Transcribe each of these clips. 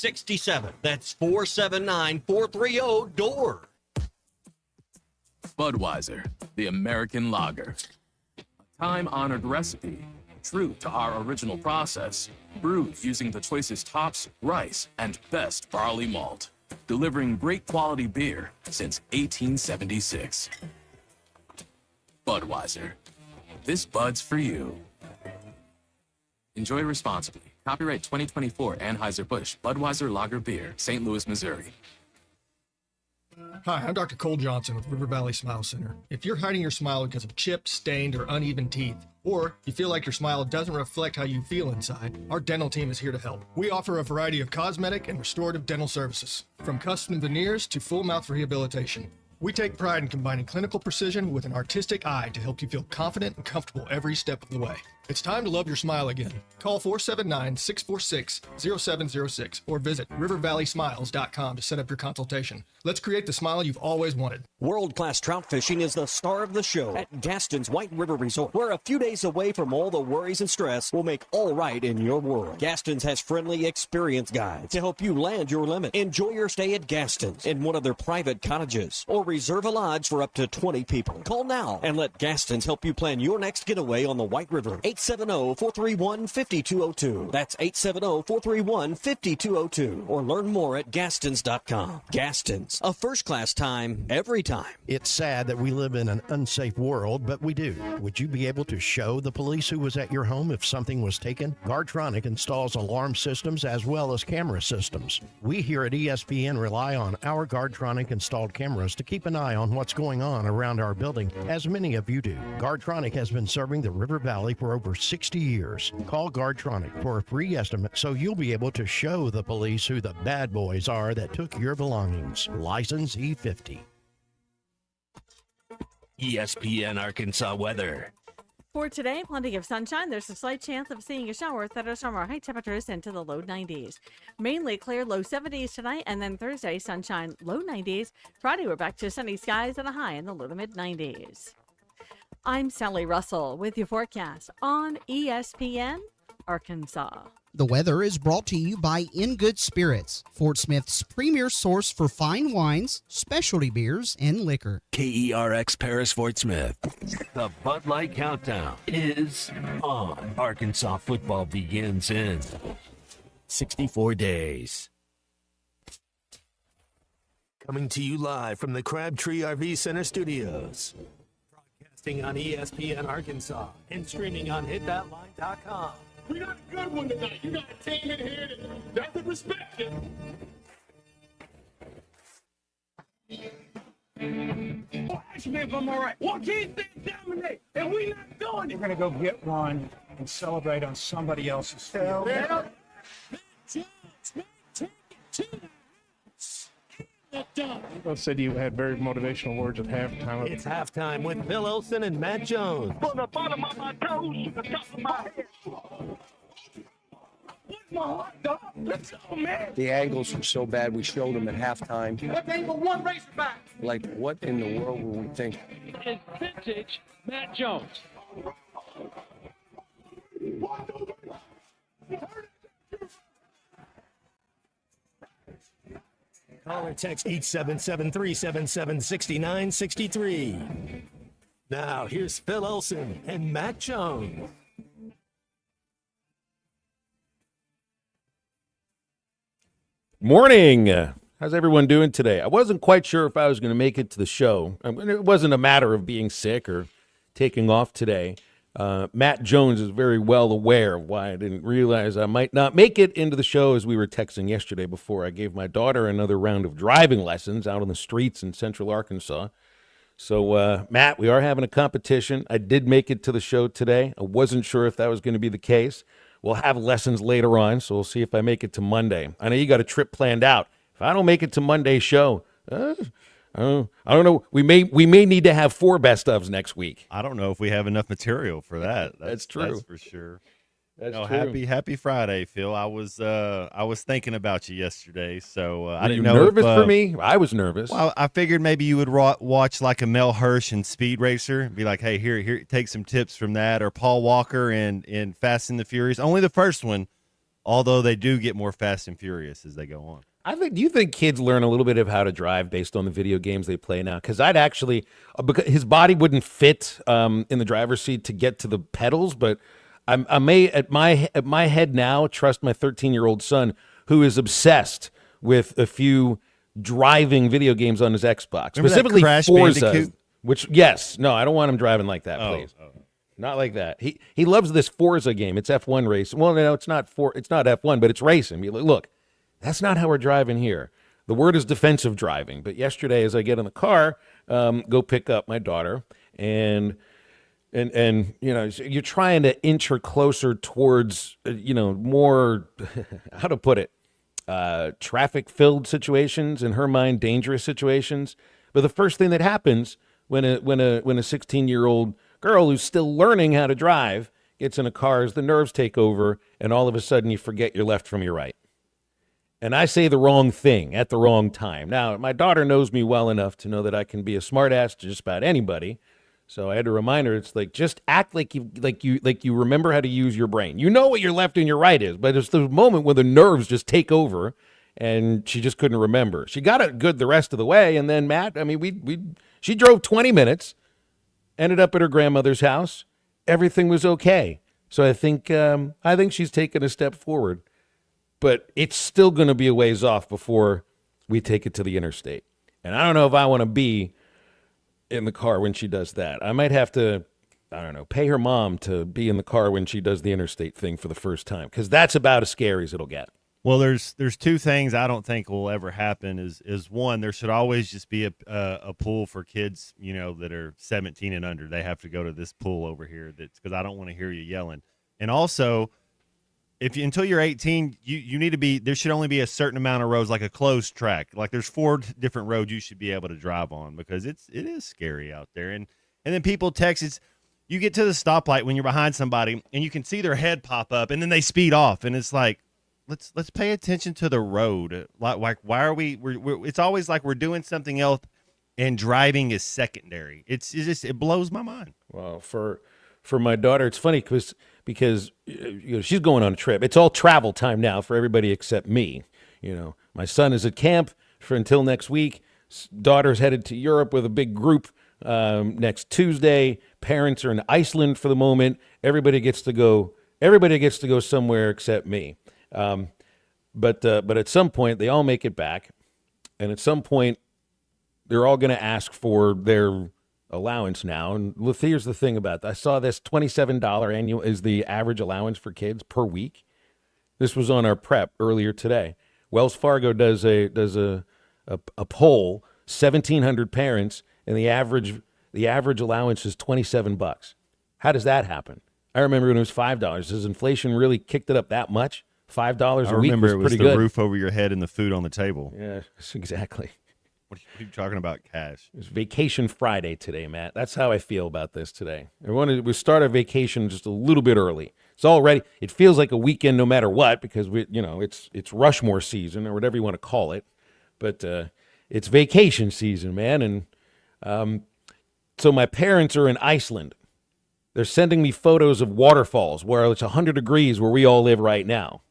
67. That's 479-430-DOOR. Budweiser, the American lager. A time-honored recipe, true to our original process, brewed using the choicest hops, rice, and best barley malt, delivering great quality beer since 1876. Budweiser. This Bud's for you. Enjoy responsibly. Copyright 2024 Anheuser-Busch Budweiser Lager Beer, St. Louis, Missouri. Hi, I'm Dr. Cole Johnson with River Valley Smile Center. If you're hiding your smile because of chipped, stained, or uneven teeth, or you feel like your smile doesn't reflect how you feel inside, our dental team is here to help. We offer a variety of cosmetic and restorative dental services, from custom veneers to full mouth rehabilitation. We take pride in combining clinical precision with an artistic eye to help you feel confident and comfortable every step of the way. It's time to love your smile again. Call 479-646-0706 or visit rivervalleysmiles.com to set up your consultation. Let's create the smile you've always wanted. World-class trout fishing is the star of the show at Gaston's White River Resort, where a few days away from all the worries and stress will make all right in your world. Gaston's has friendly, experienced guides to help you land your limit. Enjoy your stay at Gaston's in one of their private cottages or reserve a lodge for up to 20 people. Call now and let Gaston's help you plan your next getaway on the White River. 870-431-5202. That's 870-431-5202. Or learn more at Gastons.com. Gaston's, a first-class time, every time. It's sad that we live in an unsafe world, but we do. Would you be able to show the police who was at your home if something was taken? Guardtronic installs alarm systems as well as camera systems. We here at ESPN rely on our Guardtronic installed cameras to keep an eye on what's going on around our building, as many of you do. Guardtronic has been serving the River Valley for over 60 years. Call Guardtronic for a free estimate so you'll be able to show the police who the bad boys are that took your belongings. License E50. ESPN Arkansas weather. For today, plenty of sunshine. There's a slight chance of seeing a shower. Thunderstorm, high temperatures into the low 90s. Mainly clear, low 70s tonight, and then Thursday, sunshine, low 90s. Friday, we're back to sunny skies and a high in the low to mid 90s. I'm Sally Russell with your forecast on ESPN Arkansas. The weather is brought to you by In Good Spirits, Fort Smith's premier source for fine wines, specialty beers, and liquor. KERX Paris Fort Smith. The Bud Light Countdown is on. Arkansas football begins in 64 days. Coming to you live from the Crabtree RV Center Studios. Broadcasting on ESPN Arkansas and streaming on hitthatline.com. We got a good one tonight. You got a team in here that doesn't respect you. Well, actually, if I'm all right, why can't they dominate? And we not doing it. We're going to go get one and celebrate on somebody else's field. Yeah. Take it to the Both said you had very motivational words at halftime. It's halftime with Phil Olsen and Matt Jones. From the bottom of my toes to the top of my head. What's my hot dog? Let's go, man. The angles were so bad, we showed them at halftime. That ain't but one racerback. Like, what in the world were we thinking? It's vintage Matt Jones. Call or text 877-377-6963. Now, here's Phil Olsen and Matt Jones. Morning. How's everyone doing today? I wasn't quite sure if I was going to make it to the show. I mean, it wasn't a matter of being sick or taking off today. Matt Jones is very well aware of why I didn't realize I might not make it into the show, as we were texting yesterday before I gave my daughter another round of driving lessons out on the streets in central Arkansas. So, Matt, we are having a competition. I did make it to the show today. I wasn't sure if that was going to be the case. We'll have lessons later on, so we'll see if I make it to Monday. I know you got a trip planned out. If I don't make it to Monday's show, I don't know. We may need to have 4 best ofs next week. I don't know if we have enough material for that. That's true. That's for sure. That's true. Happy Friday, Phil. I was thinking about you yesterday, so I didn't know. Nervous for me? I was nervous. Well, I figured maybe you would watch like a Mel Hirsch in Speed Racer and be like, hey, here, take some tips from that, or Paul Walker in Fast and the Furious. Only the first one, although they do get more fast and furious as they go on. Do you think kids learn a little bit of how to drive based on the video games they play now? Because I'd actually, because his body wouldn't fit in the driver's seat to get to the pedals, but I may at my head now trust my 13-year-old son, who is obsessed with a few driving video games on his Xbox, Remember specifically Crash Forza. Bandicoot? Which no, I don't want him driving like that, please. Not like that. He loves this Forza game. It's F1 race. Well, no, it's not F1, but it's racing. Look, that's not how we're driving here. The word is defensive driving. But yesterday, as I get in the car, go pick up my daughter, and you're trying to inch her closer towards more how to put it, traffic-filled situations, in her mind, dangerous situations. But the first thing that happens when a 16-year-old girl who's still learning how to drive gets in a car is the nerves take over, and all of a sudden you forget your left from your right. And I say the wrong thing at the wrong time. Now, my daughter knows me well enough to know that I can be a smartass to just about anybody. So I had to remind her, it's like, just act like you remember how to use your brain. You know what your left and your right is, but it's the moment when the nerves just take over, and she just couldn't remember. She got it good the rest of the way, and then Matt, she drove 20 minutes, ended up at her grandmother's house. Everything was okay. So I think she's taken a step forward. But it's still going to be a ways off before we take it to the interstate. And I don't know if I want to be in the car when she does that. I might have to, pay her mom to be in the car when she does the interstate thing for the first time, because that's about as scary as it'll get. Well, there's two things I don't think will ever happen. Is one, there should always just be a pool for kids, that are 17 and under. They have to go to this pool over here. That's because I don't want to hear you yelling. And also, until you're 18, you need to be, there should only be a certain amount of roads, like a closed track. Like there's 4 different roads you should be able to drive on, because it is scary out there. And then people text, you get to the stoplight when you're behind somebody and you can see their head pop up and then they speed off, and it's like, let's pay attention to the road. Like why are we're it's always like we're doing something else and driving is secondary. It blows my mind. Well, for my daughter, it's funny because she's going on a trip. It's all travel time now for everybody except me. My son is at camp until next week. Daughter's headed to Europe with a big group next Tuesday. Parents are in Iceland for the moment. Everybody gets to go somewhere except me. But at some point they all make it back, and at some point they're all going to ask for their allowance now. And here's the thing about that. I saw this $27 annual is the average allowance for kids per week. This was on our prep earlier today. Wells Fargo does a poll, 1,700 parents, and the average allowance is $27. How does that happen? I remember when it was $5. Has inflation really kicked it up that much? $5 a week was pretty good. I remember it was the roof over your head and the food on the table. Yeah, exactly. What are you talking about, cash? It's Vacation Friday today, Matt. That's how I feel about this today. We start our vacation just a little bit early. It feels like a weekend no matter what, because it's Rushmore season or whatever you want to call it. But it's vacation season, man. And so my parents are in Iceland. They're sending me photos of waterfalls where it's 100 degrees where we all live right now.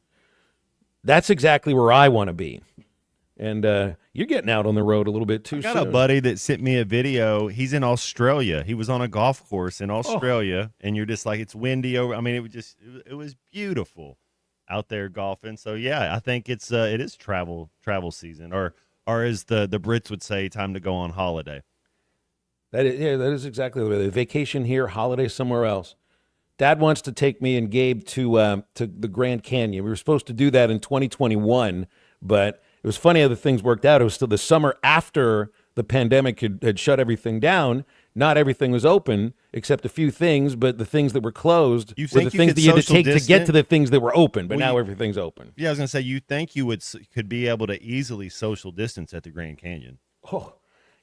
That's exactly where I want to be. And you're getting out on the road a little bit too soon. I got a buddy that sent me a video. He's in Australia. He was on a golf course in Australia, and you're just like, it's windy over. I mean, it was beautiful out there golfing. So yeah, I think it is travel season, or as the Brits would say, time to go on holiday. That is exactly the way. Vacation here, holiday somewhere else. Dad wants to take me and Gabe to the Grand Canyon. We were supposed to do that in 2021, but it was funny how the things worked out. It was still the summer after the pandemic had shut everything down. Not everything was open except a few things, but the things that were closed were the things that you had to take to get to the things that were open. But now everything's open. Yeah, I was going to say, you think you could be able to easily social distance at the Grand Canyon? Oh,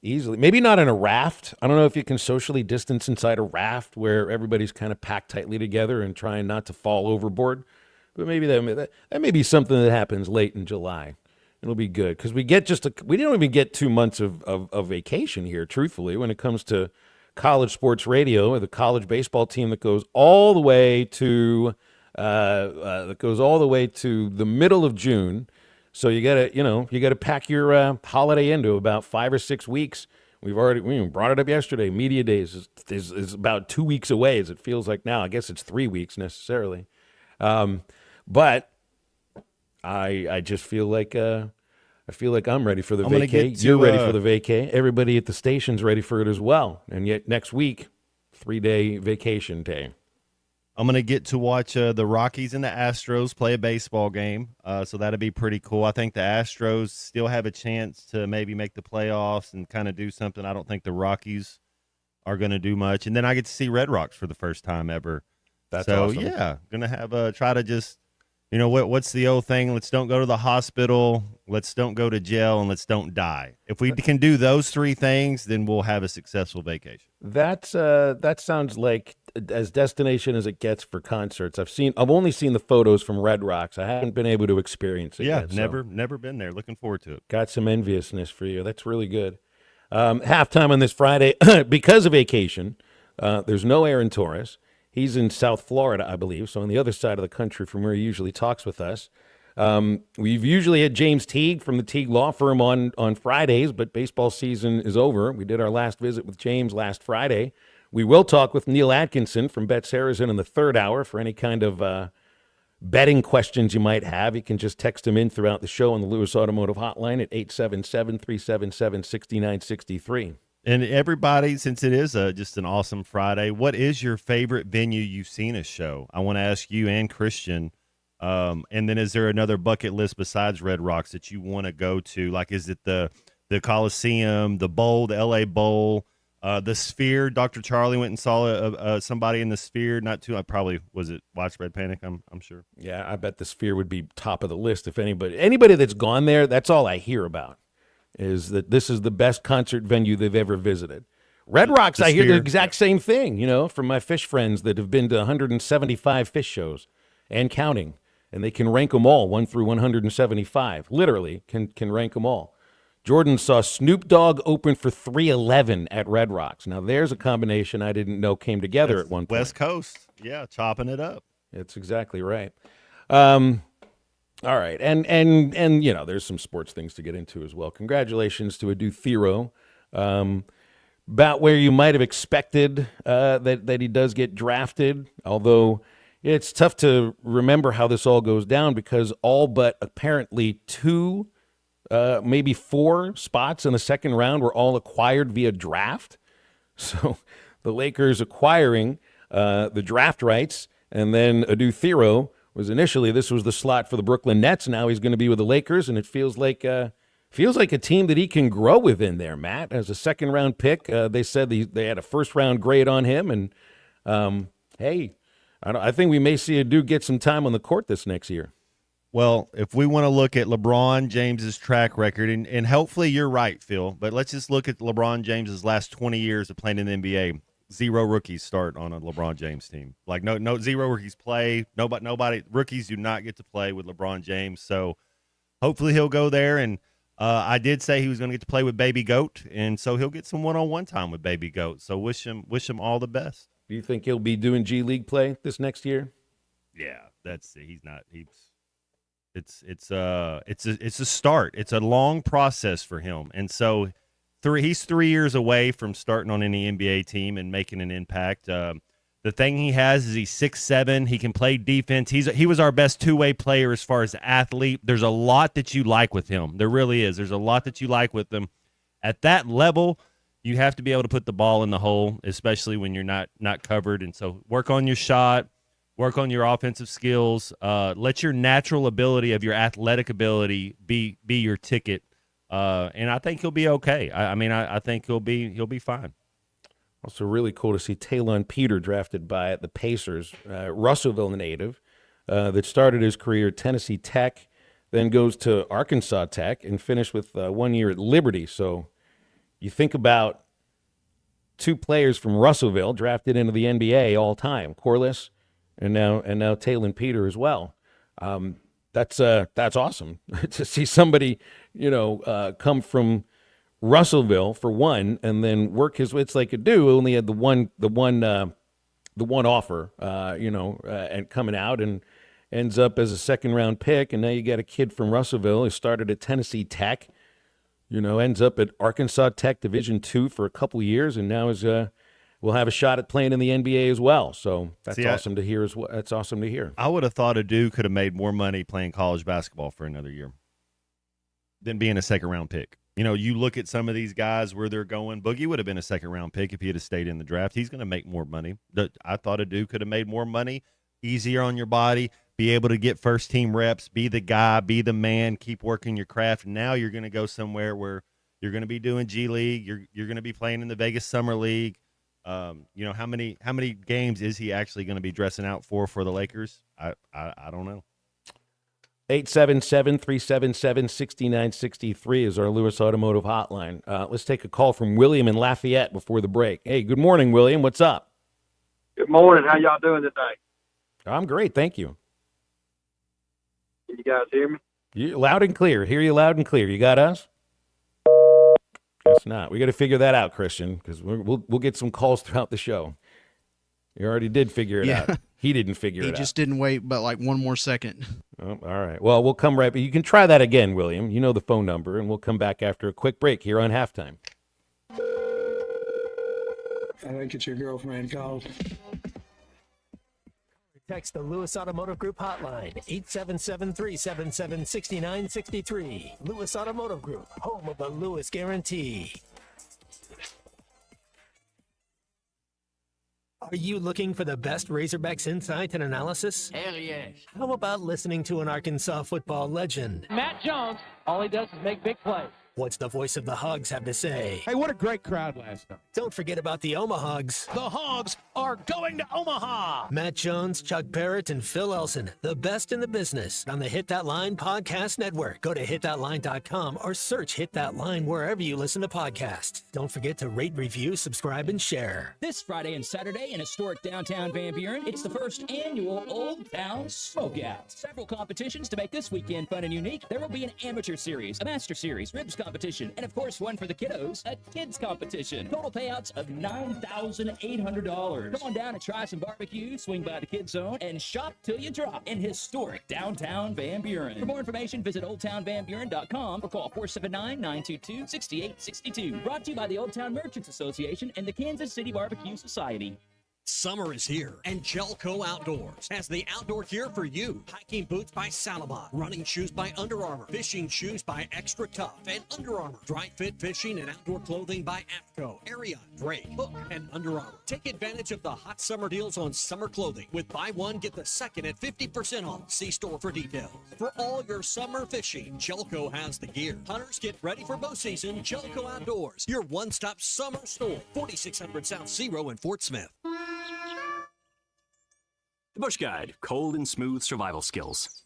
easily. Maybe not in a raft. I don't know if you can socially distance inside a raft where everybody's kind of packed tightly together and trying not to fall overboard. But maybe that may be something that happens late in July. It'll be good because we don't even get 2 months of vacation here, truthfully, when it comes to college sports radio or the college baseball team that goes all the way to that goes all the way to the middle of June. So you gotta pack your holiday into about 5 or 6 weeks. We brought it up yesterday. Media Days is about 2 weeks away, as it feels like now. I guess it's 3 weeks necessarily, but I just feel like I'm ready for the vacay. You're ready for the vacay. Everybody at the station's ready for it as well. And yet next week, 3-day vacation day. I'm going to get to watch the Rockies and the Astros play a baseball game, so that'll be pretty cool. I think the Astros still have a chance to maybe make the playoffs and kind of do something. I don't think the Rockies are going to do much. And then I get to see Red Rocks for the first time ever. That's awesome. So, yeah, going to have try to just, what's the old thing? Let's don't go to the hospital, let's don't go to jail, and let's don't die. If we can do those 3 things, then we'll have a successful vacation. That sounds like as destination as it gets for concerts. I've only seen the photos from Red Rocks. I haven't been able to experience it yet. Never been there. Looking forward to it. Got some enviousness for you. That's really good. Halftime on this Friday, because of vacation, there's no Aaron Torres. He's in South Florida, I believe, so on the other side of the country from where he usually talks with us. We've usually had James Teague from the Teague Law Firm on Fridays, but baseball season is over. We did our last visit with James last Friday. We will talk with Neil Atkinson from Bet Saracen in the third hour for any kind of betting questions you might have. You can just text him in throughout the show on the Lewis Automotive Hotline at 877-377-6963. And everybody, since it is just an awesome Friday, what is your favorite venue you've seen a show? I want to ask you and Christian. And then is there another bucket list besides Red Rocks that you want to go to? Like, is it the Coliseum, the Bowl, the LA Bowl, the Sphere? Dr. Charlie went and saw somebody in the Sphere. Was it Widespread Panic? I'm sure. Yeah, I bet the Sphere would be top of the list if anybody that's gone there. That's all I hear about, is that this is the best concert venue they've ever visited. Red Rocks, I hear the exact same thing, from my fish friends that have been to 175 fish shows and counting, and they can rank them all 1 through 175. Literally can rank them all. Jordan saw Snoop Dogg open for 311 at Red Rocks. Now, there's a combination I didn't know came together at one point. West Coast, yeah, chopping it up. That's exactly right. All right, and there's some sports things to get into as well. Congratulations to Adu Thero, about where you might have expected that he does get drafted, although it's tough to remember how this all goes down because all but apparently 2, maybe 4 spots in the second round were all acquired via draft. So the Lakers acquiring the draft rights, and then Adu Thero this was the slot for the Brooklyn Nets. Now he's going to be with the Lakers, and it feels like a team that he can grow within there, Matt. As a second-round pick, they said they had a first-round grade on him, and hey, I think we may see Adu get some time on the court this next year. Well, if we want to look at LeBron James's track record, and hopefully you're right, Phil, but let's just look at LeBron James's last 20 years of playing in the NBA. 0 rookies start on a LeBron James team. Like no 0 rookies play. Nobody rookies do not get to play with LeBron James. So hopefully he'll go there. And I did say he was going to get to play with Baby Goat, and so he'll get some one-on-one time with Baby Goat. So wish him all the best. Do you think he'll be doing G League play this next year? Yeah, it's a start. It's a long process for him, and so he's 3 years away from starting on any NBA team and making an impact. The thing he has is he's 6'7". He can play defense. He was our best two-way player as far as athlete. There's a lot that you like with him. There really is. There's a lot that you like with him. At that level, you have to be able to put the ball in the hole, especially when you're not covered. And so work on your shot, work on your offensive skills. Let your natural ability of your athletic ability be your ticket. And I think he'll be okay. I think he'll be fine. Also really cool to see Talon Peter drafted by the Pacers, Russellville native, that started his career at Tennessee Tech, then goes to Arkansas Tech and finished with 1 year at Liberty. So you think about 2 players from Russellville drafted into the NBA all time, Corliss and now Talon Peter as well. That's awesome to see somebody, come from Russellville for one, and then work his way. It's like Adu only had the one the one offer, and coming out and ends up as a second-round pick. And now you got a kid from Russellville who started at Tennessee Tech, ends up at Arkansas Tech Division II for a couple years, and now will have a shot at playing in the NBA as well. So that's awesome to hear as well. That's awesome to hear. I would have thought Adu could have made more money playing college basketball for another year than being a second-round pick. You look at some of these guys where they're going. Boogie would have been a second-round pick if he had stayed in the draft. He's going to make more money. I thought Adu could have made more money, easier on your body, be able to get first-team reps, be the guy, be the man, keep working your craft. Now you're going to go somewhere where you're going to be doing G League. You're going to be playing in the Vegas Summer League. How many games is he actually going to be dressing out for the Lakers? I don't know. 877-377-6963 is our Lewis Automotive hotline. Let's take a call from William in Lafayette before the break. Hey, good morning, William. What's up? Good morning. How y'all doing today? I'm great, thank you. Can you guys hear me? Loud and clear. Hear you loud and clear. You got us? Guess not. We got to figure that out, Christian, because we'll get some calls throughout the show. You already did figure it out. He didn't figure it out. He just didn't wait but like one more second. Oh, all right. Well, we'll come right back. You can try that again, William. You know the phone number, and we'll come back after a quick break here on Halftime. I think it's your girlfriend called. Text the Lewis Automotive Group hotline, 877-377-6963. Lewis Automotive Group, home of the Lewis Guarantee. Are you looking for the best Razorbacks insight and analysis? Hell yes. How about listening to an Arkansas football legend? Matt Jones, all he does is make big plays. What's the voice of the Hogs have to say? Hey, what a great crowd last night. Don't forget about the Omahogs. The Hogs are going to Omaha. Matt Jones, Chuck Barrett, and Phil Elson, the best in the business on the Hit That Line Podcast Network. Go to hitthatline.com or search Hit That Line wherever you listen to podcasts. Don't forget to rate, review, subscribe, and share. This Friday and Saturday in historic downtown Van Buren, it's the first annual Old Town Smokeout. Several competitions to make this weekend fun and unique. There will be an amateur series, a master series, ribs competition, and of course one for the kiddos, a kids competition. Total payouts of $9,800. Come on down and try some barbecue, swing by the kids zone, and shop till you drop in historic downtown Van Buren. For more information, visit oldtownvanburen.com or call 479-922-6862. Brought to you by the Old Town Merchants Association and the Kansas City Barbecue Society. Summer is here, and Gelco Outdoors has the outdoor gear for you. Hiking boots by Salomon, running shoes by Under Armour, fishing shoes by Extra Tough and Under Armour, dry fit fishing and outdoor clothing by AFCO, Ariat, Drake, Hook, and Under Armour. Take advantage of the hot summer deals on summer clothing with buy one, get the second at 50% off. See store for details. For all your summer fishing, Gelco has the gear. Hunters, get ready for bow season. Gelco Outdoors, your one-stop summer store. 4600 South Zero in Fort Smith. The Bush Guide, cold and smooth survival skills.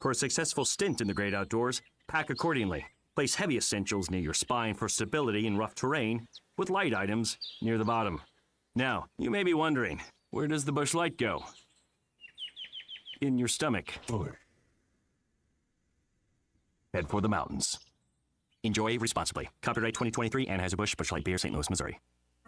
For a successful stint in the great outdoors, pack accordingly. Place heavy essentials near your spine for stability in rough terrain, with light items near the bottom. Now, you may be wondering, where does the Bush Light go? In your stomach. Head for the mountains. Enjoy responsibly. Copyright 2023, Anheuser-Busch, Busch Light Beer, St. Louis, Missouri.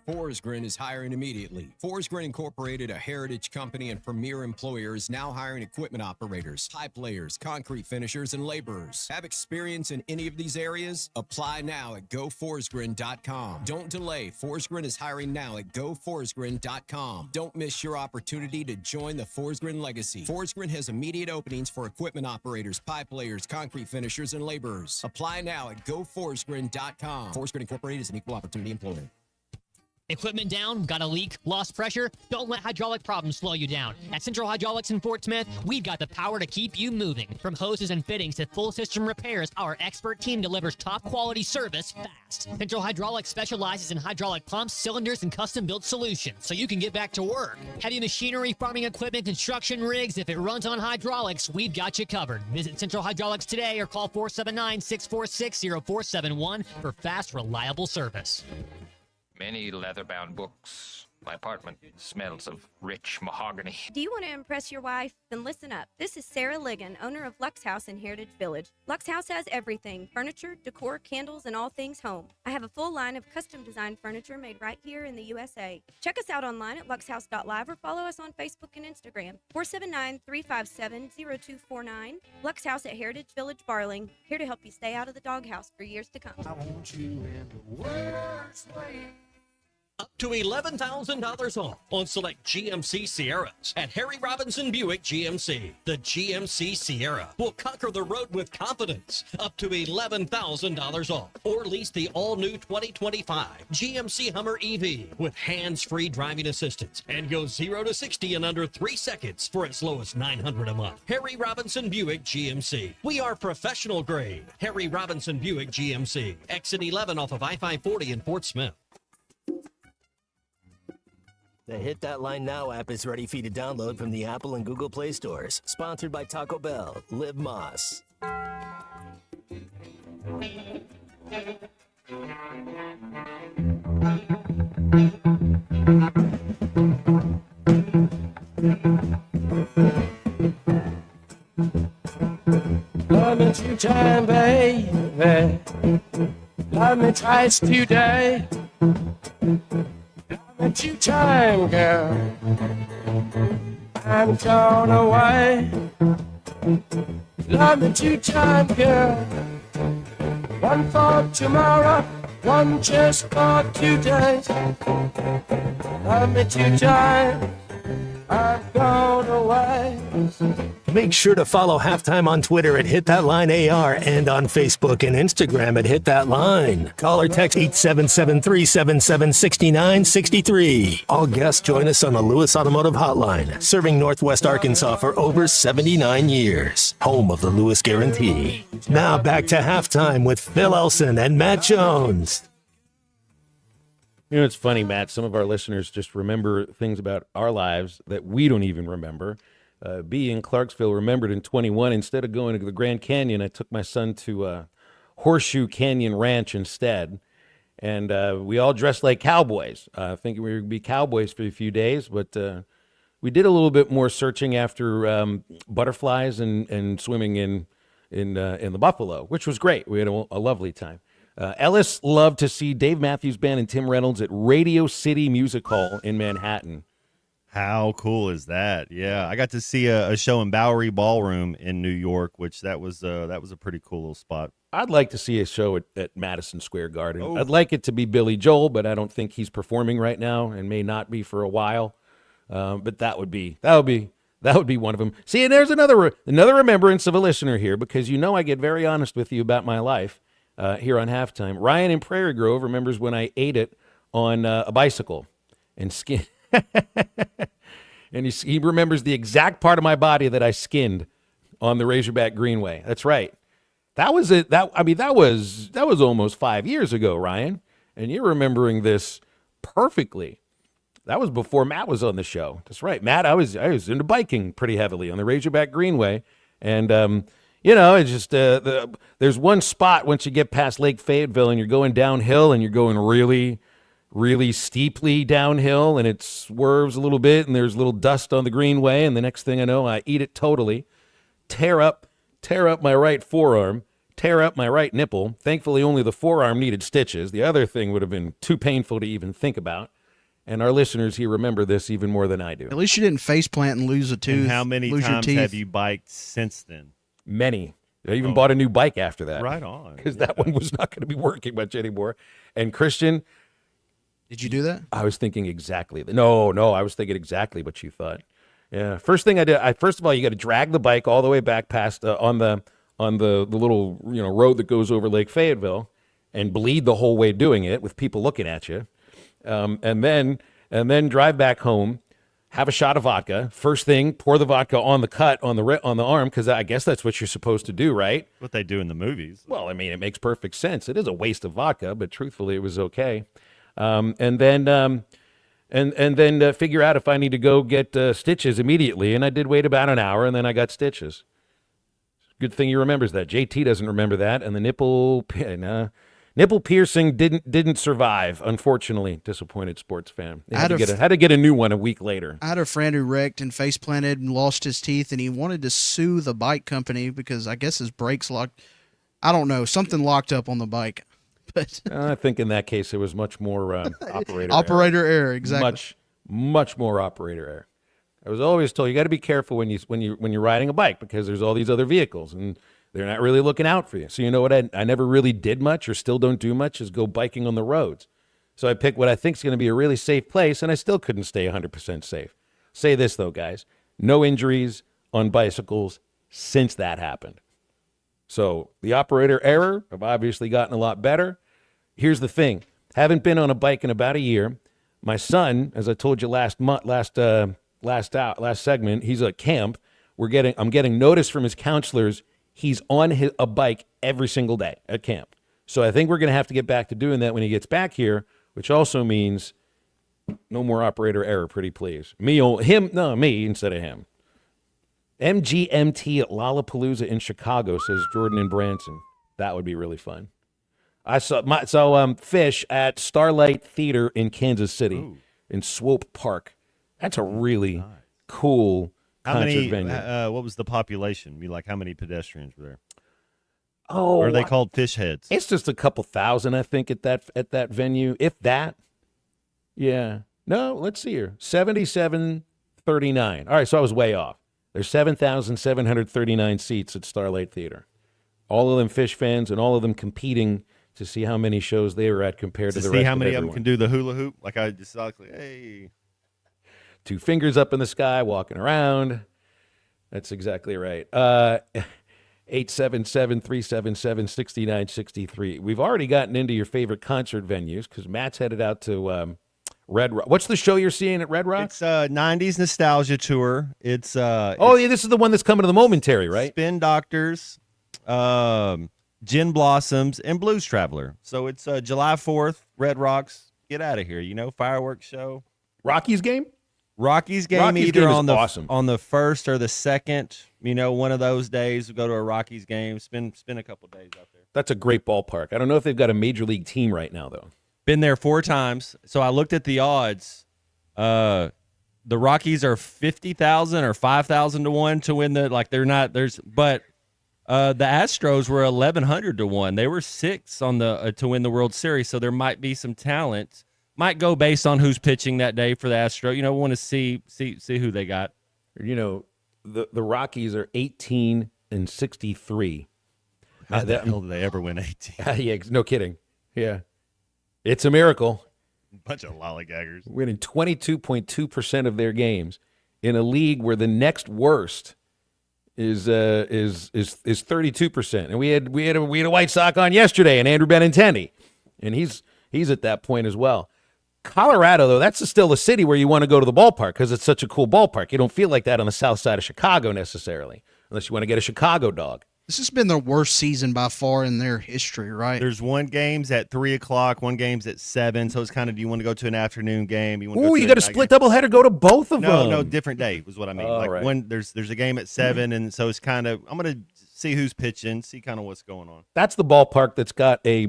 Forsgren is hiring immediately. Forsgren Incorporated, a heritage company and premier employer, is now hiring equipment operators, pipe layers, concrete finishers, and laborers. Have experience in any of these areas? Apply now at goforsgren.com. Don't delay. Forsgren is hiring now at goforsgren.com. Don't miss your opportunity to join the Forsgren legacy. Forsgren has immediate openings for equipment operators, pipe layers, concrete finishers, and laborers. Apply now at goforsgren.com. Forsgren Incorporated is an equal opportunity employer. Equipment down, got a leak, lost pressure? Don't let hydraulic problems slow you down. At Central Hydraulics in Fort Smith, we've got the power to keep you moving. From hoses and fittings to full system repairs, our expert team delivers top quality service fast. Central Hydraulics specializes in hydraulic pumps, cylinders, and custom-built solutions, so you can get back to work. Heavy machinery, farming equipment, construction rigs, if it runs on hydraulics, we've got you covered. Visit Central Hydraulics today or call 479-646-0471 for fast, reliable service. Many leather-bound books, My apartment smells of rich mahogany. Do you want to impress your wife? Then listen up. This is Sarah Ligon, owner of Lux House in Heritage Village. Lux House has everything: furniture, decor, candles, and all things home. I have a full line of custom designed furniture made right here in the USA. Check us out online at luxhouse.live or follow us on Facebook and Instagram. 479-357-0249. Lux House at Heritage Village, Barling. Here to help you stay out of the doghouse for years to come. I want you in the worst way. Up to $11,000 off on select GMC Sierras at Harry Robinson Buick GMC. The GMC Sierra will conquer the road with confidence. Up to $11,000 off. Or lease the all-new 2025 GMC Hummer EV with hands-free driving assistance and go 0 to 60 in under 3 seconds for as low as $900 a month. Harry Robinson Buick GMC. We are professional grade. Harry Robinson Buick GMC. Exit 11 off of I-540 in Fort Smith. The Hit That Line Now app is ready for you to download from the Apple and Google Play stores. Sponsored by Taco Bell. Live Moss. Love me 2 times, baby. Love me twice today. Love me 2 times, girl. I'm gone away. Love me 2 times, girl. 1 for tomorrow, 1 just for today. Love me 2 times. I'm gone away. Make sure to follow Halftime on Twitter at Hit That Line AR and on Facebook and Instagram at Hit That Line. Call or text 877-377-6963. All guests join us on the Lewis Automotive Hotline, serving Northwest Arkansas for over 79 years. Home of the Lewis Guarantee. Now back to Halftime with Phil Elson and Matt Jones. You know, it's funny, Matt. Some of our listeners just remember things about our lives that we don't even remember. B in Clarksville remembered in 21, instead of going to the Grand Canyon, I took my son to Horseshoe Canyon Ranch instead. And we all dressed like cowboys, thinking we were going to be cowboys for a few days. But we did a little bit more searching after butterflies and swimming in the Buffalo, which was great. We had a lovely time. Ellis loved to see Dave Matthews Band and Tim Reynolds at Radio City Music Hall in Manhattan. How cool is that? Yeah, I got to see a show in Bowery Ballroom in New York, which that was a pretty cool little spot. I'd like to see a show at Madison Square Garden. Oh. I'd like it to be Billy Joel, but I don't think he's performing right now and may not be for a while. But that would be one of them. See, and there's another remembrance of a listener here, because you know I get very honest with you about my life here on Halftime. Ryan in Prairie Grove remembers when I ate it on a bicycle and skin. And he remembers the exact part of my body that I skinned on the Razorback Greenway. That's right. That was it. That was almost 5 years ago, Ryan. And you're remembering this perfectly. That was before Matt was on the show. That's right, Matt. I was into biking pretty heavily on the Razorback Greenway, and it's just there's one spot once you get past Lake Fayetteville and you're going downhill and you're going really, really steeply downhill, and it swerves a little bit, and there's a little dust on the greenway, and the next thing I know, I eat it totally, tear up my right forearm, tear up my right nipple. Thankfully, only the forearm needed stitches. The other thing would have been too painful to even think about. And our listeners here remember this even more than I do. At least you didn't face plant and lose a tooth. And how many times have you biked since then? Many. I even bought a new bike after that. Right on. Because that one was not going to be working much anymore. And Christian, did you do that? I was thinking exactly. No, I was thinking exactly what you thought. Yeah. First thing I did, first of all, you got to drag the bike all the way back past on the little road that goes over Lake Fayetteville, and bleed the whole way doing it with people looking at you, and then drive back home, have a shot of vodka. First thing, pour the vodka on the cut on the arm, because I guess that's what you're supposed to do, right? What they do in the movies. Well, I mean, it makes perfect sense. It is a waste of vodka, but truthfully, it was okay. And then figure out if I need to go get stitches immediately. And I did wait about an hour, and then I got stitches. Good thing he remembers that. JT doesn't remember that. And the nipple pin. Nipple piercing didn't survive, unfortunately. Disappointed sports fan. They had to get a new one a week later. I had a friend who wrecked and face planted and lost his teeth, and he wanted to sue the bike company because I guess his brakes locked. I don't know, something locked up on the bike. But I think in that case it was much more operator error. Exactly. Much more operator error. I was always told you got to be careful when you're riding a bike because there's all these other vehicles and they're not really looking out for you. So you know what I never really did much or still don't do much is go biking on the roads. So I picked what I think is going to be a really safe place, and I still couldn't stay 100% safe. Say this though, guys, no injuries on bicycles since that happened. So the operator error, I've obviously gotten a lot better. Here's the thing. Haven't been on a bike in about a year. My son, as I told you last segment, he's at camp. I'm getting notice from his counselors. He's on a bike every single day at camp. So I think we're going to have to get back to doing that when he gets back here, which also means no more operator error, pretty please. Me instead of him. MGMT at Lollapalooza in Chicago, says Jordan and Branson. That would be really fun. I saw Fish at Starlight Theater in Kansas City in Swope Park. That's a really cool concert venue. What was the population? How many pedestrians were there? Oh, or are they called fish heads? It's just a couple thousand, I think, at that venue, if that. Yeah. No, let's see here. 7,739. All right, so I was way off. There's 7,739 seats at Starlight Theater. All of them Fish fans and all of them competing to see how many shows they were at compared to the rest of everyone. See how many of them can do the hula hoop? Like I just thought, hey. 2 fingers up in the sky, walking around. That's exactly right. 877-377-6963. We've already gotten into your favorite concert venues because Matt's headed out to Red Rock. What's the show you're seeing at Red Rock? It's a 90s nostalgia tour. It's this is the one that's coming to the Momentary, right? Spin Doctors, Gin Blossoms, and Blues Traveler. So it's July 4th, Red Rocks. Get out of here, fireworks show. Rockies game? Rockies game Rockies either game on the awesome. On the 1st or the 2nd. One of those days we go to a Rockies game. Spend a couple days out there. That's a great ballpark. I don't know if they've got a major league team right now though. Been there 4 times. So I looked at the odds. The Rockies are 50,000 or 5,000 to 1 to win the but the Astros were 1,100 to 1. They were 6 on the to win the World Series. So there might be some talent. Might go based on who's pitching that day for the Astros. We want to see who they got. The Rockies are 18-63. How the hell did they ever win 18? Yeah, no kidding. Yeah, it's a miracle. Bunch of lollygaggers winning 22.2% of their games in a league where the next worst is 32%. And we had a White Sox on yesterday, and Andrew Benintendi, and he's at that point as well. Colorado, though, that's still a city where you want to go to the ballpark because it's such a cool ballpark. You don't feel like that on the south side of Chicago necessarily, unless you want to get a Chicago dog. This has been their worst season by far in their history, right? There's one game's at 3:00, one game's at 7. So it's kind of, do you want to go to an afternoon game? You got a split doubleheader. Go to both of them. No, different day was what I mean. Right. When there's a game at 7, and so it's kind of, I'm gonna see who's pitching, see kind of what's going on. That's the ballpark that's got a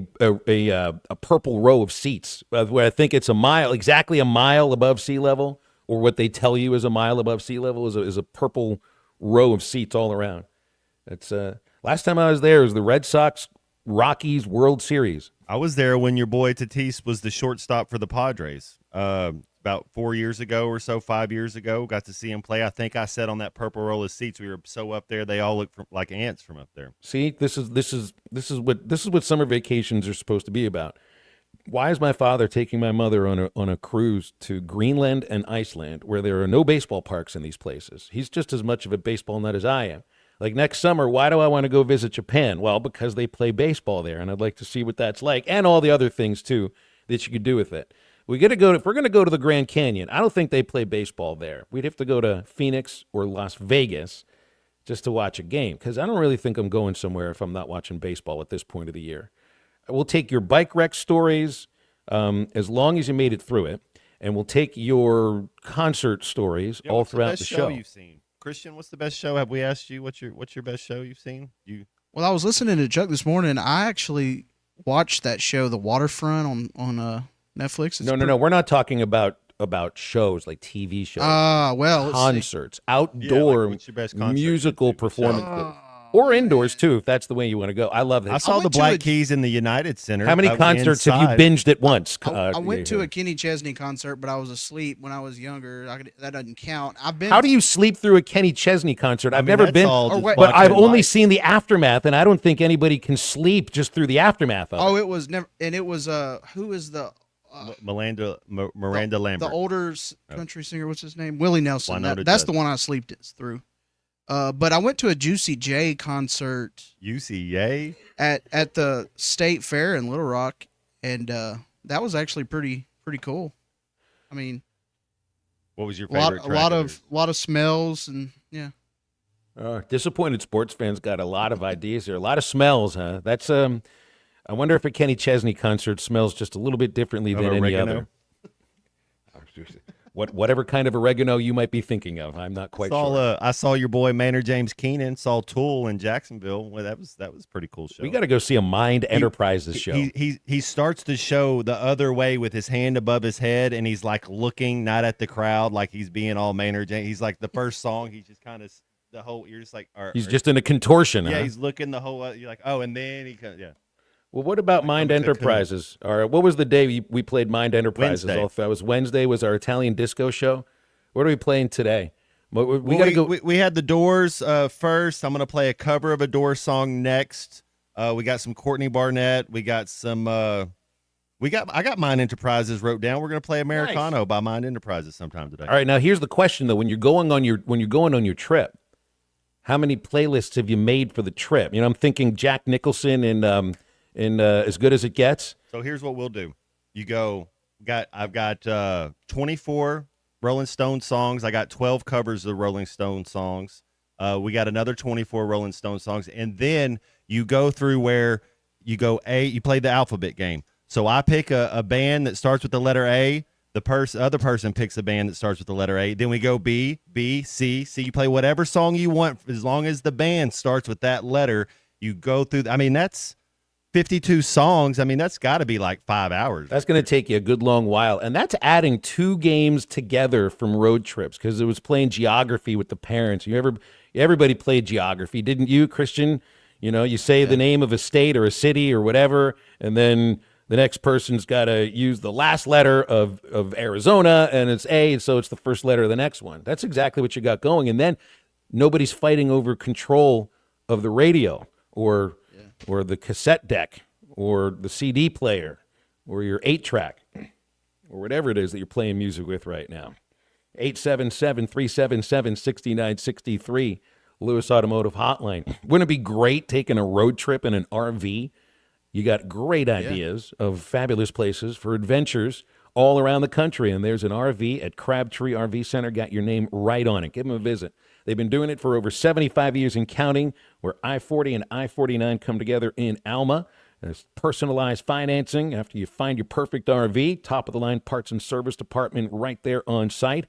purple row of seats, where I think it's exactly a mile above sea level, or what they tell you is a mile above sea level is a purple row of seats all around. It's last time I was there was the Red Sox Rockies World Series. I was there when your boy Tatis was the shortstop for the Padres. About 4 years ago or so, 5 years ago, got to see him play. I think I sat on that purple row of seats. We were so up there, they all look like ants from up there. See, this is what summer vacations are supposed to be about. Why is my father taking my mother on a cruise to Greenland and Iceland, where there are no baseball parks in these places? He's just as much of a baseball nut as I am. Like next summer, why do I want to go visit Japan? Well, because they play baseball there, and I'd like to see what that's like, and all the other things too that you could do with it. If we're going to go to the Grand Canyon, I don't think they play baseball there. We'd have to go to Phoenix or Las Vegas just to watch a game, because I don't really think I'm going somewhere if I'm not watching baseball at this point of the year. We'll take your bike wreck stories as long as you made it through it, and we'll take your concert stories all throughout the show. You've seen? Christian, what's the best show? Have we asked you what's your best show you've seen? Well, I was listening to Chuck this morning. I actually watched that show, The Waterfront, on Netflix? No. We're not talking about shows like TV shows. Well, concerts, outdoor what's your best concert? musical performances. Or indoors, too, if that's the way you want to go. I love that. I saw the Black Keys in the United Center. How many concerts have you binged at once? I went to a Kenny Chesney concert, but I was asleep when I was younger. That doesn't count. How do you sleep through a Kenny Chesney concert? I've never been, but I've only seen the aftermath, and I don't think anybody can sleep just through the aftermath of it. It was never, and it was who is the Miranda Lambert, the older country singer? What's his name? Willie Nelson. That's the one I slept through. But I went to a Juicy J concert. UCA at the State Fair in Little Rock, and that was actually pretty cool. I mean, what was your favorite? A lot of smells and yeah. Disappointed sports fans got a lot of ideas there. A lot of smells, huh? That's I wonder if a Kenny Chesney concert smells just a little bit differently than any other. Whatever kind of oregano you might be thinking of, I'm not quite sure. I saw your boy Maynard James Keenan saw Tool in Jacksonville. Well, that was a pretty cool show. We got to go see a Mind Enterprises show. He starts the show the other way with his hand above his head, and he's like looking not at the crowd, like he's being all Maynard James. He's like the first song, he's just kind of the whole. You're just like, he's just in a contortion. Yeah, huh? he's looking the whole. You're like, oh, and then yeah. Well, what about Mind Enterprises? All right, what was the day we played Mind Enterprises? Wednesday. That was Wednesday. Was our Italian disco show? What are we playing today? We got to go. We had the Doors first. I'm going to play a cover of a Doors song next. We got some Courtney Barnett. We got some. I got Mind Enterprises wrote down. We're going to play Americano by Mind Enterprises sometime today. All right, now here's the question though: when you're going on your trip, how many playlists have you made for the trip? You know, I'm thinking Jack Nicholson and As Good as It Gets. So here's what we'll do. You go. I've got 24 Rolling Stone songs. I got 12 covers of Rolling Stone songs. We got another 24 Rolling Stone songs. And then you go through where you go you play the alphabet game. So I pick a band that starts with the letter A. The other person picks a band that starts with the letter A. Then we go B, C. You play whatever song you want as long as the band starts with that letter. You go through. I mean, that's 52 songs. I mean, that's got to be like 5 hours. That's going to take you a good long while. And that's adding 2 games together from road trips because it was playing geography with the parents. Everybody played geography, didn't you, Christian? You know, you say the name of a state or a city or whatever, and then the next person's got to use the last letter of Arizona, and it's A, so it's the first letter of the next one. That's exactly what you got going. And then nobody's fighting over control of the radio or the cassette deck, or the CD player, or your 8-track, or whatever it is that you're playing music with right now. 877-377-6963, Lewis Automotive Hotline. Wouldn't it be great taking a road trip in an RV? You got great ideas of fabulous places for adventures all around the country, and there's an RV at Crabtree RV Center. Got your name right on it. Give them a visit. They've been doing it for over 75 years and counting, where I-40 and I-49 come together in Alma. There's personalized financing after you find your perfect RV, top-of-the-line parts and service department right there on site.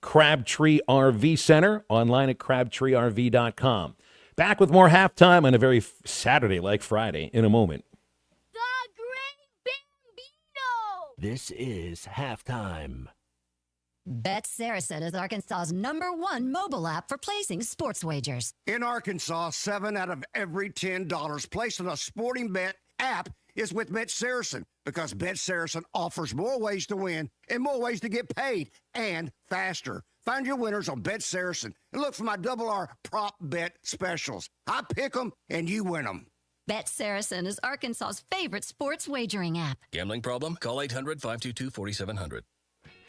Crabtree RV Center, online at crabtreerv.com. Back with more halftime on a very Saturday-like Friday in a moment. This is halftime. Bet Saracen is Arkansas's #1 mobile app for placing sports wagers. In Arkansas, 7 out of every $10 placed on a sporting bet app is with Bet Saracen because Bet Saracen offers more ways to win and more ways to get paid and faster. Find your winners on Bet Saracen and look for my R prop bet specials. I pick them and you win them. Bet Saracen is Arkansas's favorite sports wagering app. Gambling problem? Call 800-522-4700.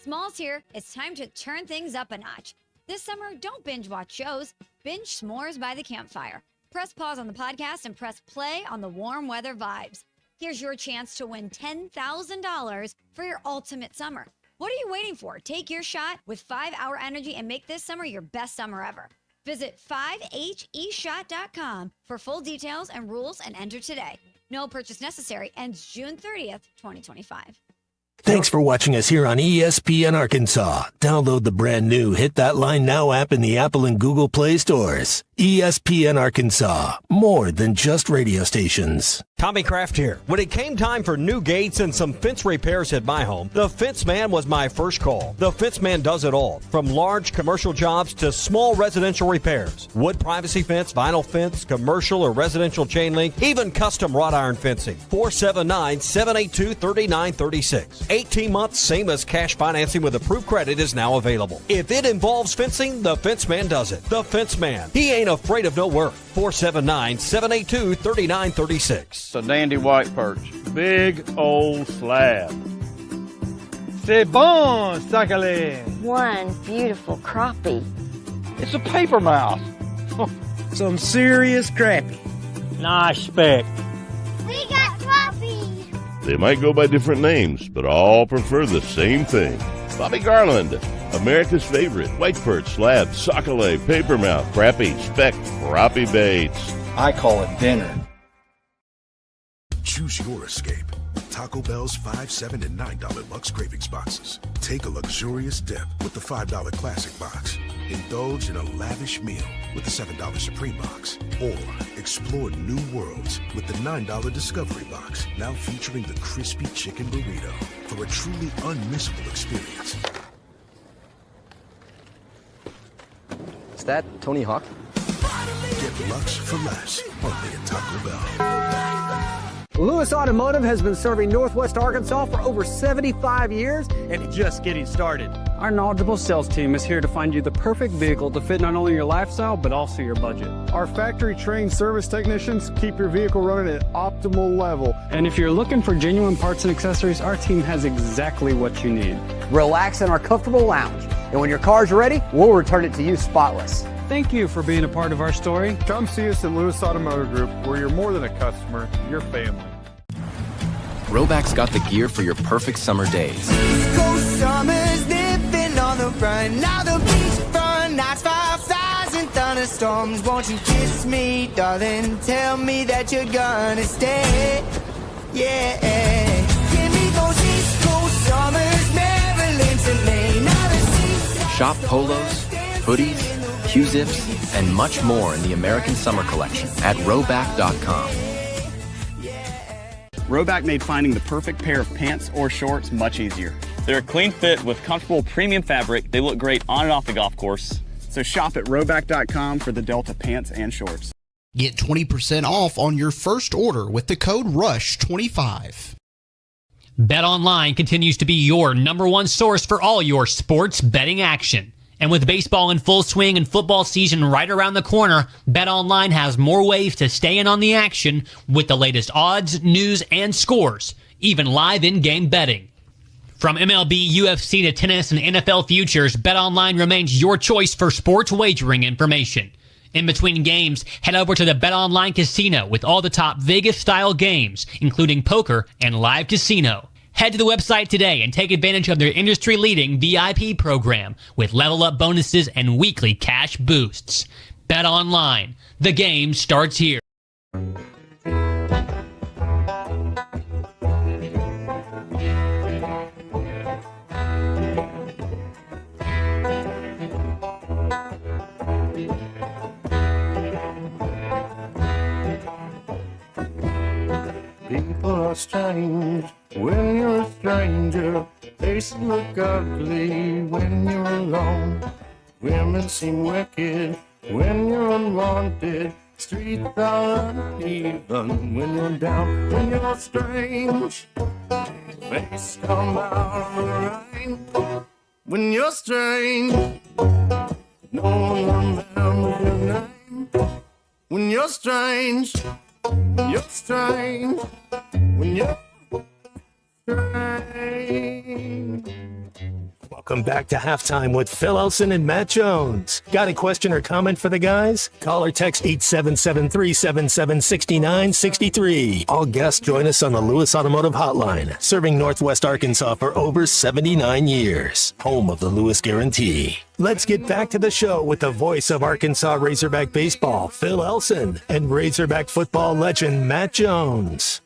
Smalls here. It's time to turn things up a notch. This summer, don't binge watch shows. Binge s'mores by the campfire. Press pause on the podcast and press play on the warm weather vibes. Here's your chance to win $10,000 for your ultimate summer. What are you waiting for? Take your shot with 5-Hour Energy and make this summer your best summer ever. Visit 5heshot.com for full details and rules and enter today. No purchase necessary. Ends June 30th, 2025. Thanks for watching us here on ESPN Arkansas. Download the brand new Hit That Line Now app in the Apple and Google Play stores. ESPN Arkansas, more than just radio stations. Tommy Kraft here. When it came time for new gates and some fence repairs at my home, the Fence Man was my first call. The Fence Man does it all, from large commercial jobs to small residential repairs. Wood privacy fence, vinyl fence, commercial or residential chain link, even custom wrought iron fencing. 479-782-3936. 18 months, same as cash financing with approved credit is now available. If it involves fencing, the Fence Man does it. The Fence Man. He ain't afraid of no work. 479-782-3936. It's a dandy white perch. Big old slab. C'est bon, sacalé. One beautiful crappie. It's a paper mouse. Some serious crappie. Nice speck. We got crappie. They might go by different names, but all prefer the same thing. Bobby Garland, America's favorite white perch, slab, sockeye, papermouth, crappie, speck, crappie baits. I call it dinner. Choose your escape. Taco Bell's $5, $7, and $9 Lux Cravings boxes. Take a luxurious dip with the $5 Classic box. Indulge in a lavish meal with the $7 Supreme box. Or explore new worlds with the $9 Discovery box, now featuring the crispy chicken burrito for a truly unmissable experience. Is that Tony Hawk? Get Lux for less, only at Taco Bell. Lewis Automotive has been serving Northwest Arkansas for over 75 years and just getting started. Our knowledgeable sales team is here to find you the perfect vehicle to fit not only your lifestyle, but also your budget. Our factory-trained service technicians keep your vehicle running at optimal level. And if you're looking for genuine parts and accessories, our team has exactly what you need. Relax in our comfortable lounge. And when your car's ready, we'll return it to you spotless. Thank you for being a part of our story. Come see us at Lewis Automotive Group, where you're more than a customer, you're family. Roback's got the gear for your perfect summer days. East Coast summers living on the run. Now the beachfront nights, 5,000 thunderstorms. Won't you kiss me, darling? Tell me that you're gonna stay. Yeah. Give me those East Coast summers, Maryland to Maine. Now the seaside. Shop polos, hoodies, Q-zips, and much more in the American Summer Collection at Roback.com. Roback made finding the perfect pair of pants or shorts much easier. They're a clean fit with comfortable premium fabric. They look great on and off the golf course. So shop at Roback.com for the Delta pants and shorts. Get 20% off on your first order with the code RUSH25. BetOnline continues to be your number one source for all your sports betting action. And with baseball in full swing and football season right around the corner, BetOnline has more ways to stay in on the action with the latest odds, news, and scores, even live in-game betting. From MLB, UFC to tennis and NFL futures, BetOnline remains your choice for sports wagering information. In between games, head over to the BetOnline Casino with all the top Vegas-style games, including poker and live casino. Head to the website today and take advantage of their industry-leading VIP program with level-up bonuses and weekly cash boosts. Bet online. The game starts here. People are strange when you're a stranger. Faces look ugly when you're alone. Women seem wicked when you're unwanted. Streets are uneven when you're down. When you're strange, face come out of the rain. When you're strange, no one remembers your name. When you're strange, you're strange. When you're strange. Welcome back to Halftime with Phil Elson and Matt Jones. Got a question or comment for the guys? Call or text 877-377-6963. All guests join us on the Lewis Automotive Hotline, serving Northwest Arkansas for over 79 years. Home of the Lewis Guarantee. Let's get back to the show with the voice of Arkansas Razorback baseball, Phil Elson, and Razorback football legend, Matt Jones.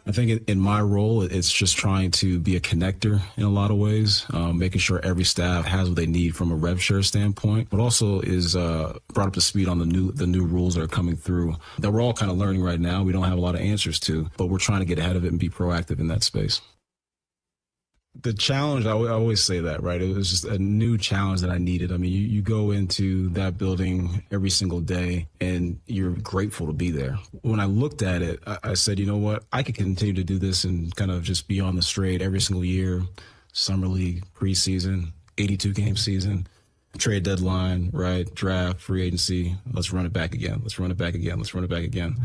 I think in my role, it's just trying to be a connector in a lot of ways, making sure every staff has what they need from a rev share standpoint, but also is brought up to speed on the new rules that are coming through that we're all kind of learning right now. We don't have a lot of answers to, but we're trying to get ahead of it and be proactive in that space. The challenge, I always say that, right? It was just a new challenge that I needed. I mean, you go into that building every single day and you're grateful to be there. When I looked at it, I said, you know what? I could continue to do this and kind of just be on the straight every single year. Summer league, preseason, 82-game season, trade deadline, right? Draft, free agency. Let's run it back again. Let's run it back again. Let's run it back again.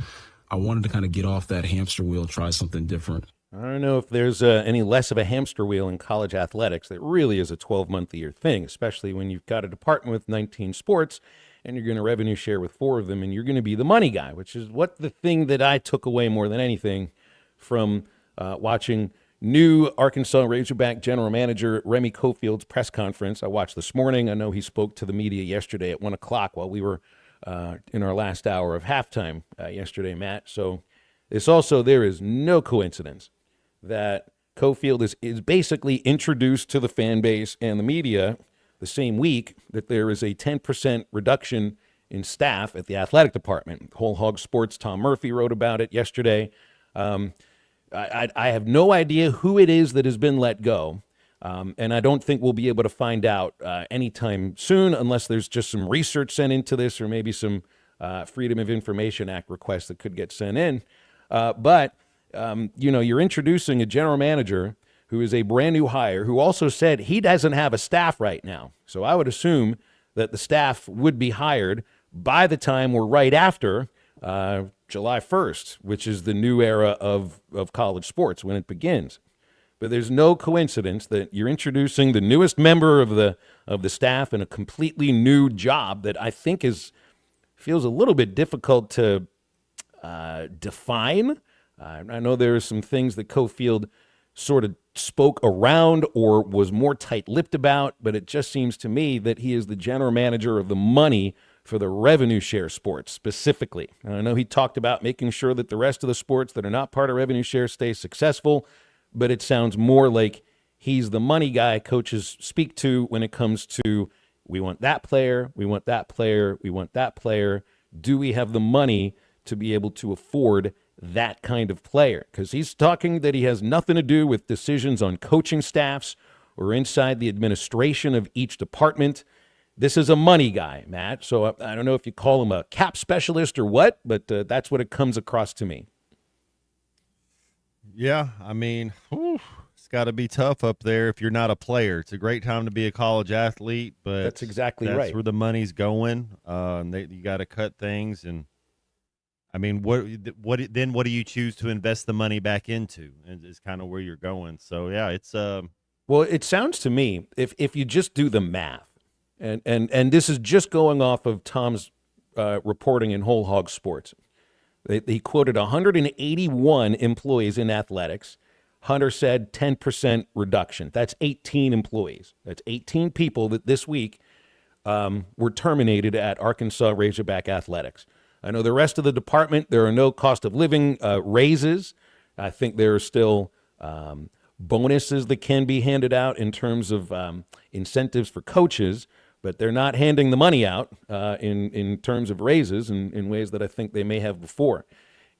I wanted to kind of get off that hamster wheel, try something different. I don't know if there's any less of a hamster wheel in college athletics. That really is a 12-month-a-year thing, especially when you've got a department with 19 sports and you're going to revenue share with 4 of them and you're going to be the money guy, which is what the thing that I took away more than anything from watching new Arkansas Razorback general manager Remy Cofield's press conference I watched this morning. I know he spoke to the media yesterday at 1 o'clock while we were in our last hour of halftime yesterday, Matt. So there is no coincidence that Cofield is basically introduced to the fan base and the media the same week that there is a 10% reduction in staff at the athletic department. Whole Hog Sports' Tom Murphy wrote about it yesterday. I have no idea who it is that has been let go, and I don't think we'll be able to find out anytime soon unless there's just some research sent into this or maybe some Freedom of Information Act requests that could get sent in. But you're introducing a general manager who is a brand new hire who also said he doesn't have a staff right now. So I would assume that the staff would be hired by the time we're right after July 1st, which is the new era of college sports when it begins. But there's no coincidence that you're introducing the newest member of the staff in a completely new job that I think feels a little bit difficult to define. I know there are some things that Cofield sort of spoke around or was more tight-lipped about, but it just seems to me that he is the general manager of the money for the revenue share sports specifically. And I know he talked about making sure that the rest of the sports that are not part of revenue share stay successful, but it sounds more like he's the money guy coaches speak to when it comes to we want that player, we want that player, we want that player. Do we have the money to be able to afford that kind of player? Because he's talking that he has nothing to do with decisions on coaching staffs or inside the administration of each department. This is a money guy, Matt. So I don't know if you call him a cap specialist or what, but that's what it comes across to me. Yeah, I mean, it's got to be tough up there if you're not a player. It's a great time to be a college athlete, but that's exactly right. That's where the money's going. You got to cut things, and I mean, what do you choose to invest the money back into? And is kind of where you're going. So yeah, it's well, it sounds to me if you just do the math, and this is just going off of Tom's reporting in Whole Hog Sports. He quoted 181 employees in athletics. Hunter said 10% reduction. That's 18 employees. That's 18 people that this week were terminated at Arkansas Razorback Athletics. I know the rest of the department, there are no cost of living raises. I think there are still bonuses that can be handed out in terms of incentives for coaches, but they're not handing the money out in terms of raises in ways that I think they may have before.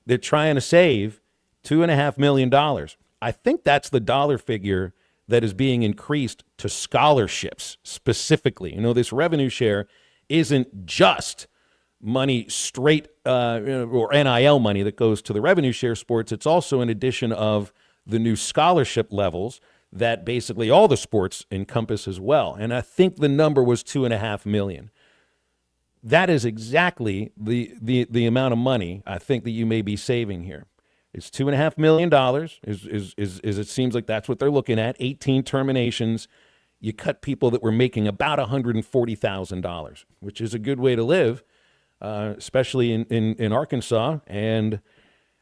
They're trying to save $2.5 million. I think that's the dollar figure that is being increased to scholarships specifically. This revenue share isn't just money straight or NIL money that goes to the revenue share sports. It's also an addition of the new scholarship levels that basically all the sports encompass as well. And I think the number was $2.5 million. That is exactly the amount of money I think that you may be saving here. It's $2.5 million. Is it seems like that's what they're looking at. 18 terminations. You cut people that were making about $140,000, which is a good way to live, especially in Arkansas. And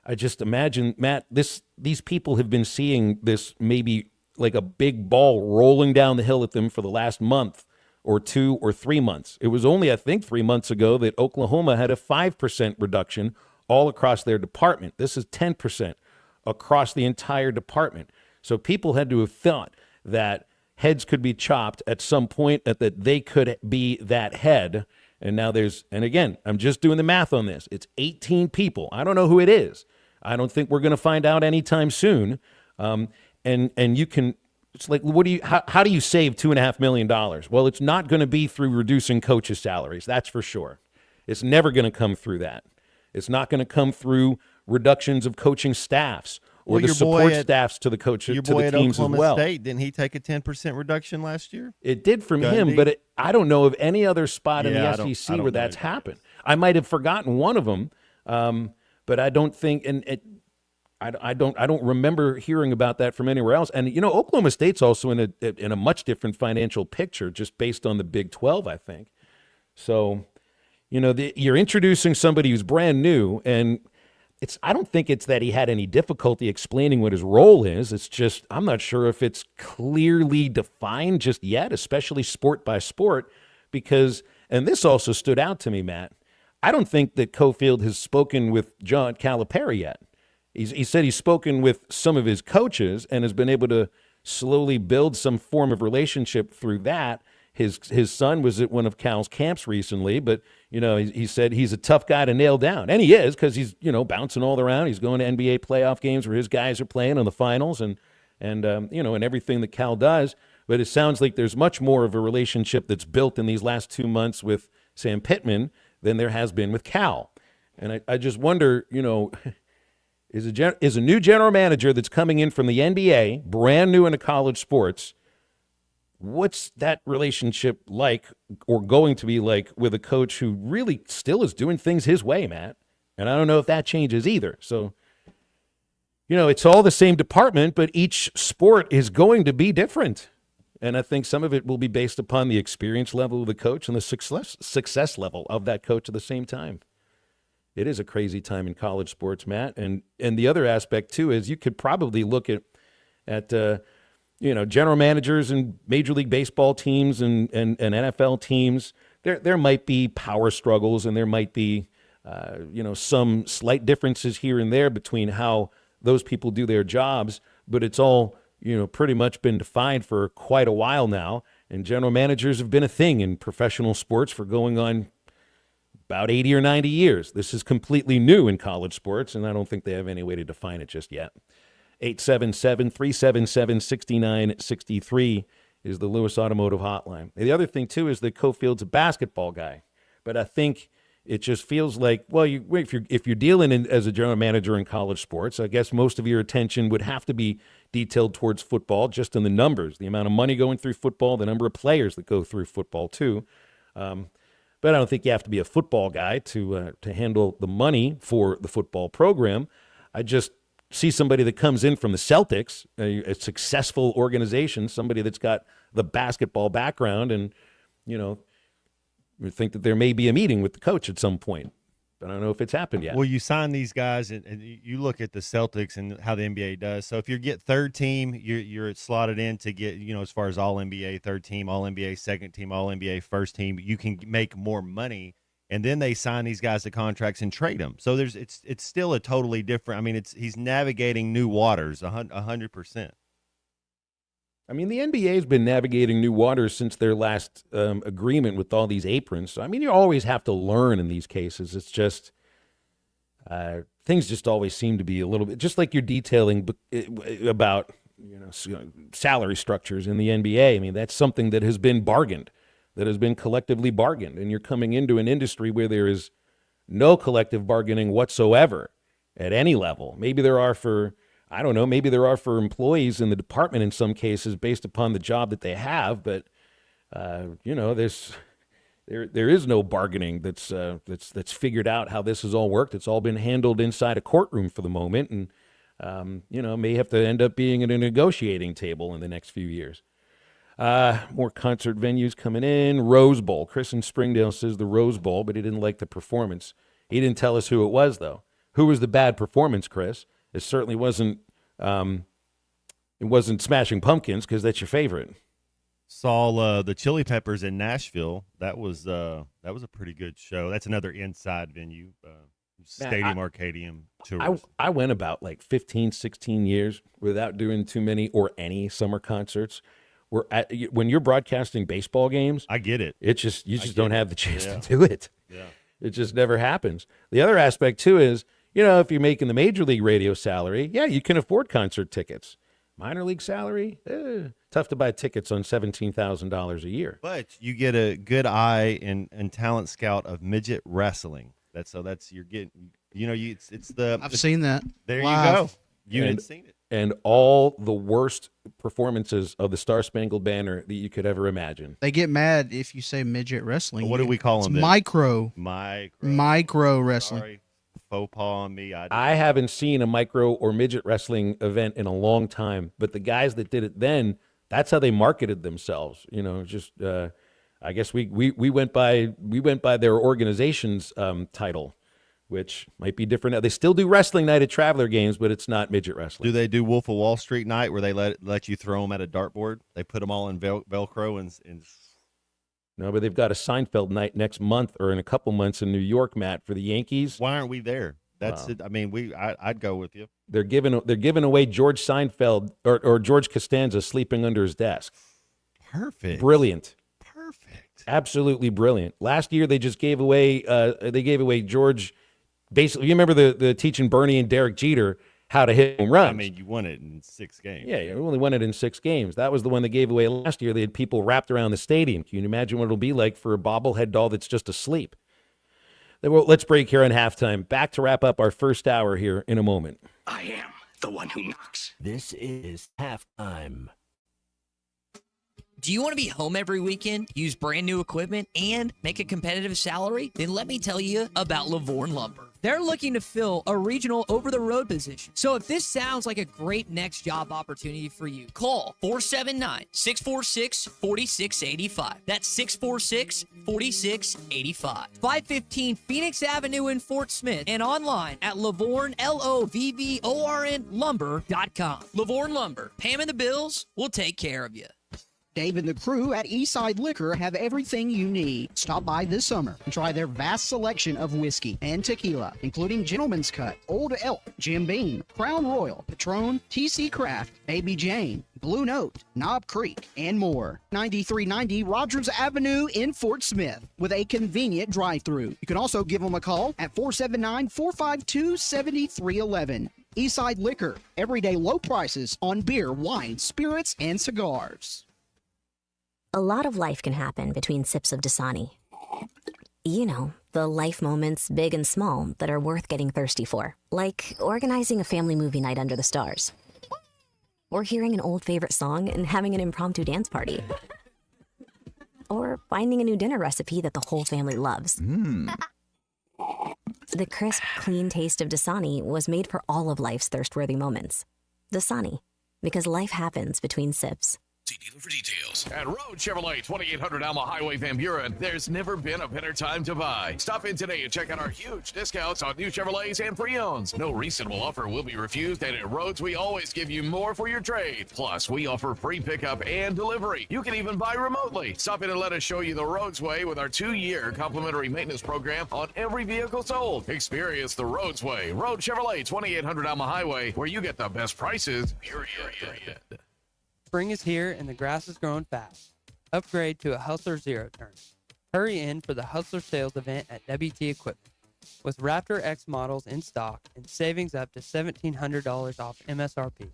I just imagine, Matt, these people have been seeing this maybe like a big ball rolling down the hill at them for the last month or 2 or 3 months. It was only, I think, 3 months ago that Oklahoma had a 5% reduction all across their department. This is 10% across the entire department. So people had to have thought that heads could be chopped at some point, that they could be that head. And now and again, I'm just doing the math on this. It's 18 people. I don't know who it is. I don't think we're going to find out anytime soon. And you can, it's like, how do you save $2.5 million? Well, it's not going to be through reducing coaches' salaries. That's for sure. It's never going to come through that. It's not going to come through reductions of coaching staffs or the support staffs to the coaches, to the teams as well. State, didn't he take a 10% reduction last year? It did from him, but I don't know of any other spot in the SEC where that's happened. I might have forgotten one of them, but I don't think, I don't remember hearing about that from anywhere else. And Oklahoma State's also in a much different financial picture, just based on the Big 12, I think. So, you're introducing somebody who's brand new, and I don't think it's that he had any difficulty explaining what his role is. It's just, I'm not sure if it's clearly defined just yet, especially sport by sport, because, and this also stood out to me, Matt, I don't think that Cofield has spoken with John Calipari yet. He said he's spoken with some of his coaches and has been able to slowly build some form of relationship through that. His son was at one of Cal's camps recently, but, he said he's a tough guy to nail down. And he is, because he's, bouncing all around. He's going to NBA playoff games where his guys are playing on the finals and everything that Cal does. But it sounds like there's much more of a relationship that's built in these last 2 months with Sam Pittman than there has been with Cal. And I just wonder, is a new general manager that's coming in from the NBA, brand new into college sports, what's that relationship like, or going to be like, with a coach who really still is doing things his way, Matt? And I don't know if that changes either. So, it's all the same department, but each sport is going to be different. And I think some of it will be based upon the experience level of the coach and the success level of that coach at the same time. It is a crazy time in college sports, Matt. And the other aspect, too, is you could probably look at general managers and Major League Baseball teams and NFL teams. There might be power struggles, and there might be, some slight differences here and there between how those people do their jobs. But it's all, pretty much been defined for quite a while now. And general managers have been a thing in professional sports for going on about 80 or 90 years. This is completely new in college sports, and I don't think they have any way to define it just yet. 877-377-6963 is the Lewis Automotive Hotline. And the other thing, too, is that Cofield's a basketball guy. But I think it just feels like, well, if you're dealing as a general manager in college sports, I guess most of your attention would have to be detailed towards football, just in the numbers, the amount of money going through football, the number of players that go through football, too. But I don't think you have to be a football guy to handle the money for the football program. I just see somebody that comes in from the Celtics, a successful organization, somebody that's got the basketball background, and, we think that there may be a meeting with the coach at some point. But I don't know if it's happened yet. Well, you sign these guys, and you look at the Celtics and how the NBA does. So if you get third team, you're slotted in to get, as far as All-NBA third team, All-NBA second team, All-NBA first team, you can make more money. And then they sign these guys to contracts and trade them. So it's still a totally different. I mean, he's navigating new waters 100%. I mean, the NBA has been navigating new waters since their last agreement with all these aprons. So, I mean, you always have to learn in these cases. It's just things just always seem to be a little bit, just like you're detailing about salary structures in the NBA. I mean, that's something that has been bargained, that has been collectively bargained. And you're coming into an industry where there is no collective bargaining whatsoever at any level. Maybe there are for employees in the department in some cases based upon the job that they have, but there is no bargaining that's figured out how this has all worked. It's all been handled inside a courtroom for the moment, and may have to end up being at a negotiating table in the next few years. More concert venues coming in. Rose Bowl. Chris in Springdale says the Rose Bowl, but he didn't like the performance. He didn't tell us who it was, though. Who was the bad performance, Chris? It certainly wasn't. It wasn't Smashing Pumpkins, because that's your favorite. Saw the Chili Peppers in Nashville. That was a pretty good show. That's another inside venue. Stadium Arcadium tours. I went about like 15, 16 years without doing too many or any summer concerts. When you're broadcasting baseball games, I get it. It's just you just don't have the chance to do it. Yeah. It just never happens. The other aspect too is, if you're making the major league radio salary, you can afford concert tickets. Minor league salary, tough to buy tickets on $17,000 a year. But you get a good eye and talent scout of midget wrestling. You're getting, I've seen that. There live. You go. You hadn't seen it. And all the worst performances of the Star Spangled Banner that you could ever imagine. They get mad if you say midget wrestling. What do we call them? Micro wrestling. Sorry, faux pas on me. I haven't seen a micro or midget wrestling event in a long time, but the guys that did it then, that's how they marketed themselves. I guess we went by their organization's title, which might be different. They still do wrestling night at Traveler Games, but it's not midget wrestling. Do they do Wolf of Wall Street night where they let you throw them at a dartboard? They put them all in Velcro and No, but they've got a Seinfeld night next month or in a couple months in New York, Matt, for the Yankees. Why aren't we there? That's it. I mean, I'd go with you. They're giving away George Seinfeld or George Costanza sleeping under his desk. Perfect. Brilliant. Perfect. Absolutely brilliant. Last year they just gave away George. Basically, you remember the teaching Bernie and Derek Jeter how to hit home runs. I mean, you won it in 6 games. Yeah, you only won it in 6 games. That was the one they gave away last year. They had people wrapped around the stadium. Can you imagine what it'll be like for a bobblehead doll that's just asleep? Well, let's break here on halftime. Back to wrap up our first hour here in a moment. I am the one who knocks. This is halftime. Do you want to be home every weekend, use brand new equipment, and make a competitive salary? Then let me tell you about Lavorne Lumber. They're looking to fill a regional over-the-road position. So if this sounds like a great next job opportunity for you, call 479-646-4685. That's 646-4685. 515 Phoenix Avenue in Fort Smith and online at Lavorne, Lovvorn Lumber.com. Lavorne Lumber. Paying the bills, we'll take care of you. Dave and the crew at Eastside Liquor have everything you need. Stop by this summer and try their vast selection of whiskey and tequila, including Gentleman's Cut, Old Elk, Jim Beam, Crown Royal, Patron, TC Craft, Baby Jane, Blue Note, Knob Creek, and more. 9390 Rogers Avenue in Fort Smith with a convenient drive-thru. You can also give them a call at 479-452-7311. Eastside Liquor, everyday low prices on beer, wine, spirits, and cigars. A lot of life can happen between sips of Dasani. You know, the life moments, big and small, that are worth getting thirsty for. Like organizing a family movie night under the stars. Or hearing an old favorite song and having an impromptu dance party. Or finding a new dinner recipe that the whole family loves. The crisp, clean taste of Dasani was made for all of life's thirst-worthy moments. Dasani, because life happens between sips. See dealer for details. At Road Chevrolet, 2800 Alma Highway, Van Buren, there's never been a better time to buy. Stop in today and check out our huge discounts on new Chevrolets and pre-owns. No reasonable offer will be refused, and at Roads, we always give you more for your trade. Plus, we offer free pickup and delivery. You can even buy remotely. Stop in and let us show you the Roads way with our 2-year complimentary maintenance program on every vehicle sold. Experience the Roads way. Road Chevrolet, 2800 Alma Highway, where you get the best prices, period. Spring is here and the grass is growing fast. Upgrade to a Hustler Zero Turn. Hurry in for the Hustler sales event at WT Equipment. With Raptor X models in stock and savings up to $1,700 off MSRP.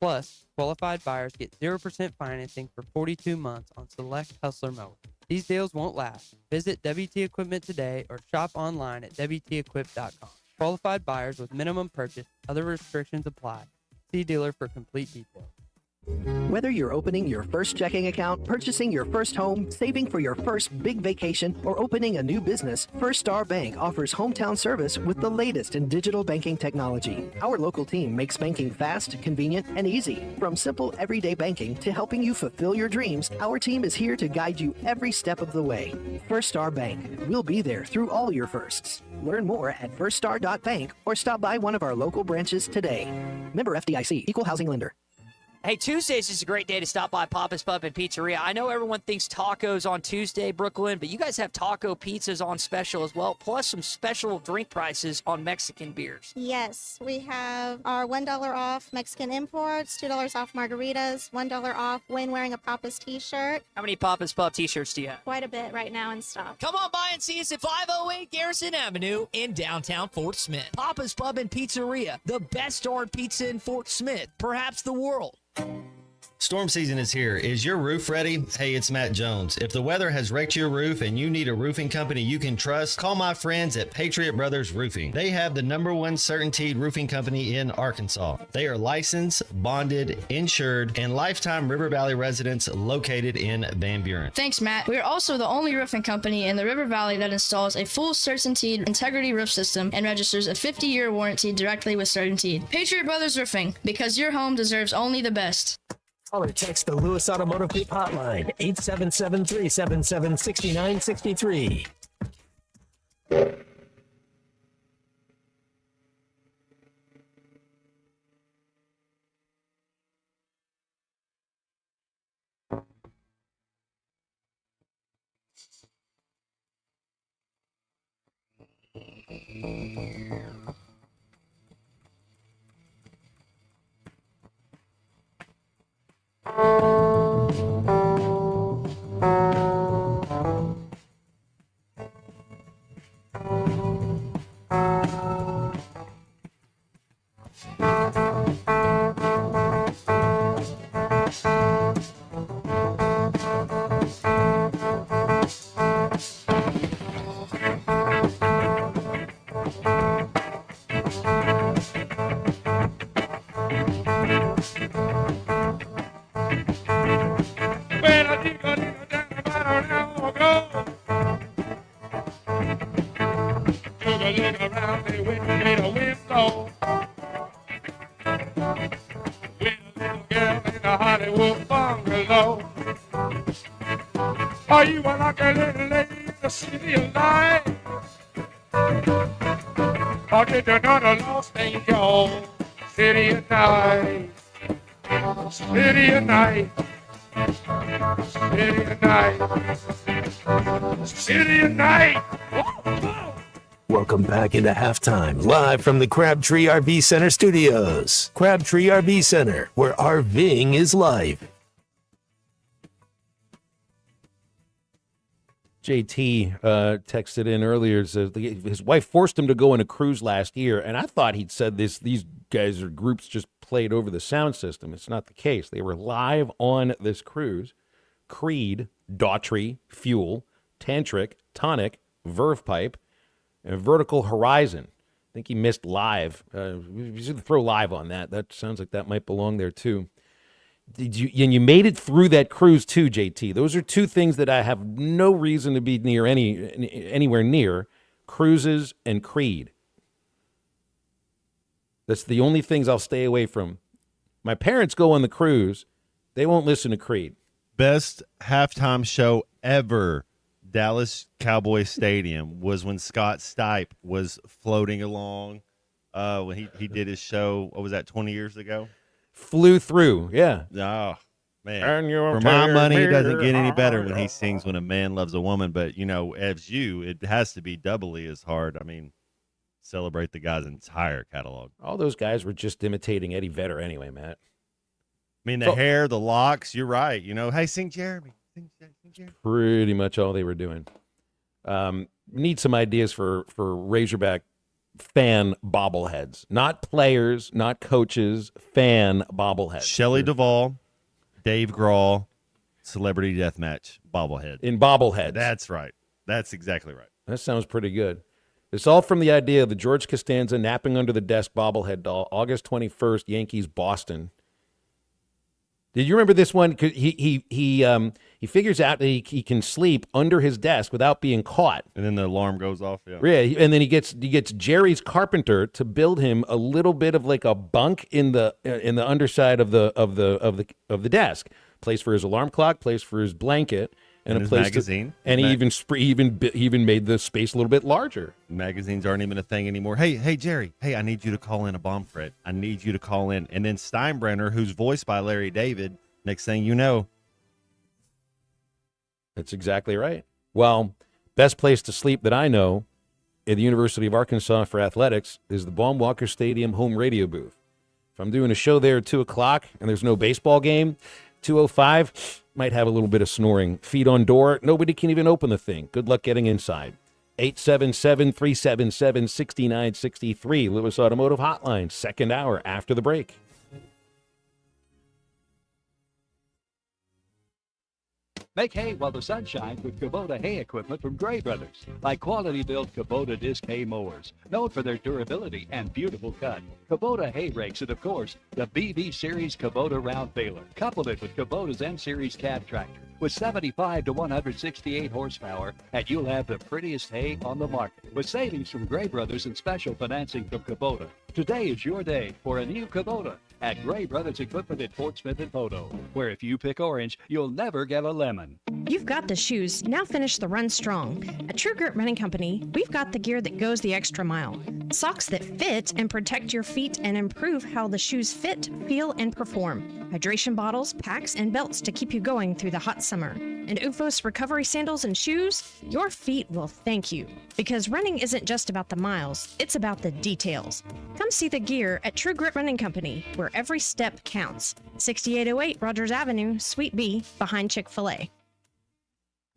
Plus, qualified buyers get 0% financing for 42 months on select Hustler mowers. These deals won't last. Visit WT Equipment today or shop online at WTEquip.com. Qualified buyers with minimum purchase, other restrictions apply. See dealer for complete details. Whether you're opening your first checking account, purchasing your first home, saving for your first big vacation, or opening a new business, First Star Bank offers hometown service with the latest in digital banking technology. Our local team makes banking fast, convenient, and easy. From simple everyday banking to helping you fulfill your dreams, our team is here to guide you every step of the way. First Star Bank. We'll be there through all your firsts. Learn more at firststar.bank or stop by one of our local branches today. Member FDIC, Equal Housing Lender. Hey, Tuesday is just a great day to stop by Papa's Pub and Pizzeria. I know everyone thinks tacos on Tuesday, Brooklyn, but you guys have taco pizzas on special as well, plus some special drink prices on Mexican beers. Yes, we have our $1 off Mexican imports, $2 off margaritas, $1 off when wearing a Papa's t-shirt. How many Papa's Pub t-shirts do you have? Quite a bit right now in stock. Come on by and see us at 508 Garrison Avenue in downtown Fort Smith. Papa's Pub and Pizzeria, the best darn pizza in Fort Smith, perhaps the world. Storm season is here. Is your roof ready? Hey, it's Matt Jones. If the weather has wrecked your roof and you need a roofing company you can trust, call my friends at Patriot Brothers Roofing. They have the #1 certainteed roofing company in Arkansas. They are licensed, bonded, insured, and lifetime River Valley residents located in Van Buren. Thanks, Matt. We are also the only roofing company in the River Valley that installs a full CertainTeed integrity roof system and registers a 50-year warranty directly with CertainTeed. Patriot Brothers Roofing, because your home deserves only the best. Call or text the Lewis Automotive Group hotline, 877-377-6963. Are you a like a little lady in the city of light? Or did you know the lost angel? City of night. City of night. City of night. City of night. Welcome back into halftime, live from the Crabtree RV Center studios. Crabtree RV Center, where RVing is life. JT texted in earlier. Says his wife forced him to go on a cruise last year, and I thought he'd said these guys or groups just played over the sound system. It's not the case. They were live on this cruise. Creed, Daughtry, Fuel, Tantric, Tonic, Verve Pipe, and Vertical Horizon. I think he missed live. We should throw live on that. That sounds like that might belong there too. And you made it through that cruise too, JT. Those are two things that I have no reason to be near anywhere near: cruises and Creed. That's the only things I'll stay away from. My parents go on the cruise; they won't listen to Creed. Best halftime show ever, Dallas Cowboys Stadium, was when Scott Stipe was floating along when he did his show. What was that, 20 years ago? Flew through, yeah. Oh, man. For my money, it doesn't get any better when he sings When a Man Loves a Woman. But, as it has to be doubly as hard. I mean, celebrate the guy's entire catalog. All those guys were just imitating Eddie Vedder anyway, Matt. I mean, the hair, the locks, you're right. Hey, sing Jeremy. Sing Jeremy. Pretty much all they were doing. Need some ideas for Razorback fan bobbleheads. Not players, not coaches, fan bobbleheads. Shelley Duvall, Dave Grohl, Celebrity Deathmatch bobblehead. In bobbleheads. That's right. That's exactly right. That sounds pretty good. It's all from the idea of the George Costanza napping under the desk bobblehead doll, August 21st, Yankees, Boston. Did you remember this one? He figures out that he can sleep under his desk without being caught, and then the alarm goes off. Yeah, and then he gets Jerry's carpenter to build him a little bit of like a bunk in the underside of the desk, place for his alarm clock, place for his blanket, and a his place magazine. and he even made the space a little bit larger. Magazines aren't even a thing anymore. Hey, Jerry. Hey, I need you to call in a bomb threat. I need you to call in. And then Steinbrenner, who's voiced by Larry David, next thing you know. That's exactly right. Well, best place to sleep that I know at the University of Arkansas for athletics is the Baum-Walker Stadium home radio booth. If I'm doing a show there at 2 o'clock and there's no baseball game, 2:05, might have a little bit of snoring. Feet on door, nobody can even open the thing. Good luck getting inside. 877-377-6963, Lewis Automotive Hotline, second hour after the break. Make hay while the sun shines with Kubota hay equipment from Gray Brothers. By quality-built Kubota disc hay mowers, known for their durability and beautiful cut. Kubota hay rakes and, of course, the BV Series Kubota round baler. Couple it with Kubota's M-Series cab tractor with 75 to 168 horsepower, and you'll have the prettiest hay on the market. With savings from Gray Brothers and special financing from Kubota, today is your day for a new Kubota at Gray Brothers Equipment at Fort Smith and Photo, where if you pick orange, you'll never get a lemon. You've got the shoes. Now finish the run strong. At True Grit Running Company, we've got the gear that goes the extra mile. Socks that fit and protect your feet and improve how the shoes fit, feel, and perform. Hydration bottles, packs, and belts to keep you going through the hot summer. And OFOS recovery sandals and shoes, your feet will thank you. Because running isn't just about the miles, it's about the details. Come see the gear at True Grit Running Company, where every step counts. 6808 Rogers Avenue, Suite B, behind Chick-fil-A.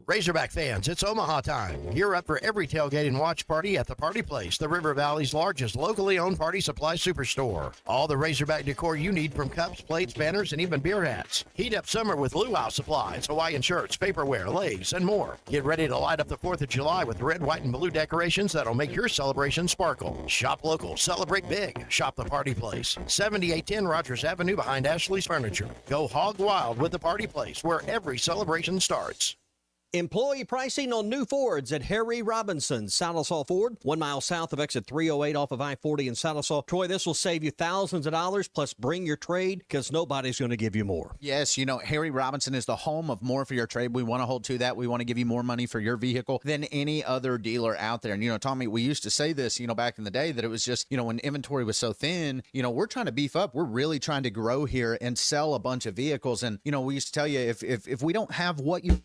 Razorback fans, it's Omaha time. Gear up for every tailgate and watch party at the Party Place, the River Valley's largest locally owned party supply superstore. All the Razorback decor you need, from cups, plates, banners, and even beer hats. Heat up summer with luau supplies, Hawaiian shirts, paperware, leis, and more. Get ready to light up the 4th of July with red, white, and blue decorations that'll make your celebration sparkle. Shop local, celebrate big. Shop the Party Place, 7810 Rogers Avenue behind Ashley's Furniture. Go hog wild with the Party Place, where every celebration starts. Employee pricing on new Fords at Harry Robinson. Salisaw Ford, 1 mile south of exit 308 off of I-40 in Salisaw. Troy, this will save you thousands of dollars, plus bring your trade, because nobody's going to give you more. Yes, Harry Robinson is the home of more for your trade. We want to hold to that. We want to give you more money for your vehicle than any other dealer out there. And, Tommy, we used to say this, back in the day, that it was just, when inventory was so thin, we're trying to beef up. We're really trying to grow here and sell a bunch of vehicles. And, we used to tell you, if we don't have what you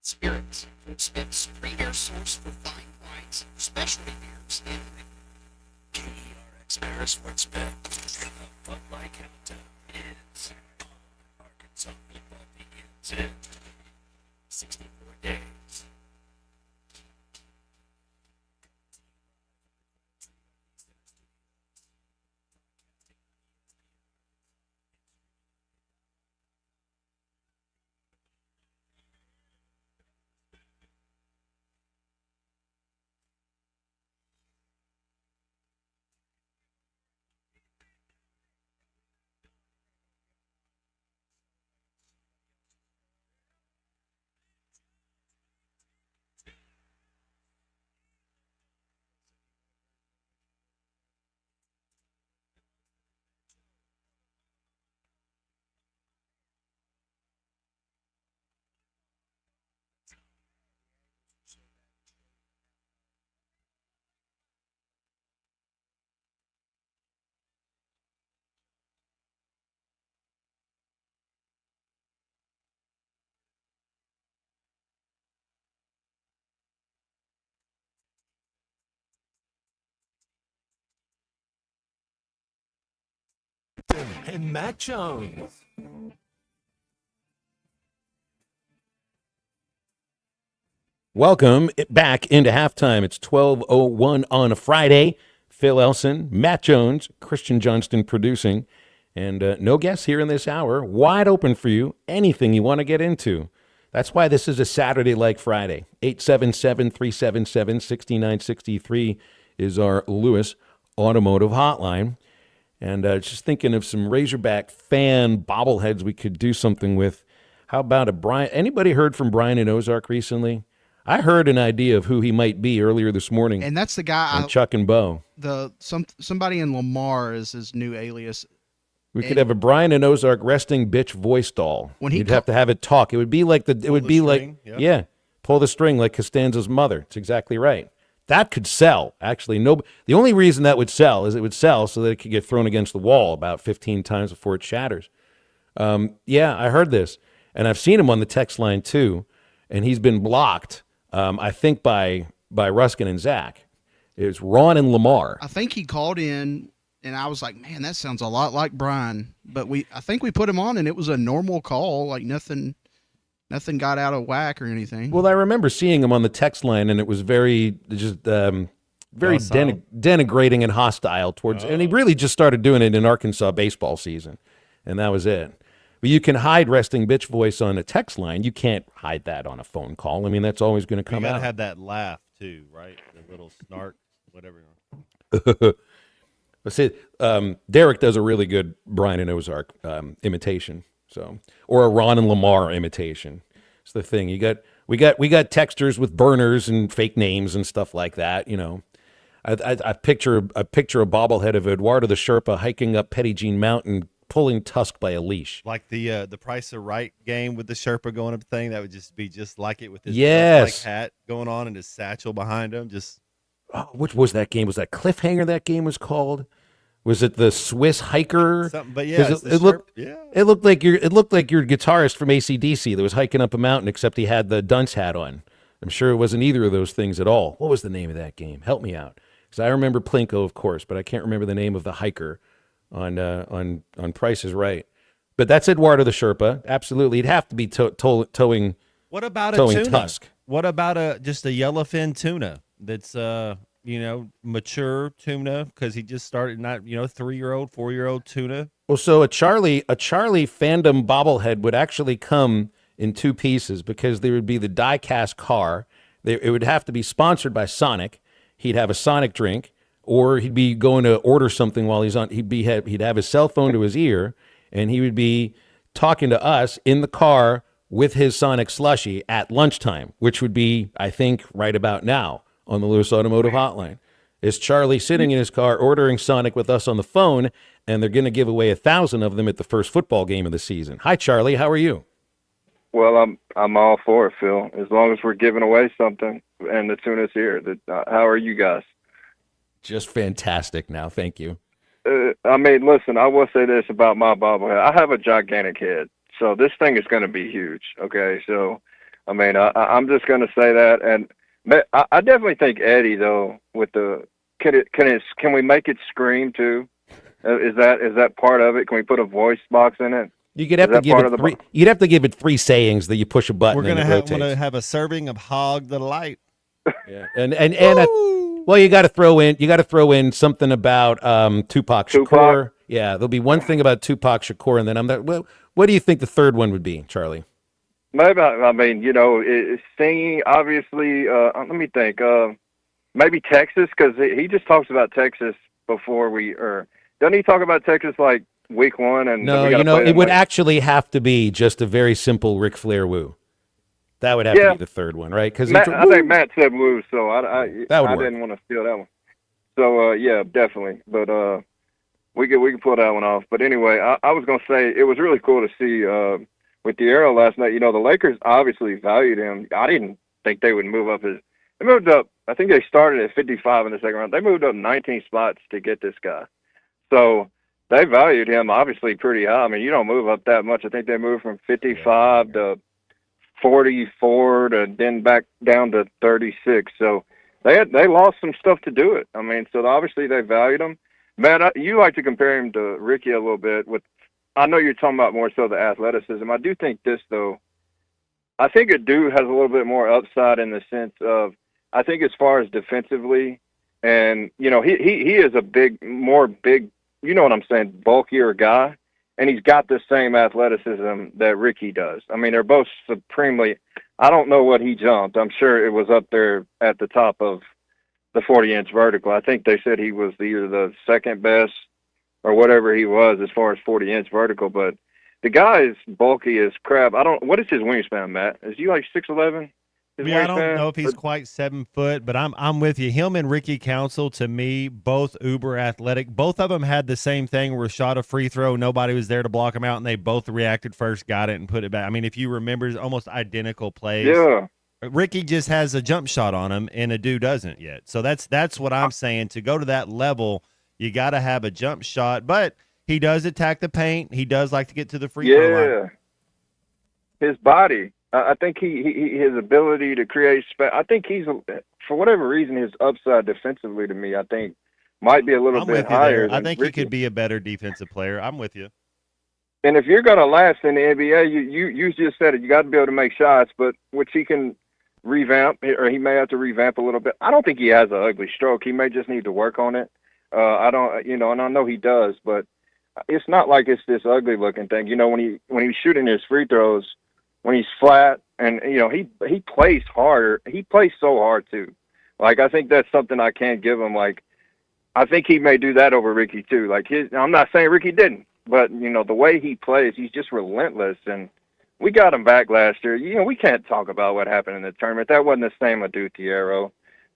Spirits, Smith's premier source for fine wines, specialty beers, and KERX Paris Sportsbet. What my countdown is Arkansas football begins in 64 days. and Matt Jones. Welcome back into halftime. It's 12:01 on a Friday. Phil Elson, Matt Jones, Christian Johnston producing, and no guests here in this hour. Wide open for you. Anything you want to get into. That's why this is a Saturday like Friday. 877-377-6963 is our Lewis Automotive Hotline. And just thinking of some Razorback fan bobbleheads we could do something with. How about a Brian? Anybody heard from Brian in Ozark recently? I heard an idea of who he might be earlier this morning. And that's the guy. On Chuck and Bo. Somebody in Lamar is his new alias. We could have a Brian and Ozark resting bitch voice doll. You'd have to have it talk. It would be like pull the string like Costanza's mother. It's exactly right. That could sell. Actually, the only reason that would sell is it would sell so that it could get thrown against the wall about 15 times before it shatters. Yeah, I heard this, and I've seen him on the text line too, and he's been blocked. I think by Ruskin and Zach. It's Ron and Lamar. I think he called in, and I was like, man, that sounds a lot like Brian. But I think we put him on, and it was a normal call, like nothing got out of whack or anything. Well, I remember seeing him on the text line, and it was very denigrating and hostile towards. And he really just started doing it in Arkansas baseball season, and that was it. But you can hide resting bitch voice on a text line. You can't hide that on a phone call. I mean, that's always going to come out. You got to have that laugh too, right? The little snark, whatever. Let's see. Derek does a really good Brian and Ozark imitation, or a Ron and Lamar imitation. It's the thing. We got texters with burners and fake names and stuff like that. You know, I picture a bobblehead of Eduardo the Sherpa hiking up Petit Jean Mountain, pulling Tusk by a leash. Like the Price is Right game with the Sherpa going up the thing, that would just be just like it with his like hat going on and his satchel behind him. Which was that game? Was that Cliffhanger that game was called? Was it the Swiss Hiker? Something, but yeah, it looked like your guitarist from AC/DC that was hiking up a mountain, except he had the dunce hat on. I'm sure it wasn't either of those things at all. What was the name of that game? Help me out, because I remember Plinko, of course, but I can't remember the name of the hiker on Price is Right. But that's Eduardo the Sherpa. Absolutely, he'd have to be towing. What about a tuna? Tusk? What about just a yellowfin tuna that's mature tuna, because he just started, not 3-year-old, 4-year-old tuna? Well, so a Charlie fandom bobblehead would actually come in two pieces, because there would be the die-cast car. It would have to be sponsored by Sonic. He'd have a Sonic drink, or he'd be going to order something while he's on. He'd have his cell phone to his ear, and he would be talking to us in the car with his Sonic slushie at lunchtime, which would be, I think, right about now on the Lewis Automotive Hotline. Is Charlie sitting in his car ordering Sonic with us on the phone, and they're going to give away 1,000 of them at the first football game of the season. Hi, Charlie. How are you? Well, I'm all for it, Phil. As long as we're giving away something and the tuna's here. How are you guys? Just fantastic now. Thank you. Listen, I will say this about my bobblehead. I have a gigantic head, so this thing is going to be huge, okay? So, I'm just going to say that. And I definitely think Eddie, though, with can we make it scream, too? Is that part of it? Can we put a voice box in it? You'd have to give it 3 sayings that you push a button. We're going to have a serving of Hog the Light. Yeah, well, you got to throw in something about Tupac Shakur. Yeah, there'll be one thing about Tupac Shakur, and then what do you think the third one would be, Charlie? Maybe singing. Obviously, let me think. Maybe Texas, because he just talks about Texas before doesn't he talk about Texas like week 1? And no, it would actually have to be just a very simple Ric Flair woo. That would have to be the third one, right? Because I think Matt said woo, so I didn't want to steal that one. So yeah, definitely. But we can pull that one off. But anyway, I was gonna say it was really cool to see with the Arrow last night. The Lakers obviously valued him. I didn't think they would move up They moved up. I think they started at 55 in the second round. They moved up 19 spots to get this guy. So they valued him obviously pretty high. You don't move up that much. I think they moved from 55 to 44 to then back down to 36. So they lost some stuff to do it. So obviously they valued him. Matt, you like to compare him to Ricky a little bit with I know you're talking about more so the athleticism. I do think this, though. I think a dude has a little bit more upside in the sense of, I think as far as defensively, and, you know, he is a big, you know what I'm saying, bulkier guy, and he's got the same athleticism that Ricky does. I mean, they're both supremely, I don't know what he jumped. I'm sure it was up there at the top of the 40-inch vertical. I think they said he was either the second best or whatever he was as far as 40-inch vertical, but the guy is bulky as crap. What is his wingspan, Matt? Is he like 6'11"? Yeah, I don't know if he's quite 7 foot, but I'm with you. Him and Ricky Council, to me, both uber athletic. Both of them had the same thing where shot a free throw, nobody was there to block him out, and they both reacted first, got it, and put it back. I mean, if you remember, it's almost identical plays. Yeah. Ricky just has a jump shot on him, and Adu doesn't yet. So that's what I'm saying. To go to that level, you got to have a jump shot, but he does attack the paint. He does like to get to the free throw line. His body. I think his ability to create space. I think he's, for whatever reason, his upside defensively to me, I think, might be a little bit higher. I think Ricky. he could be a better defensive player. I'm with you. And if you're going to last in the NBA, you just said it. You got to be able to make shots, but which he can revamp, or he may have to revamp a little bit. I don't think he has an ugly stroke. He may just need to work on it. I don't, and I know he does, but it's not like it's this ugly looking thing. When he's shooting his free throws, when he's flat, and he plays harder. He plays so hard too. Like, I think that's something I can't give him. Like, I think he may do that over Ricky too. Like, I'm not saying Ricky didn't, but the way he plays, he's just relentless. And we got him back last year. We can't talk about what happened in the tournament. That wasn't the same Adu Thiero.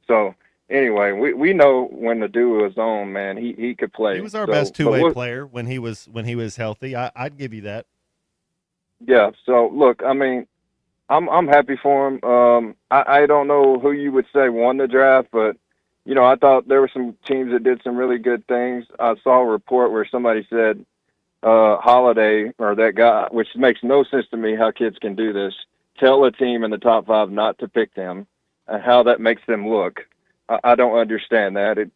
So anyway, we know when the dude was on, man, he could play. He was our best two-way player when he was healthy. I'd give you that. Yeah. So look, I mean, I'm happy for him. I don't know who you would say won the draft, but I thought there were some teams that did some really good things. I saw a report where somebody said Holiday, or that guy, which makes no sense to me how kids can do this, tell a team in the top 5 not to pick them and how that makes them look. I don't understand that.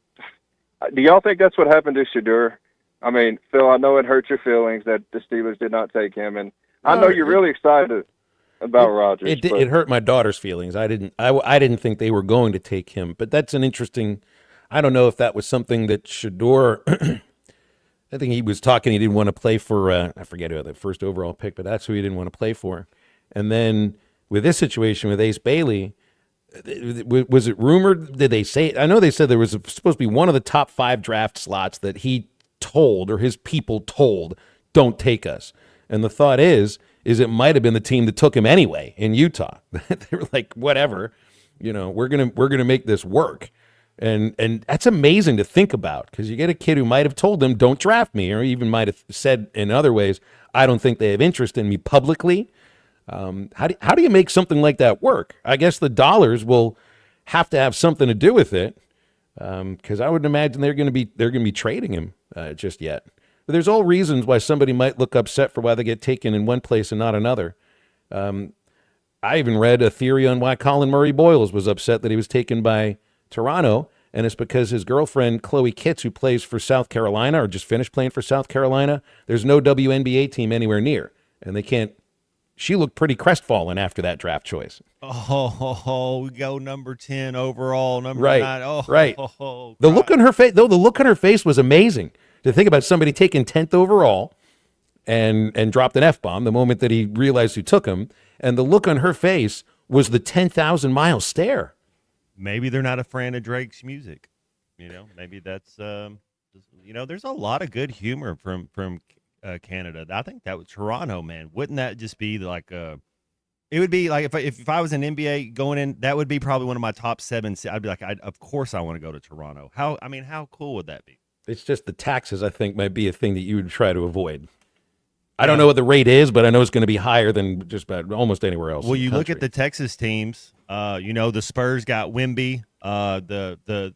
Do y'all think that's what happened to Shedeur? I mean, Phil, I know it hurt your feelings that the Steelers did not take him, and I know you're really excited about Rodgers. It hurt my daughter's feelings. I didn't think they were going to take him, but that's an interesting. I don't know if that was something that Shedeur. I think he was talking. He didn't want to play for. I forget who the first overall pick, but that's who he didn't want to play for. And then with this situation with Ace Bailey, was it rumored? Did they say? I know they said there was supposed to be one of the top 5 draft slots that he told, or his people told, don't take us. And the thought is it might have been the team that took him anyway in Utah. They were like, whatever, we're gonna make this work, and that's amazing to think about, because you get a kid who might have told them, don't draft me, or even might have said in other ways, I don't think they have interest in me publicly. How do you make something like that work? I guess the dollars will have to have something to do with it, because I wouldn't imagine they're going to be trading him just yet. But there's all reasons why somebody might look upset for why they get taken in one place and not another. I even read a theory on why Colin Murray Boyles was upset that he was taken by Toronto, and it's because his girlfriend, Chloe Kitts, who plays for South Carolina or just finished playing for South Carolina, there's no WNBA team anywhere near, and they can't. She looked pretty crestfallen after that draft choice. We go number 10 overall, number 9. Right. The look on her face, though, the look on her face was amazing. To think about somebody taking 10th overall and dropped an F-bomb the moment that he realized who took him, and the look on her face was the 10,000-mile stare. Maybe they're not a fan of Drake's music. Maybe that's there's a lot of good humor from Canada. I think that was Toronto, man. Wouldn't that just be like it would be like if I was an NBA going in, that would be probably one of my top 7. I'd be like, of course I want to go to Toronto. How cool would that be? It's just the taxes, I think, might be a thing that you would try to avoid. I don't know what the rate is, but I know it's going to be higher than just about almost anywhere else. Well, you look at the Texas teams. The Spurs got Wemby. The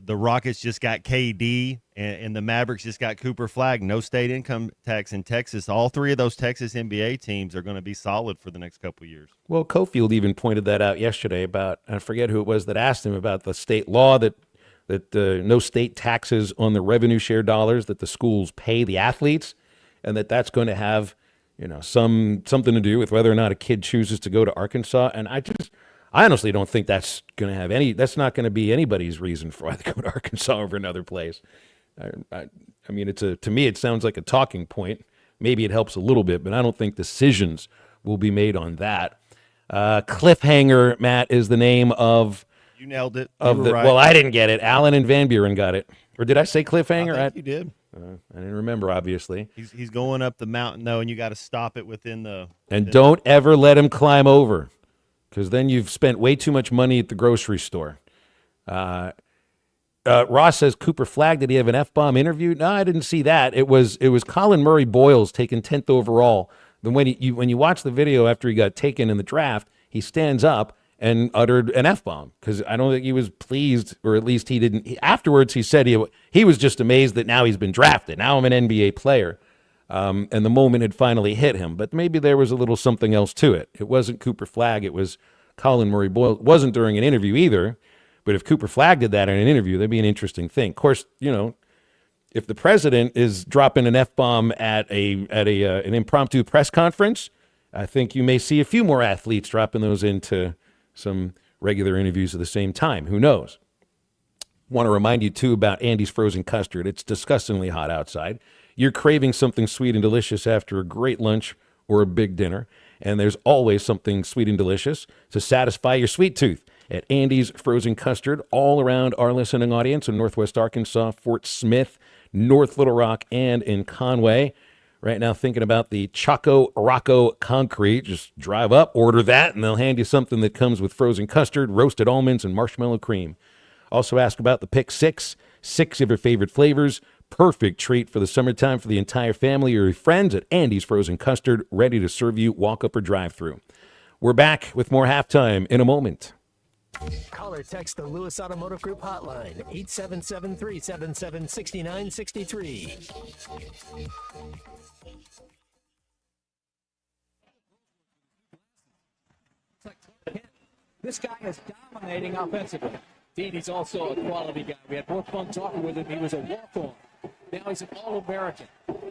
Rockets just got KD, and the Mavericks just got Cooper Flagg. No state income tax in Texas. All 3 of those Texas NBA teams are going to be solid for the next couple of years. Well, Cofield even pointed that out yesterday about, I forget who it was that asked him about the state law that no state taxes on the revenue share dollars that the schools pay the athletes. and that's going to have, something to do with whether or not a kid chooses to go to Arkansas. And I honestly don't think that's not going to be anybody's reason for why they go to Arkansas over another place. I mean, to me, it sounds like a talking point. Maybe it helps a little bit, but I don't think decisions will be made on that. Cliffhanger, Matt, is the name of. You nailed it. Right. Well, I didn't get it. Alan and Van Buren got it. Or did I say cliffhanger? I think you did. I didn't remember, obviously. He's going up the mountain, though, and you got to stop it within the. And don't ever let him climb over, because then you've spent way too much money at the grocery store. Ross says Cooper Flagg, did he have an F-bomb interview? No, I didn't see that. It was Colin Murray Boyles taken 10th overall. Then when you watch the video after he got taken in the draft, he stands up and uttered an F-bomb, because I don't think he was pleased, or at least he didn't. Afterwards, he said he was just amazed that now he's been drafted. Now I'm an NBA player. And the moment had finally hit him. But maybe there was a little something else to it. It wasn't Cooper Flagg. It was Colin Murray Boyles. It wasn't during an interview either. But if Cooper Flagg did that in an interview, that'd be an interesting thing. Of course, if the president is dropping an F-bomb at an impromptu press conference, I think you may see a few more athletes dropping those into some regular interviews at the same time. Who knows? Want to remind you, too, about Andy's Frozen Custard. It's disgustingly hot outside. You're craving something sweet and delicious after a great lunch or a big dinner, and there's always something sweet and delicious to satisfy your sweet tooth at Andy's Frozen Custard, all around our listening audience in Northwest Arkansas, Fort Smith, North Little Rock, and in Conway. Right now, thinking about the Choco Rocco Concrete. Just drive up, order that, and they'll hand you something that comes with frozen custard, roasted almonds, and marshmallow cream. Also ask about the Pick 6 of your favorite flavors. Perfect treat for the summertime for the entire family or your friends at Andy's Frozen Custard, ready to serve you walk up or drive through. We're back with more halftime in a moment. Call or text the Lewis Automotive Group hotline, 877-377-6963. This guy is dominating offensively. Indeed, he's also a quality guy. We had more fun talking with him. He was a walk-on. Now he's an All-American.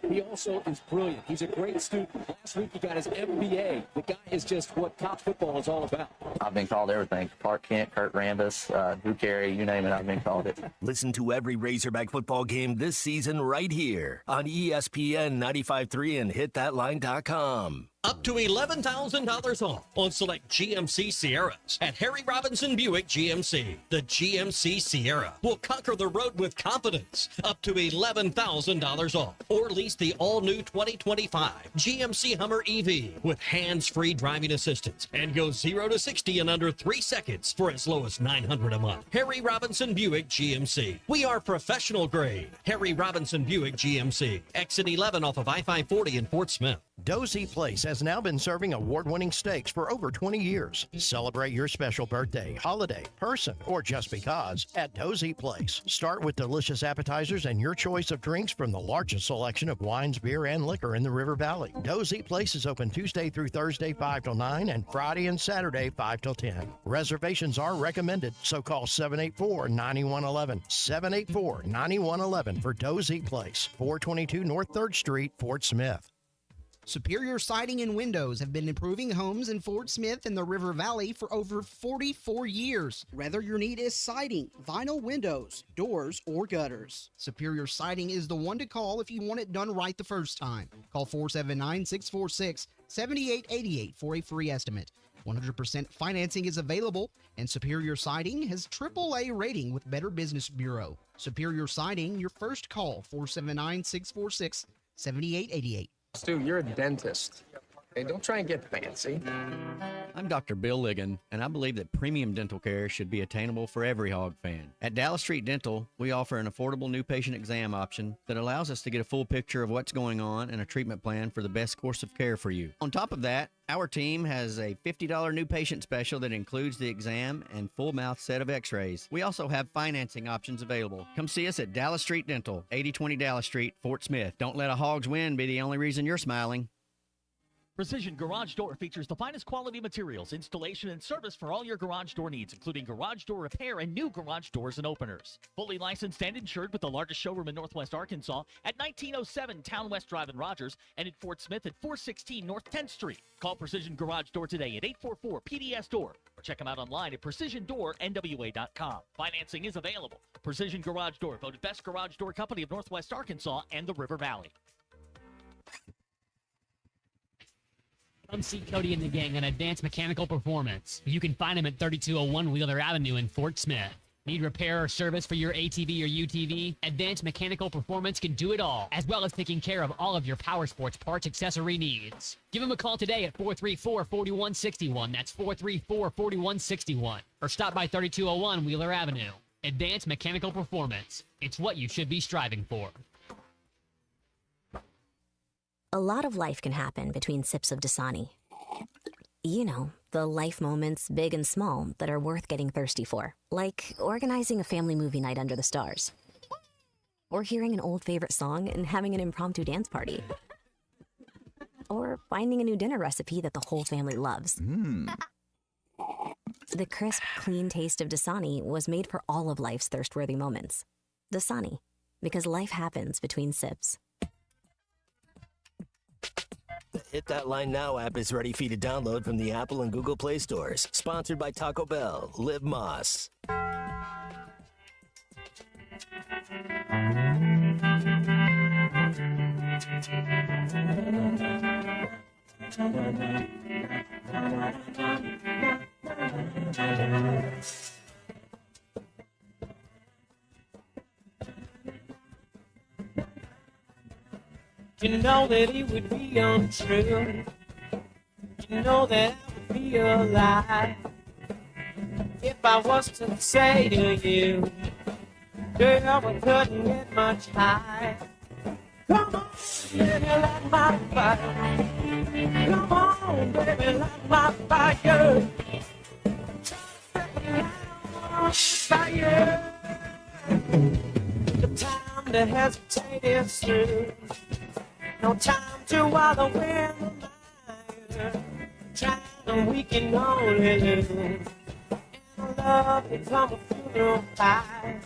He also is brilliant. He's a great student. Last week he got his MBA. The guy is just what college football is all about. I've been called everything. Clark Kent, Kurt Rambis, Drew Carey, you name it, I've been called it. Listen to every Razorback football game this season right here on ESPN 95.3 and hitthatline.com. Up to $11,000 off on select GMC Sierras at Harry Robinson Buick GMC. The GMC Sierra will conquer the road with confidence. Up to $11,000 off. Or lease the all-new 2025 GMC Hummer EV with hands-free driving assistance and go 0 to 60 in under 3 seconds for as low as $900 a month. Harry Robinson Buick GMC. We are professional grade. Harry Robinson Buick GMC. Exit 11 off of I-540 in Fort Smith. Dozy Place has now been serving award-winning steaks for over 20 years. Celebrate your special birthday, holiday, person, or just because at Dozy Place. Start with delicious appetizers and your choice of drinks from the largest selection of wines, beer, and liquor in the River Valley. Dozy Place is open Tuesday through Thursday 5 till 9 and Friday and Saturday 5 till 10. Reservations are recommended, so call 784-9111. 784-9111 for Dozy Place, 422 North 3rd Street, Fort Smith. Superior Siding and Windows have been improving homes in Fort Smith and the River Valley for over 44 years. Whether your need is siding, vinyl windows, doors, or gutters, Superior Siding is the one to call if you want it done right the first time. Call 479-646-7888 for a free estimate. 100% financing is available, and Superior Siding has AAA rating with Better Business Bureau. Superior Siding, your first call, 479-646-7888. Stu, you're a dentist. Hey, don't try and get fancy. I'm Dr. Bill Ligon, and I believe that premium dental care should be attainable for every hog fan. At Dallas Street Dental, we offer an affordable new patient exam option that allows us to get a full picture of what's going on and a treatment plan for the best course of care for you. On top of that, our team has a $50 new patient special that includes the exam and full mouth set of x-rays. We also have financing options available. Come see us at Dallas Street Dental, 8020 Dallas Street, Fort Smith. Don't let a hog's win be the only reason you're smiling. Precision Garage Door features the finest quality materials, installation, and service for all your garage door needs, including garage door repair and new garage doors and openers. Fully licensed and insured with the largest showroom in Northwest Arkansas at 1907 Town West Drive in Rogers and in Fort Smith at 416 North 10th Street. Call Precision Garage Door today at 844-PDS-DOOR or check them out online at PrecisionDoorNWA.com. Financing is available. Precision Garage Door, voted best garage door company of Northwest Arkansas and the River Valley. Come see Cody and the gang on Advanced Mechanical Performance. You can find them at 3201 Wheeler Avenue in Fort Smith. Need repair or service for your ATV or UTV? Advanced Mechanical Performance can do it all, as well as taking care of all of your power sports parts accessory needs. Give them a call today at 434-4161. That's 434-4161. Or stop by 3201 Wheeler Avenue. Advanced Mechanical Performance. It's what you should be striving for. A lot of life can happen between sips of Dasani. You know, the life moments, big and small, that are worth getting thirsty for. Like organizing a family movie night under the stars. Or hearing an old favorite song and having an impromptu dance party. Or finding a new dinner recipe that the whole family loves. The crisp, clean taste of Dasani was made for all of life's thirst-worthy moments. Dasani, because life happens between sips. The Hit That Line Now app is ready for you to download from the Apple and Google Play stores. Sponsored by Taco Bell. Live Moss. You know that it would be untrue. You know that I would be a lie if I was to say to you, girl, we couldn't get much higher. Come on, baby, light my fire. Come on, baby, light my fire. Fire. The time to hesitate is through. No time to wallow in the mire. Trying we can only lose. And love become a funeral pie.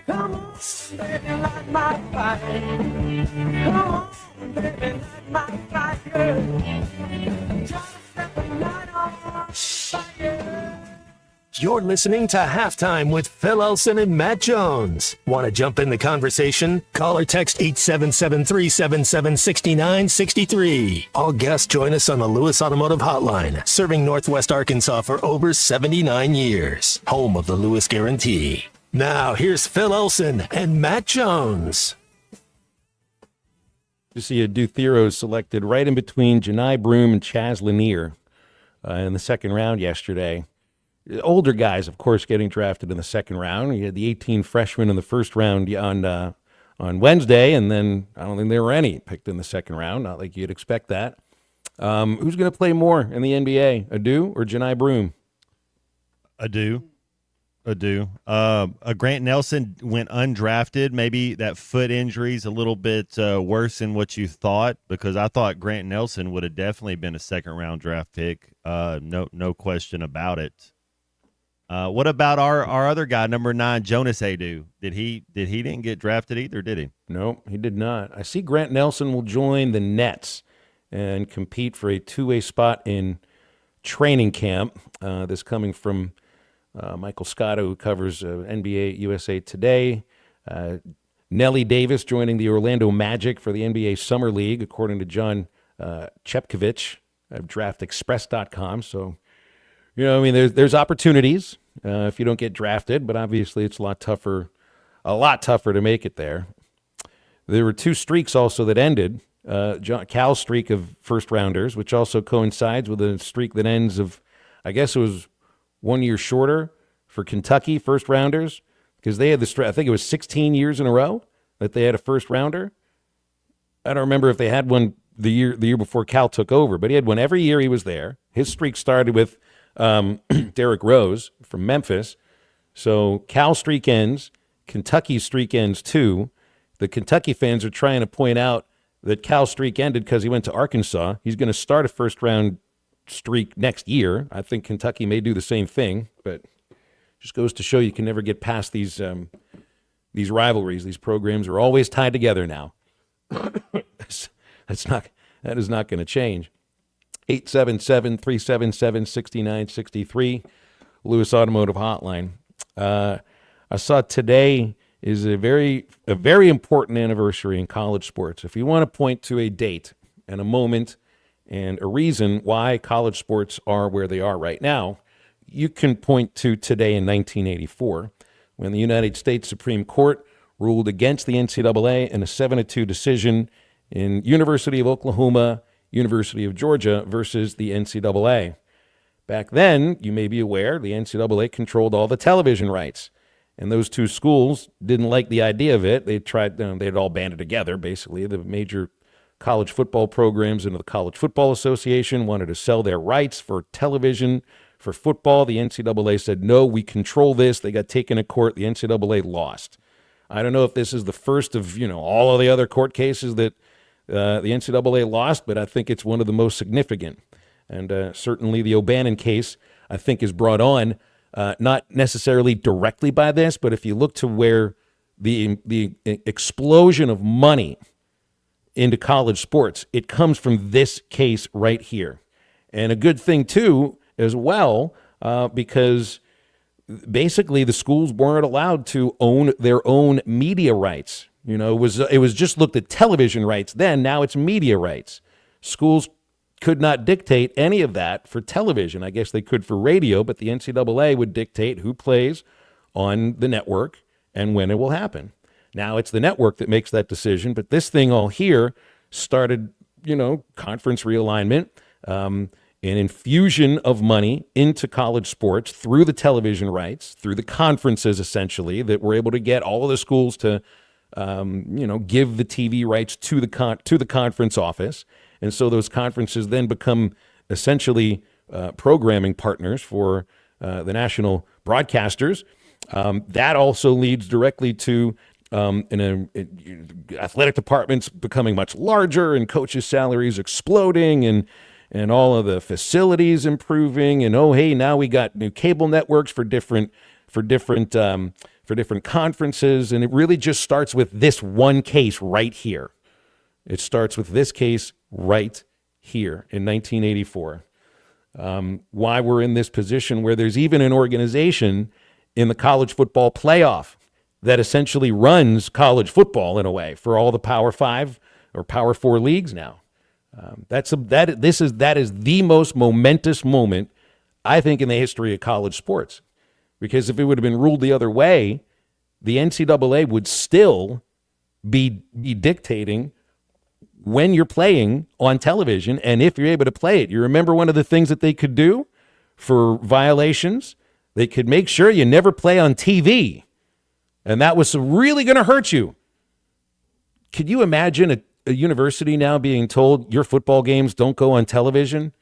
Come on, baby, light my fire. Come on, baby, light my fire. Try to set the night on fire. You're listening to Halftime with Phil Elson and Matt Jones. Want to jump in the conversation? Call or text 877-377-6963. All guests join us on the Lewis Automotive Hotline, serving Northwest Arkansas for over 79 years. Home of the Lewis Guarantee. Now, here's Phil Elson and Matt Jones. You see Duthero selected right in between Janai Broom and Chaz Lanier in the second round yesterday. Older guys, of course, getting drafted in the second round. You had the 18 freshmen in the first round on Wednesday, and then I don't think there were any picked in the second round. Not like you'd expect that. Who's going to play more in the NBA, Adu or Janai Broom? Adu. Grant Nelson went undrafted. Maybe that foot injury is a little bit worse than what you thought, because I thought Grant Nelson would have definitely been a second-round draft pick. No question about it. What about our other guy, number 9, Jonas Adu? He didn't get drafted either, did he? No, he did not. I see Grant Nelson will join the Nets and compete for a two-way spot in training camp. This coming from Michael Scotto, who covers NBA USA Today. Nellie Davis joining the Orlando Magic for the NBA Summer League, according to John Chepkovich of DraftExpress.com. So, you know, I mean, there's opportunities if you don't get drafted, but obviously it's a lot tougher to make it there. There were 2 streaks also that ended. Cal's streak of first rounders, which also coincides with a streak that ends of, I guess it was 1 year shorter for Kentucky first rounders, because they had I think it was 16 years in a row that they had a first rounder. I don't remember if they had one the year before Cal took over, but he had one every year he was there. His streak started with Derrick Rose from Memphis. So Cal's streak ends, Kentucky's streak ends too. The Kentucky fans are trying to point out that Cal streak ended because he went to Arkansas. He's going to start a first-round streak next year. I think Kentucky may do the same thing, but just goes to show you can never get past these rivalries. These programs are always tied together now. That is not going to change. 877-377-6963, Lewis Automotive Hotline. I saw today is a very important anniversary in college sports. If you want to point to a date and a moment and a reason why college sports are where they are right now, you can point to today in 1984, when the United States Supreme Court ruled against the NCAA in a 7-2 decision in University of Oklahoma, University of Georgia versus the NCAA. Back then, you may be aware, the NCAA controlled all the television rights. And those two schools didn't like the idea of it. They tried, they'd all banded together, basically. The major college football programs and the College Football Association wanted to sell their rights for television, for football. The NCAA said, no, we control this. They got taken to court. The NCAA lost. I don't know if this is the first of, all of the other court cases that the NCAA lost, but I think it's one of the most significant. And certainly the O'Bannon case, I think, is brought on not necessarily directly by this, but if you look to where the explosion of money into college sports, it comes from this case right here. And a good thing, too, as well, because basically the schools weren't allowed to own their own media rights. It was just looked at television rights then. Now it's media rights. Schools could not dictate any of that for television. I guess they could for radio, but the NCAA would dictate who plays on the network and when it will happen. Now it's the network that makes that decision, but this thing all here started, conference realignment, an infusion of money into college sports through the television rights, through the conferences essentially, that were able to get all of the schools to, give the TV rights to the conference office. And so those conferences then become essentially programming partners for the national broadcasters. That also leads directly to athletic departments becoming much larger and coaches' salaries exploding and all of the facilities improving. And now we got new cable networks for different conferences. And it really just starts with this one case right here. It starts with this case right here in 1984. Why we're in this position where there's even an organization in the college football playoff that essentially runs college football in a way for all the Power 5 or Power 4 leagues now. That is the most momentous moment, I think, in the history of college sports. Because if it would have been ruled the other way, the NCAA would still be dictating when you're playing on television and if you're able to play it. You remember one of the things that they could do for violations? They could make sure you never play on TV. And that was really going to hurt you. Could you imagine a university now being told your football games don't go on television?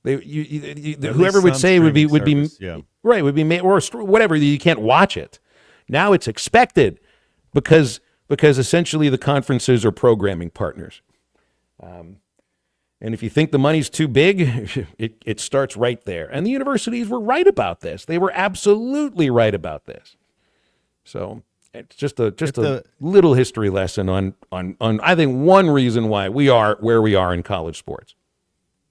Whoever would say would be right, would be made, or whatever, you can't watch it. Now it's expected because essentially the conferences are programming partners. And if you think the money's too big, it starts right there. And the universities were right about this. They were absolutely right about this. So it's just a little history lesson on I think one reason why we are where we are in college sports.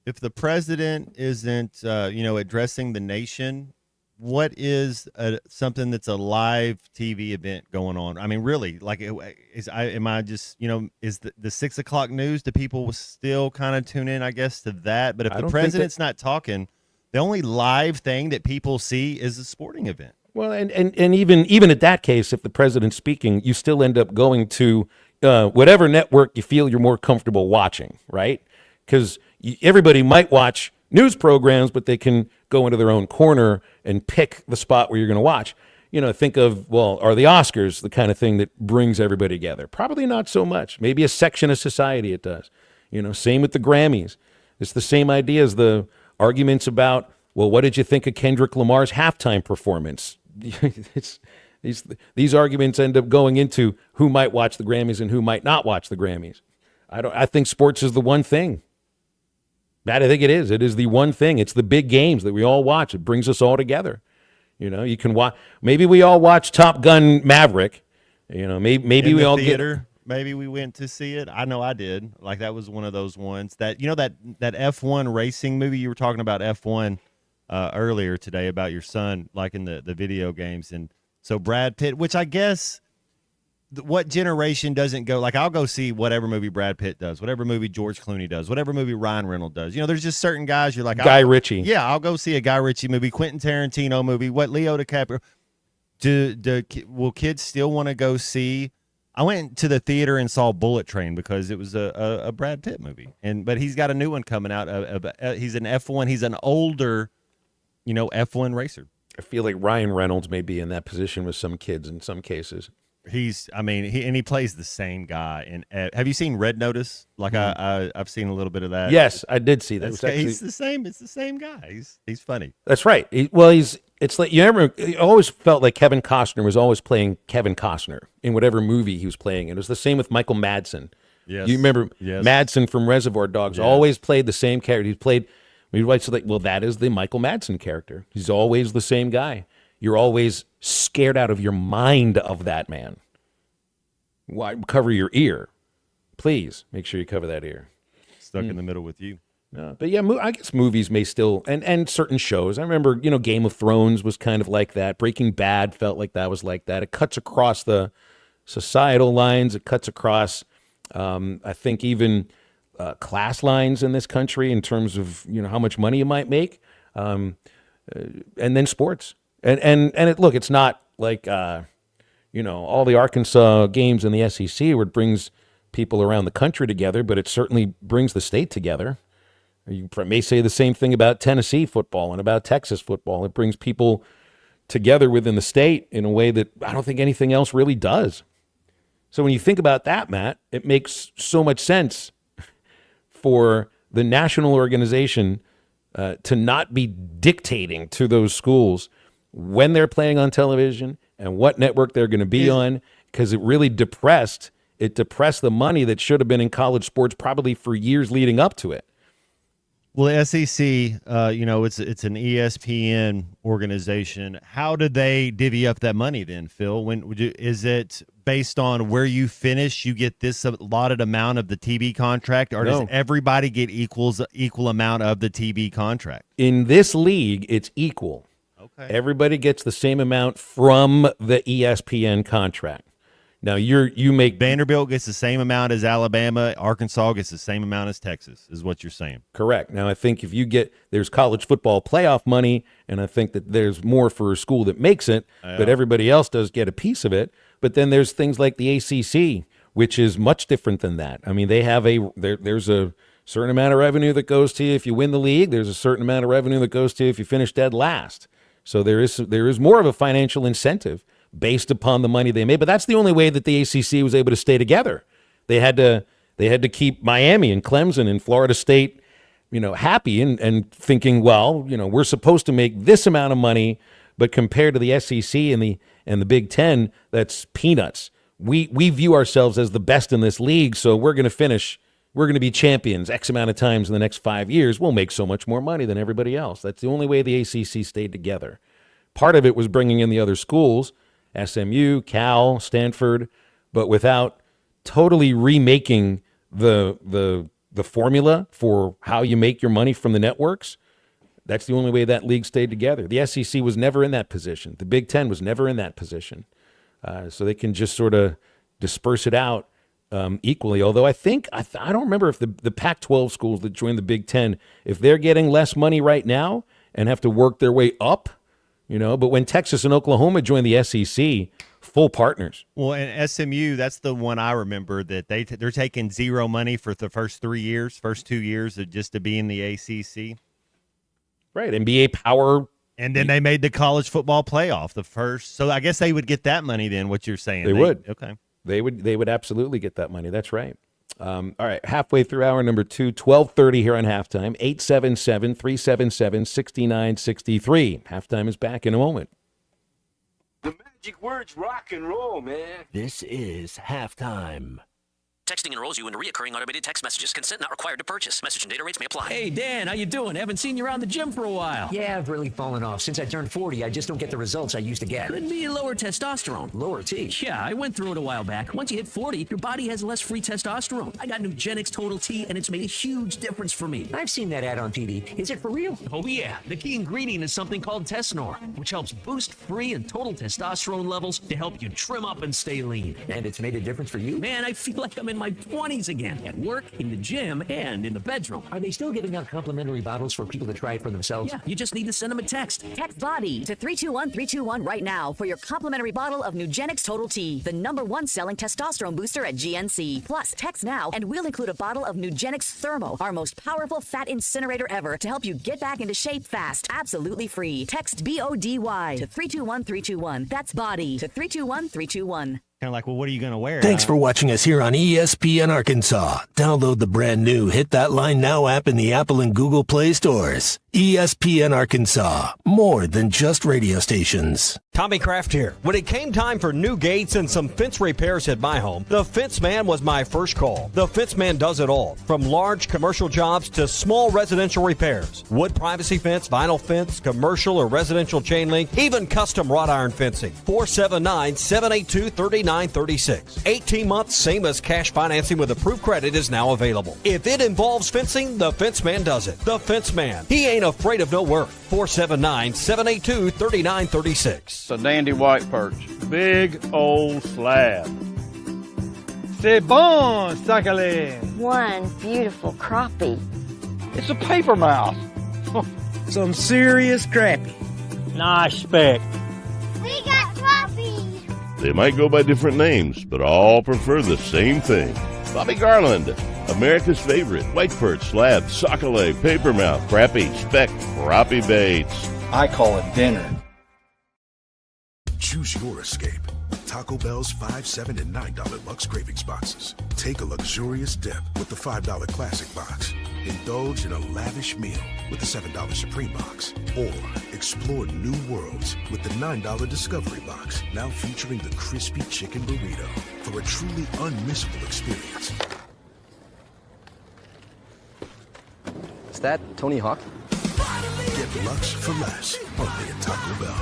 If the president isn't addressing the nation, what is something that's a live TV event going on? I mean, really, like, is the 6 o'clock news? Do people still kind of tune in, I guess, to that? But if the president's not talking, the only live thing that people see is a sporting event. Well, and even at that case, if the president's speaking, you still end up going to whatever network you feel you're more comfortable watching, right? Because everybody might watch news programs, but they can go into their own corner and pick the spot where you're going to watch. Think of, are the Oscars the kind of thing that brings everybody together? Probably not so much. Maybe a section of society it does. Same with the Grammys. It's the same idea as the arguments about, what did you think of Kendrick Lamar's halftime performance? These arguments end up going into who might watch the Grammys and who might not watch the Grammys. I think sports is the one thing. That I think it is. It is the one thing. It's the big games that we all watch. It brings us all together. You can watch. Maybe we all watch Top Gun Maverick. Maybe In we the all theater. Maybe we went to see it. I know I did. Like that was one of those ones that that F1 racing movie you were talking about F1 earlier today about your son, like in the video games, and so Brad Pitt, which I guess. What generation doesn't go? Like, I'll go see whatever movie Brad Pitt does, whatever movie George Clooney does, whatever movie Ryan Reynolds does. There's just certain guys you're like Guy Ritchie. Yeah, I'll go see a Guy Ritchie movie, Quentin Tarantino movie, what Leo DiCaprio. Will kids still want to go see? I went to the theater and saw Bullet Train because it was a Brad Pitt movie, but he's got a new one coming out. He's an F1. He's an older, F1 racer. I feel like Ryan Reynolds may be in that position with some kids in some cases. He plays the same guy. And have you seen Red Notice? Like I've seen a little bit of that. Yes, I did see that. He's the same. It's the same guy. He's funny. That's right. It's like you always felt like Kevin Costner was always playing Kevin Costner in whatever movie he was playing. It was the same with Michael Madsen. Yes. You remember Yes. Madsen from Reservoir Dogs always played the same character. He played. That is the Michael Madsen character. He's always the same guy. You're always scared out of your mind of that man. Why cover your ear? Please make sure you cover that ear. Stuck in the middle with you. No, but yeah, I guess movies may still, and certain shows. I remember, Game of Thrones was kind of like that. Breaking Bad felt like that was like that. It cuts across the societal lines. It cuts across, I think, even class lines in this country in terms of how much money you might make, and then sports. And it's not like all the Arkansas games in the SEC where it brings people around the country together, but it certainly brings the state together. You may say the same thing about Tennessee football and about Texas football. It brings people together within the state in a way that I don't think anything else really does. So when you think about that, Matt, it makes so much sense for the national organization to not be dictating to those schools when they're playing on television and what network they're going to be on, because it really depressed the money that should have been in college sports probably for years leading up to it. Well, the SEC, it's an ESPN organization. How do they divvy up that money then, Phil? Is it based on where you finish, you get this allotted amount of the TV contract, or does everybody get equal amount of the TV contract? In this league, it's equal. Okay. Everybody gets the same amount from the ESPN contract. Now you make Vanderbilt gets the same amount as Alabama, Arkansas gets the same amount as Texas, is what you're saying. Correct. Now I think if there's college football playoff money, and I think that there's more for a school that makes it, but everybody else does get a piece of it. But then there's things like the ACC, which is much different than that. I mean, they have there's a certain amount of revenue that goes to you if you win the league. There's a certain amount of revenue that goes to you if you finish dead last. So there is more of a financial incentive based upon the money they made. But that's the only way that the ACC was able to stay together. They had to keep Miami and Clemson and Florida State, happy and thinking, well, we're supposed to make this amount of money, but compared to the SEC and the Big Ten, that's peanuts. We view ourselves as the best in this league, so we're going to be champions X amount of times in the next 5 years. We'll make so much more money than everybody else. That's the only way the ACC stayed together. Part of it was bringing in the other schools, SMU, Cal, Stanford, but without totally remaking the formula for how you make your money from the networks. That's the only way that league stayed together. The SEC was never in that position. The Big Ten was never in that position. So they can just sort of disperse it out equally. Although I don't remember if the Pac-12 schools that joined the Big Ten, if they're getting less money right now and have to work their way up, but when Texas and Oklahoma joined the SEC, full partners. Well, and SMU, that's the one I remember that they're taking zero money for the first 2 years just to be in the ACC. Right, NBA Power. And then they made the college football playoff the first. So I guess they would get that money then, what you're saying. They would. Okay. They would absolutely get that money. That's right. All right, halfway through hour number 2, 12:30 here on Halftime, 877-377-6963. Halftime is back in a moment. The magic word's rock and roll, man. This is Halftime. Texting enrolls you in recurring automated text messages. Consent not required to purchase. Message and data rates may apply. Hey, Dan, how you doing? Haven't seen you around the gym for a while. Yeah, I've really fallen off. Since I turned 40, I just don't get the results I used to get. Could be lower testosterone. Lower T. Yeah, I went through it a while back. Once you hit 40, your body has less free testosterone. I got Nugenix Total T, and it's made a huge difference for me. I've seen that ad on TV. Is it for real? Oh, yeah. The key ingredient is something called Tesnor, which helps boost free and total testosterone levels to help you trim up and stay lean. And it's made a difference for you? Man, I feel like I'm in my 20s again. At work, in the gym, and in the bedroom. Are they still giving out complimentary bottles for people to try it for themselves? Yeah, you just need to send them a text. Text BODY to 321321 right now for your complimentary bottle of Nugenix Total T, the #1 selling testosterone booster at GNC. Plus, text now and we'll include a bottle of Nugenix Thermo, our most powerful fat incinerator ever, to help you get back into shape fast. Absolutely free. Text BODY to 321321. That's BODY to 321321. Kind of like, well, what are you going to wear? Thanks for watching us here on ESPN Arkansas. Download the brand new Hit That Line Now app in the Apple and Google Play stores. ESPN Arkansas, more than just radio stations. Tommy Kraft here. When it came time for new gates and some fence repairs at my home, the Fence Man was my first call. The Fence Man does it all, from large commercial jobs to small residential repairs. Wood privacy fence, vinyl fence, commercial or residential chain link, even custom wrought iron fencing. 479-782-3936. 18 months, same as cash financing with approved credit is now available. If it involves fencing, the Fence Man does it. The Fence Man. He ain't afraid of no work. 479-782-3936. It's a dandy white perch. Big old slab. C'est bon, Sakale. One beautiful crappie. It's a paper mouse. Some serious crappie. Nice speck. We got crappies. They might go by different names, but all prefer the same thing. Bobby Garland, America's favorite white perch, slab, sockeye, papermouth, crappie, speck, crappie baits. I call it dinner. Choose your escape. Taco Bell's $5, $7, and $9 Lux Cravings boxes. Take a luxurious dip with the $5 Classic box. Indulge in a lavish meal with the $7 Supreme box. Or explore new worlds with the $9 Discovery box, now featuring the crispy chicken burrito for a truly unmissable experience. Is that Tony Hawk? Get Lux for less, only at Taco Bell.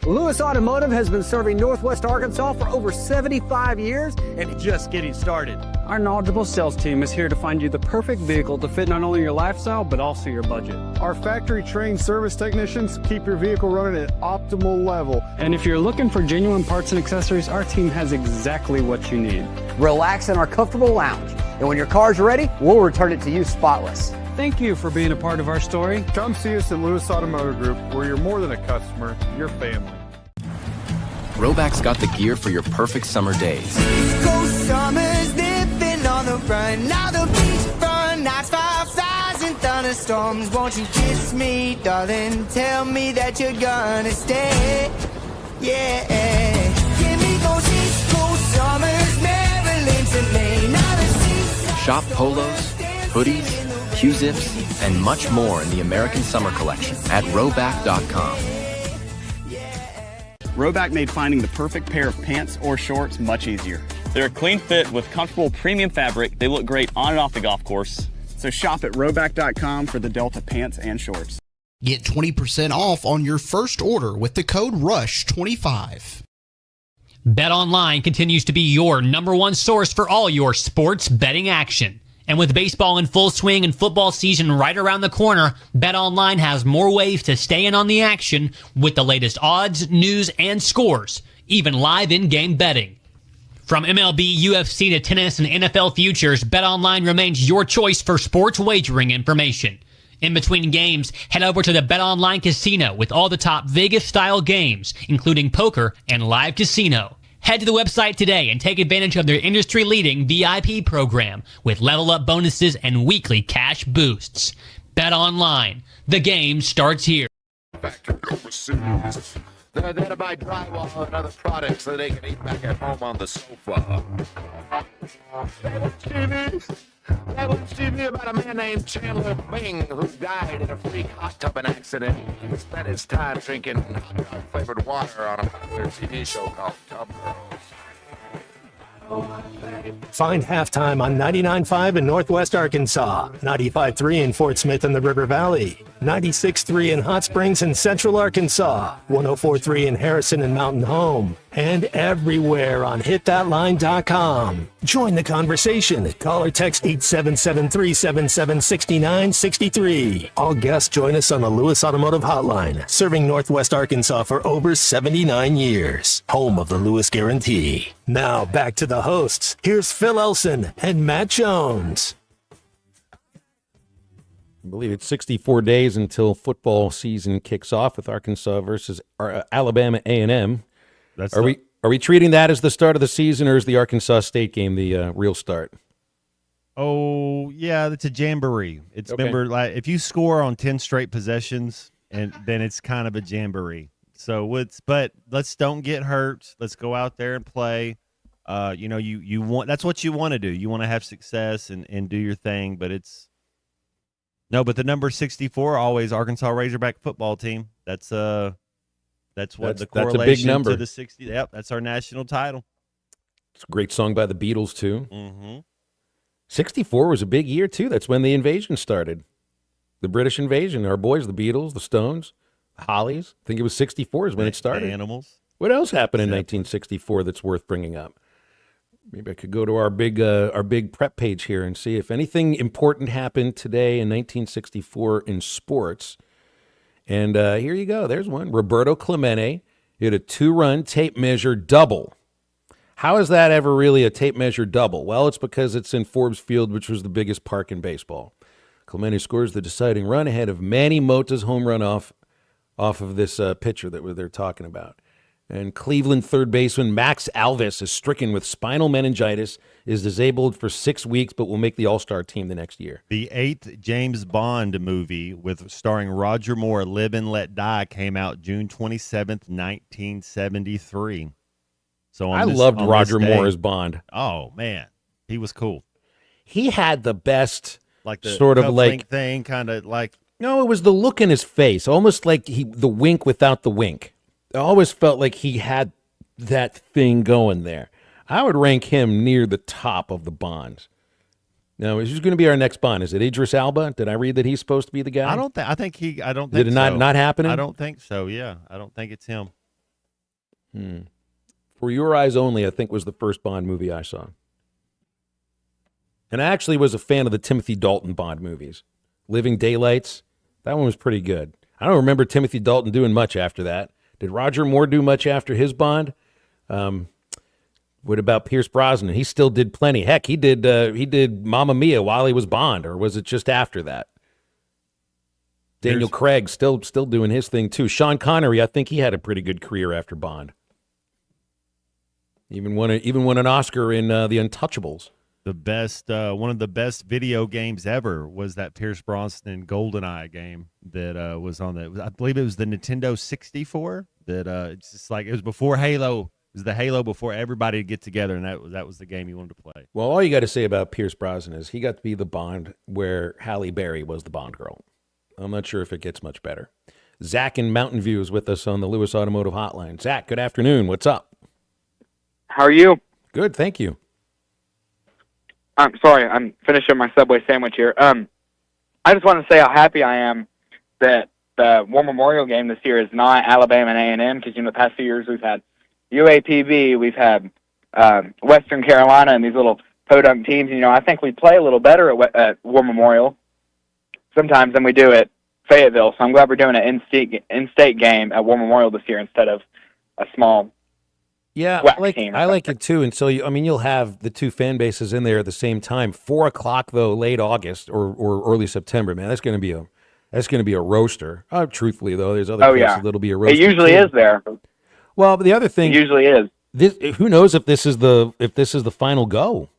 Lewis Automotive has been serving Northwest Arkansas for over 75 years and just getting started. Our knowledgeable sales team is here to find you the perfect vehicle to fit not only your lifestyle, but also your budget. Our factory-trained service technicians keep your vehicle running at optimal level. And if you're looking for genuine parts and accessories, our team has exactly what you need. Relax in our comfortable lounge, and when your car's ready, we'll return it to you spotless. Thank you for being a part of our story. Come see us at Lewis Automotive Group, where you're more than a customer, you're family. Roback's got the gear for your perfect summer days. Summers dipping on the run. Now the beachfront nights, 5,000 thunderstorms. Won't you kiss me, darling? Tell me that you're gonna stay. Yeah. Give me those East Coast summers, Maryland to Maine. Now the seaside. Shop polos, hoodies, Q-zips, and much more in the American Summer Collection at Roback.com. Roback made finding the perfect pair of pants or shorts much easier. They're a clean fit with comfortable premium fabric. They look great on and off the golf course. So shop at Roback.com for the Delta pants and shorts. Get 20% off on your first order with the code RUSH25. BetOnline continues to be your #1 source for all your sports betting action. And with baseball in full swing and football season right around the corner, BetOnline has more ways to stay in on the action with the latest odds, news, and scores, even live in-game betting. From MLB, UFC to tennis and NFL futures, BetOnline remains your choice for sports wagering information. In between games, head over to the BetOnline Casino with all the top Vegas-style games, including poker and live casino. Head to the website today and take advantage of their industry-leading VIP program with level-up bonuses and weekly cash boosts. Bet online. The game starts here. Factory overseas. They're there to buy drywall and other products so they can eat back at home on the sofa. That was TV about a man named Chandler Bing who died in a freak hot tubbing accident. He spent his time drinking hot dog flavored water on a popular TV show called Tub Girls. Find Halftime on 99.5 in Northwest Arkansas, 95.3 in Fort Smith and the River Valley, 96.3 in Hot Springs and Central Arkansas, 104.3 in Harrison and Mountain Home, and everywhere on hitthatline.com. Join the conversation. Call or text 877-377-6963. All guests join us on the Lewis Automotive Hotline, serving Northwest Arkansas for over 79 years. Home of the Lewis Guarantee. Now back to the hosts. Here's Phil Elson and Matt Jones. I believe it's 64 days until football season kicks off with Arkansas versus Alabama A&M. Are we treating that as the start of the season, or is the Arkansas State game the real start? Oh, yeah, it's a jamboree. It's Okay. remember, like, if you score on 10 straight possessions, and then it's kind of a jamboree. So but let's don't get hurt. Let's go out there and play. You want, that's what you want to do. You want to have success and do your thing, but but the number 64 always Arkansas Razorback football team. That's the correlation that's a big number. to the 60. Yep, that's our national title. It's a great song by the Beatles, too. Mm-hmm. 64 was a big year, too. That's when the invasion started. The British invasion. Our boys, the Beatles, the Stones, the Hollies. I think it was 64 is when it started. The Animals. What else happened in 1964 that's worth bringing up? Maybe I could go to our big prep page here and see if anything important happened today in 1964 in sports. And here you go. There's one. Roberto Clemente hit a 2-run tape measure double. How is that ever really a tape measure double? Well, it's because it's in Forbes Field, which was the biggest park in baseball. Clemente scores the deciding run ahead of Manny Mota's home run off of this pitcher that they're talking about. And Cleveland third baseman Max Alvis is stricken with spinal meningitis, is disabled for 6 weeks, but will make the All-Star team the next year. The 8th James Bond movie starring Roger Moore, Live and Let Die, came out June 27th, 1973. So I loved Roger Moore as Bond. Oh, man. He was cool. He had the best like the sort of cufflink like thing, kind of like. No, it was the look in his face, almost like the wink without the wink. I always felt like he had that thing going there. I would rank him near the top of the Bonds. Now, who's going to be our next Bond? Is it Idris Elba? Did I read that he's supposed to be the guy? I don't think. Did it not happening? I don't think so. Yeah, I don't think it's him. For Your Eyes Only, I think was the first Bond movie I saw. And I actually was a fan of the Timothy Dalton Bond movies. Living Daylights, that one was pretty good. I don't remember Timothy Dalton doing much after that. Did Roger Moore do much after his Bond? What about Pierce Brosnan? He still did plenty. Heck, he did Mamma Mia while he was Bond, or was it just after that? Daniel Craig still doing his thing too. Sean Connery, I think he had a pretty good career after Bond. Even won an Oscar in The Untouchables. The best, one of the best video games ever was that Pierce Brosnan GoldenEye game that was on I believe it was the Nintendo 64. It's just like it was before Halo. It was the Halo before everybody would get together, and that was the game you wanted to play. Well, all you got to say about Pierce Brosnan is he got to be the Bond where Halle Berry was the Bond girl. I'm not sure if it gets much better. Zach in Mountain View is with us on the Lewis Automotive Hotline. Zach, good afternoon. What's up? How are you? Good, thank you. I'm sorry, I'm finishing my Subway sandwich here. I just want to say how happy I am that the War Memorial game this year is not Alabama and A&M, because the past few years we've had UAPB, we've had Western Carolina, and these little podunk teams. I think we play a little better at War Memorial sometimes than we do at Fayetteville. So I'm glad we're doing an in-state game at War Memorial this year instead of a small. Yeah, I like it too. And so, you'll have the two fan bases in there at the same time. 4 o'clock though, late August or early September. Man, that's going to be a roaster. Truthfully though, there's other places that'll be a roaster. It usually is there. Well, but the other thing, it usually is. Who knows if this is the final go?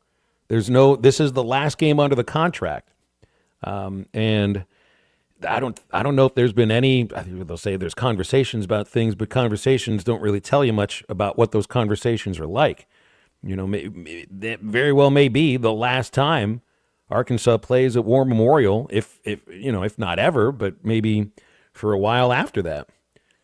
This is the last game under the contract, and I don't know if there's been any. They'll say there's conversations about things, but conversations don't really tell you much about what those conversations are like. That very well may be the last time Arkansas plays at War Memorial, if not ever, but maybe for a while after that.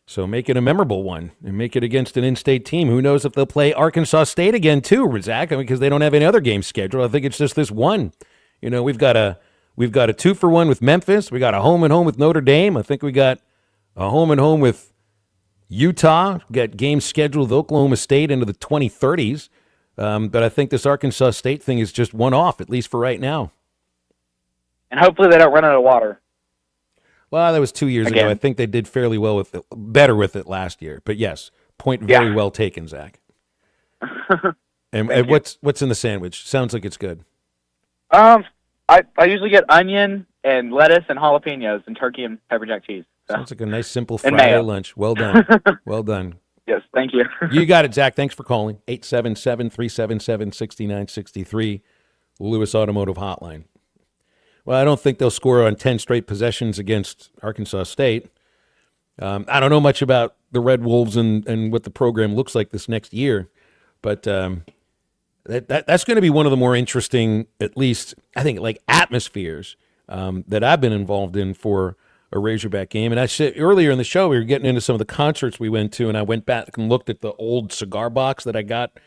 So make it a memorable one and make it against an in-state team. Who knows if they'll play Arkansas State again too, Zach? I mean, because they don't have any other games scheduled. I think it's just this one. You know, we've got a 2-for-1 with Memphis. We got a home and home with Notre Dame. I think we got a home and home with Utah. We got games scheduled with Oklahoma State into the 2030s. But I think this Arkansas State thing is just one off, at least for right now. And hopefully they don't run out of water. Well, that was 2 years ago. I think they did fairly well with it, better with it last year. But yes, point very well taken, Zach. and what's in the sandwich? Sounds like it's good. I usually get onion and lettuce and jalapenos and turkey and pepper jack cheese. So. Sounds like a nice simple Friday lunch. Well done. Well done. Yes, thank you. You got it, Zach. Thanks for calling. 877-377-6963, Lewis Automotive Hotline. Well, I don't think they'll score on 10 straight possessions against Arkansas State. I don't know much about the Red Wolves and what the program looks like this next year, but that's going to be one of the more interesting, at least, I think, like atmospheres that I've been involved in for a Razorback game. And I said earlier in the show, we were getting into some of the concerts we went to, and I went back and looked at the old cigar box that I got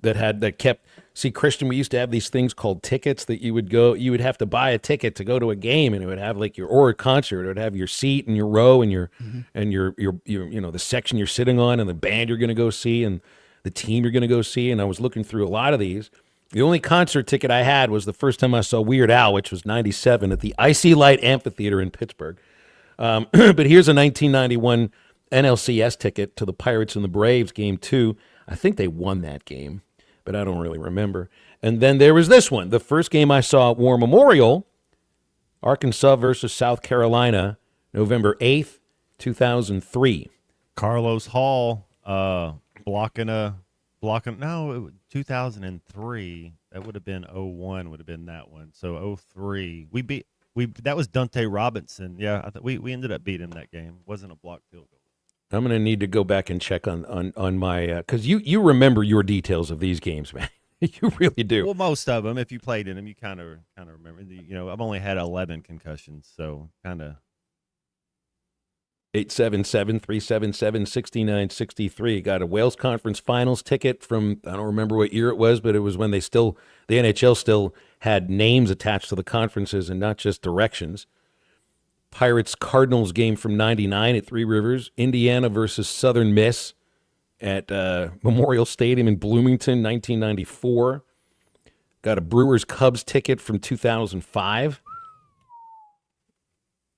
that kept. See, Christian, we used to have these things called tickets that you would have to buy a ticket to go to a game, and it would have like or a concert. It would have your seat and your row and your you know, the section you're sitting on and the band you're going to go see and the team you're going to go see. And I was looking through a lot of these. The only concert ticket I had was the first time I saw Weird Al, which was '97 at the Icy Light Amphitheater in Pittsburgh. But here's a 1991 NLCS ticket to the Pirates and the Braves game 2. I think they won that game, but I don't really remember. And then there was this one. The first game I saw at War Memorial, Arkansas versus South Carolina, November 8th, 2003. Carlos Hall blocking 2003. That would have been 01 would have been that one. So 03. That was Dante Robinson. Yeah, we ended up beating him that game. It wasn't a blocked field goal. I'm going to need to go back and check on my because you remember your details of these games, man. You really do. Well, most of them, if you played in them, you kind of remember. I've only had 11 concussions, so kind of. 877-377-6963. Got a Wales Conference Finals ticket from, I don't remember what year it was, but it was when the NHL still had names attached to the conferences and not just directions. Pirates-Cardinals game from '99 at Three Rivers. Indiana versus Southern Miss at Memorial Stadium in Bloomington, 1994. Got a Brewers-Cubs ticket from 2005.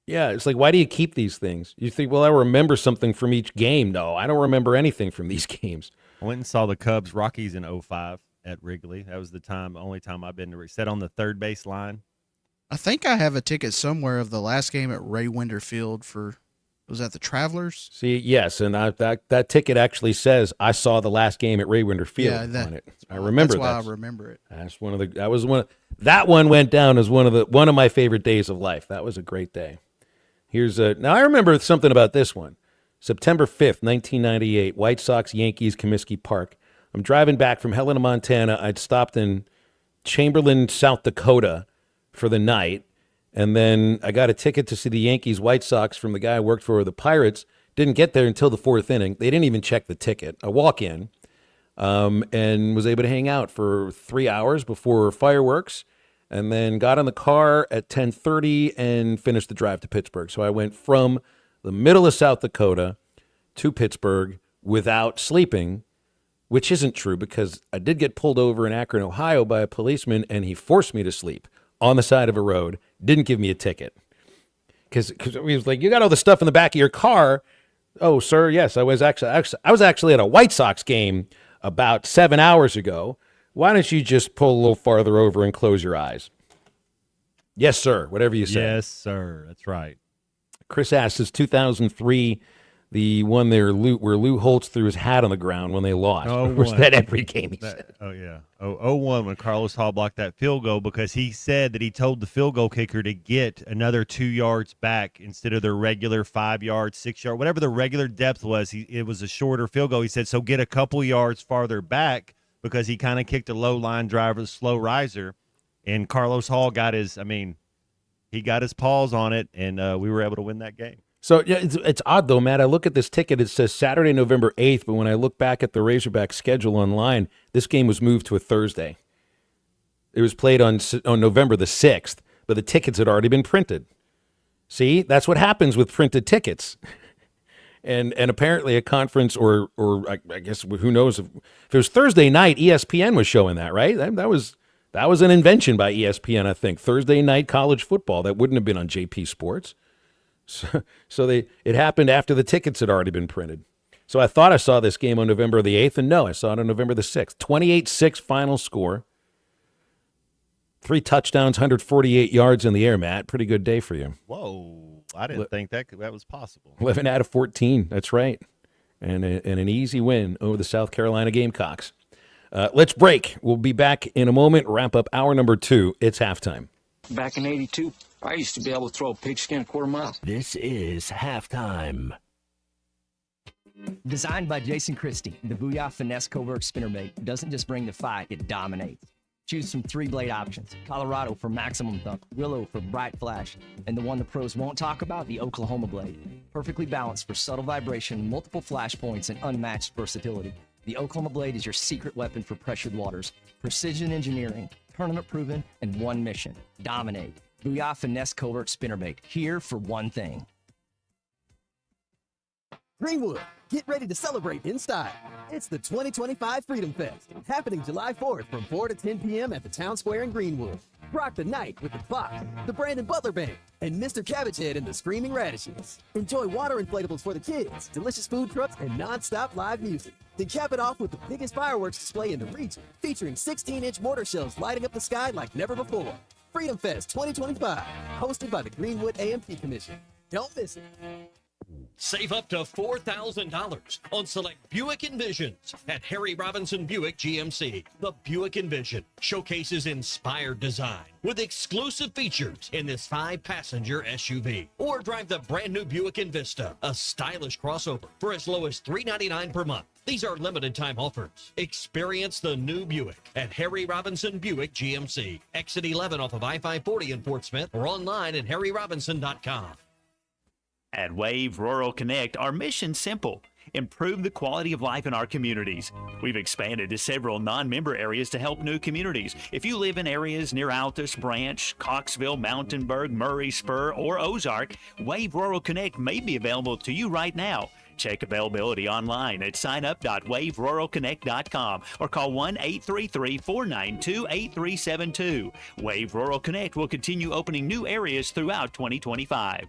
Yeah, it's like, why do you keep these things? You think, well, I remember something from each game. No, I don't remember anything from these games. I went and saw the Cubs-Rockies in 05 at Wrigley. That was the only time I've been to sat on the third base line. I think I have a ticket somewhere of the last game at Ray Winder Field was that the Travelers? See, yes, and that ticket actually says I saw the last game at Ray Winder Field on it. I remember that. That's why I remember it. That one went down as one of my favorite days of life. That was a great day. Now I remember something about this one. September 5th, 1998, White Sox, Yankees, Comiskey Park. I'm driving back from Helena, Montana. I'd stopped in Chamberlain, South Dakota for the night, and then I got a ticket to see the Yankees White Sox from the guy I worked for the Pirates. Didn't get there until the fourth inning. They didn't even check the ticket. I walk in and was able to hang out for 3 hours before fireworks, and then got in the car at 10:30 and finished the drive to Pittsburgh. So I went from the middle of South Dakota to Pittsburgh without sleeping, which isn't true because I did get pulled over in Akron, Ohio by a policeman, and he forced me to sleep on the side of a road, didn't give me a ticket. Because he was like, you got all the stuff in the back of your car. Oh, sir, yes, I was actually at a White Sox game about 7 hours ago. Why don't you just pull a little farther over and close your eyes? Yes, sir, whatever you say. Yes, sir, that's right. Chris asks, is 2003 the one there where Lou Holtz threw his hat on the ground when they lost? Or was that every game he said? Oh, yeah. 01 when Carlos Hall blocked that field goal because he said that he told the field goal kicker to get another 2 yards back instead of their regular 5 yards, 6 yards, whatever the regular depth was. It was a shorter field goal. He said, so get a couple yards farther back because he kind of kicked a low line driver, a slow riser. And Carlos Hall got his paws on it, and we were able to win that game. So yeah, it's odd though, Matt. I look at this ticket; it says Saturday, November 8th, but when I look back at the Razorback schedule online, this game was moved to a Thursday. It was played on November the 6th, but the tickets had already been printed. See, that's what happens with printed tickets. And apparently a conference or I guess who knows if it was Thursday night, ESPN was showing that, right? That was an invention by ESPN, I think. Thursday night college football. That wouldn't have been on JP Sports. So it happened after the tickets had already been printed. So I thought I saw this game on November the 8th, and no, I saw it on November the 6th. 28-6 final score. 3 touchdowns, 148 yards in the air, Matt. Pretty good day for you. Whoa. I didn't think that was possible. 11 out of 14. That's right. And an easy win over the South Carolina Gamecocks. Let's break. We'll be back in a moment. Wrap up hour number 2. It's halftime. Back in 82, I used to be able to throw a pigskin a quarter mile. This is halftime. Designed by Jason Christie, the Booyah Finesse Covert Spinnerbait doesn't just bring the fight, it dominates. Choose from 3 blade options: Colorado for maximum thump, Willow for bright flash, and the one the pros won't talk about, the Oklahoma blade. Perfectly balanced for subtle vibration, multiple flash points, and unmatched versatility. The Oklahoma blade is your secret weapon for pressured waters. Precision engineering, tournament proven, and one mission: dominate. Booyah Finesse Covert Spinnerbait, here for one thing. Greenwood, get ready to celebrate in style. It's the 2025 Freedom Fest, happening July 4th from 4 to 10 p.m. at the Town Square in Greenwood. Rock the night with the Fox, the Brandon Butler Band, and Mr. Cabbagehead and the Screaming Radishes. Enjoy water inflatables for the kids, delicious food trucks, and non-stop live music. Then cap it off with the biggest fireworks display in the region, featuring 16-inch mortar shells lighting up the sky like never before. Freedom Fest 2025, hosted by the Greenwood AMP Commission. Don't miss it. Save up to $4,000 on select Buick Envisions at Harry Robinson Buick GMC. The Buick Envision showcases inspired design with exclusive features in this 5-passenger SUV. Or drive the brand new Buick Envista, a stylish crossover for as low as $399 per month. These are limited time offers. Experience the new Buick at Harry Robinson Buick GMC. Exit 11 off of I-540 in Fort Smith or online at harryrobinson.com. At Wave Rural Connect, our mission's simple: improve the quality of life in our communities. We've expanded to several non-member areas to help new communities. If you live in areas near Altus, Branch, Coxville, Mountainburg, Murray, Spur, or Ozark, Wave Rural Connect may be available to you right now. Check availability online at signup.waveruralconnect.com or call 1-833-492-8372. Wave Rural Connect will continue opening new areas throughout 2025.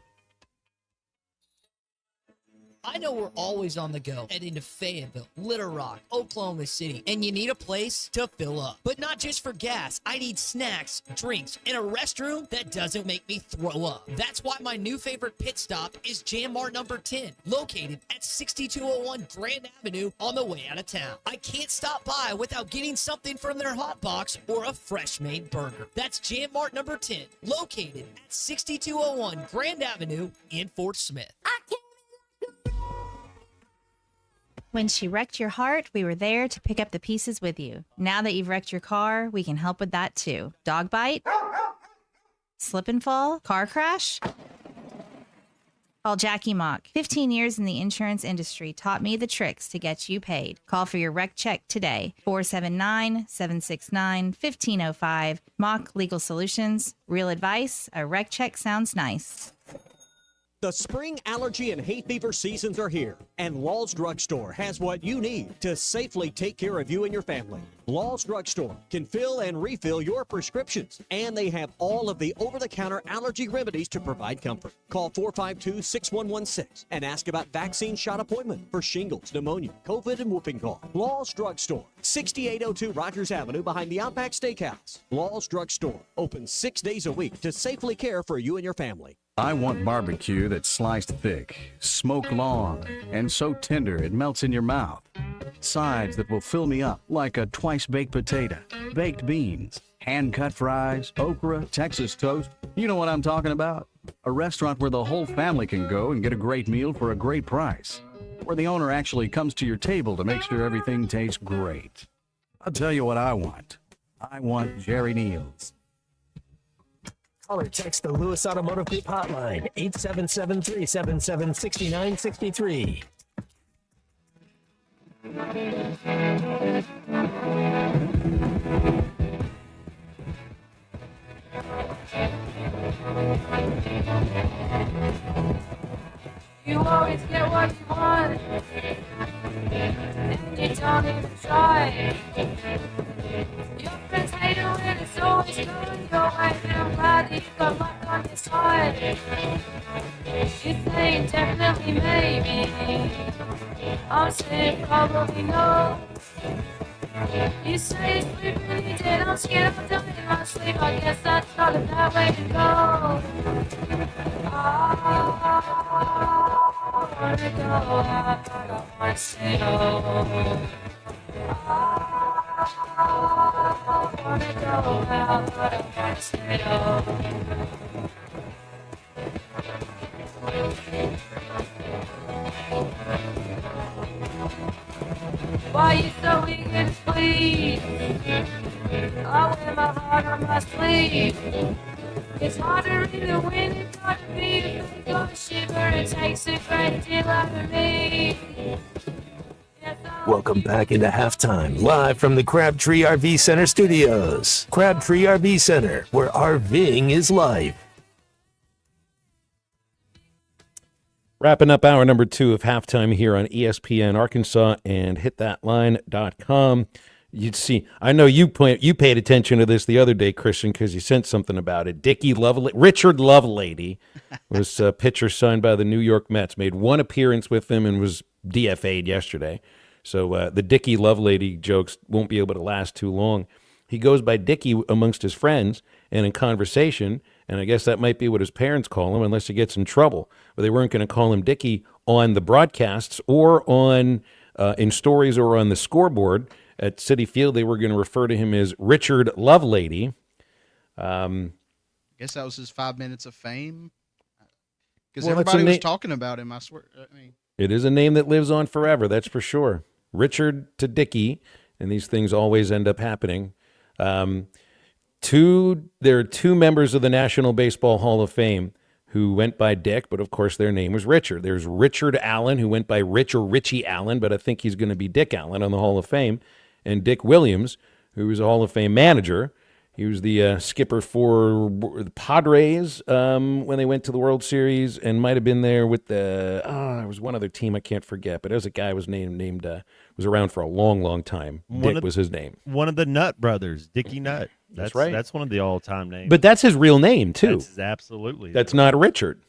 I know we're always on the go, heading to Fayetteville, Little Rock, Oklahoma City, and you need a place to fill up. But not just for gas. I need snacks, drinks, and a restroom that doesn't make me throw up. That's why my new favorite pit stop is Jam Mart number 10, located at 6201 Grand Avenue on the way out of town. I can't stop by without getting something from their hot box or a fresh made burger. That's Jam Mart number 10, located at 6201 Grand Avenue in Fort Smith. When she wrecked your heart, we were there to pick up the pieces with you. Now that you've wrecked your car, we can help with that too. Dog bite? Slip and fall? Car crash? Call Jackie Mock. 15 years in the insurance industry taught me the tricks to get you paid. Call for your wreck check today. 479-769-1505. Mock Legal Solutions. Real advice. A wreck check sounds nice. The spring allergy and hay fever seasons are here, and Law's Drugstore has what you need to safely take care of you and your family. Law's Drugstore can fill and refill your prescriptions, and they have all of the over-the-counter allergy remedies to provide comfort. Call 452-6116 and ask about vaccine shot appointment for shingles, pneumonia, COVID, and whooping cough. Law's Drugstore, 6802 Rogers Avenue behind the Outback Steakhouse. Law's Drugstore, open 6 days a week to safely care for you and your family. I want barbecue that's sliced thick, smoked long, and so tender it melts in your mouth. Sides that will fill me up like a twice-baked potato, baked beans, hand-cut fries, okra, Texas toast. You know what I'm talking about? A restaurant where the whole family can go and get a great meal for a great price. Where the owner actually comes to your table to make sure everything tastes great. I'll tell you what I want. I want Jerry Neal's. Call or text the Lewis Automotive Group hotline, 877-377-6963. You always get what you want, and you don't even try. Your friends hate it when it's always going your way, and I'm glad that you got luck on your side. You think definitely maybe, I'm saying probably no. You say it's sleeping, you did, I'm scared I'm dying in my sleep, I guess that's not a bad way to go. I wanna go out, I wanna stay home. I wanna go out, I wanna stay home. Why you so eager to please? I wear my heart on my sleeve. It's hard to read the wind, it's hard to be a fake or a shiver. It takes a great deal out of me. Welcome back into halftime, live from the Crabtree RV Center studios. Crabtree RV Center, where RVing is life. Wrapping up hour number 2 of halftime here on ESPN Arkansas and hitthatline.com. You'd see, I know you paid attention to this the other day, Christian, because you sent something about it. Richard Lovelady was a pitcher signed by the New York Mets, made one appearance with them and was DFA'd yesterday. So the Dickie Lovelady jokes won't be able to last too long. He goes by Dickie amongst his friends and in conversation, and I guess that might be what his parents call him unless he gets in trouble. But they weren't going to call him Dickie on the broadcasts or on in stories or on the scoreboard. At Citi Field, they were going to refer to him as Richard Lovelady. I guess that was his 5 minutes of fame. Because Well, that's everybody a was na- talking about him, I swear. I mean, It is a name that lives on forever, that's for sure. Richard to Dickie, and these things always end up happening. There are two members of the National Baseball Hall of Fame who went by Dick, but of course their name was Richard. There's Richard Allen, who went by Rich or Richie Allen, but I think he's going to be Dick Allen on the Hall of Fame. And Dick Williams, who was a Hall of Fame manager. He was the skipper for the Padres when they went to the World Series, and might have been there with there was one other team I can't forget, but it was a guy who was named was around for a long, long time. Dick was his name. One of the Nutt brothers, Dickie Nutt. That's right. That's one of the all-time names. But that's his real name too. That's absolutely. That's not Richard.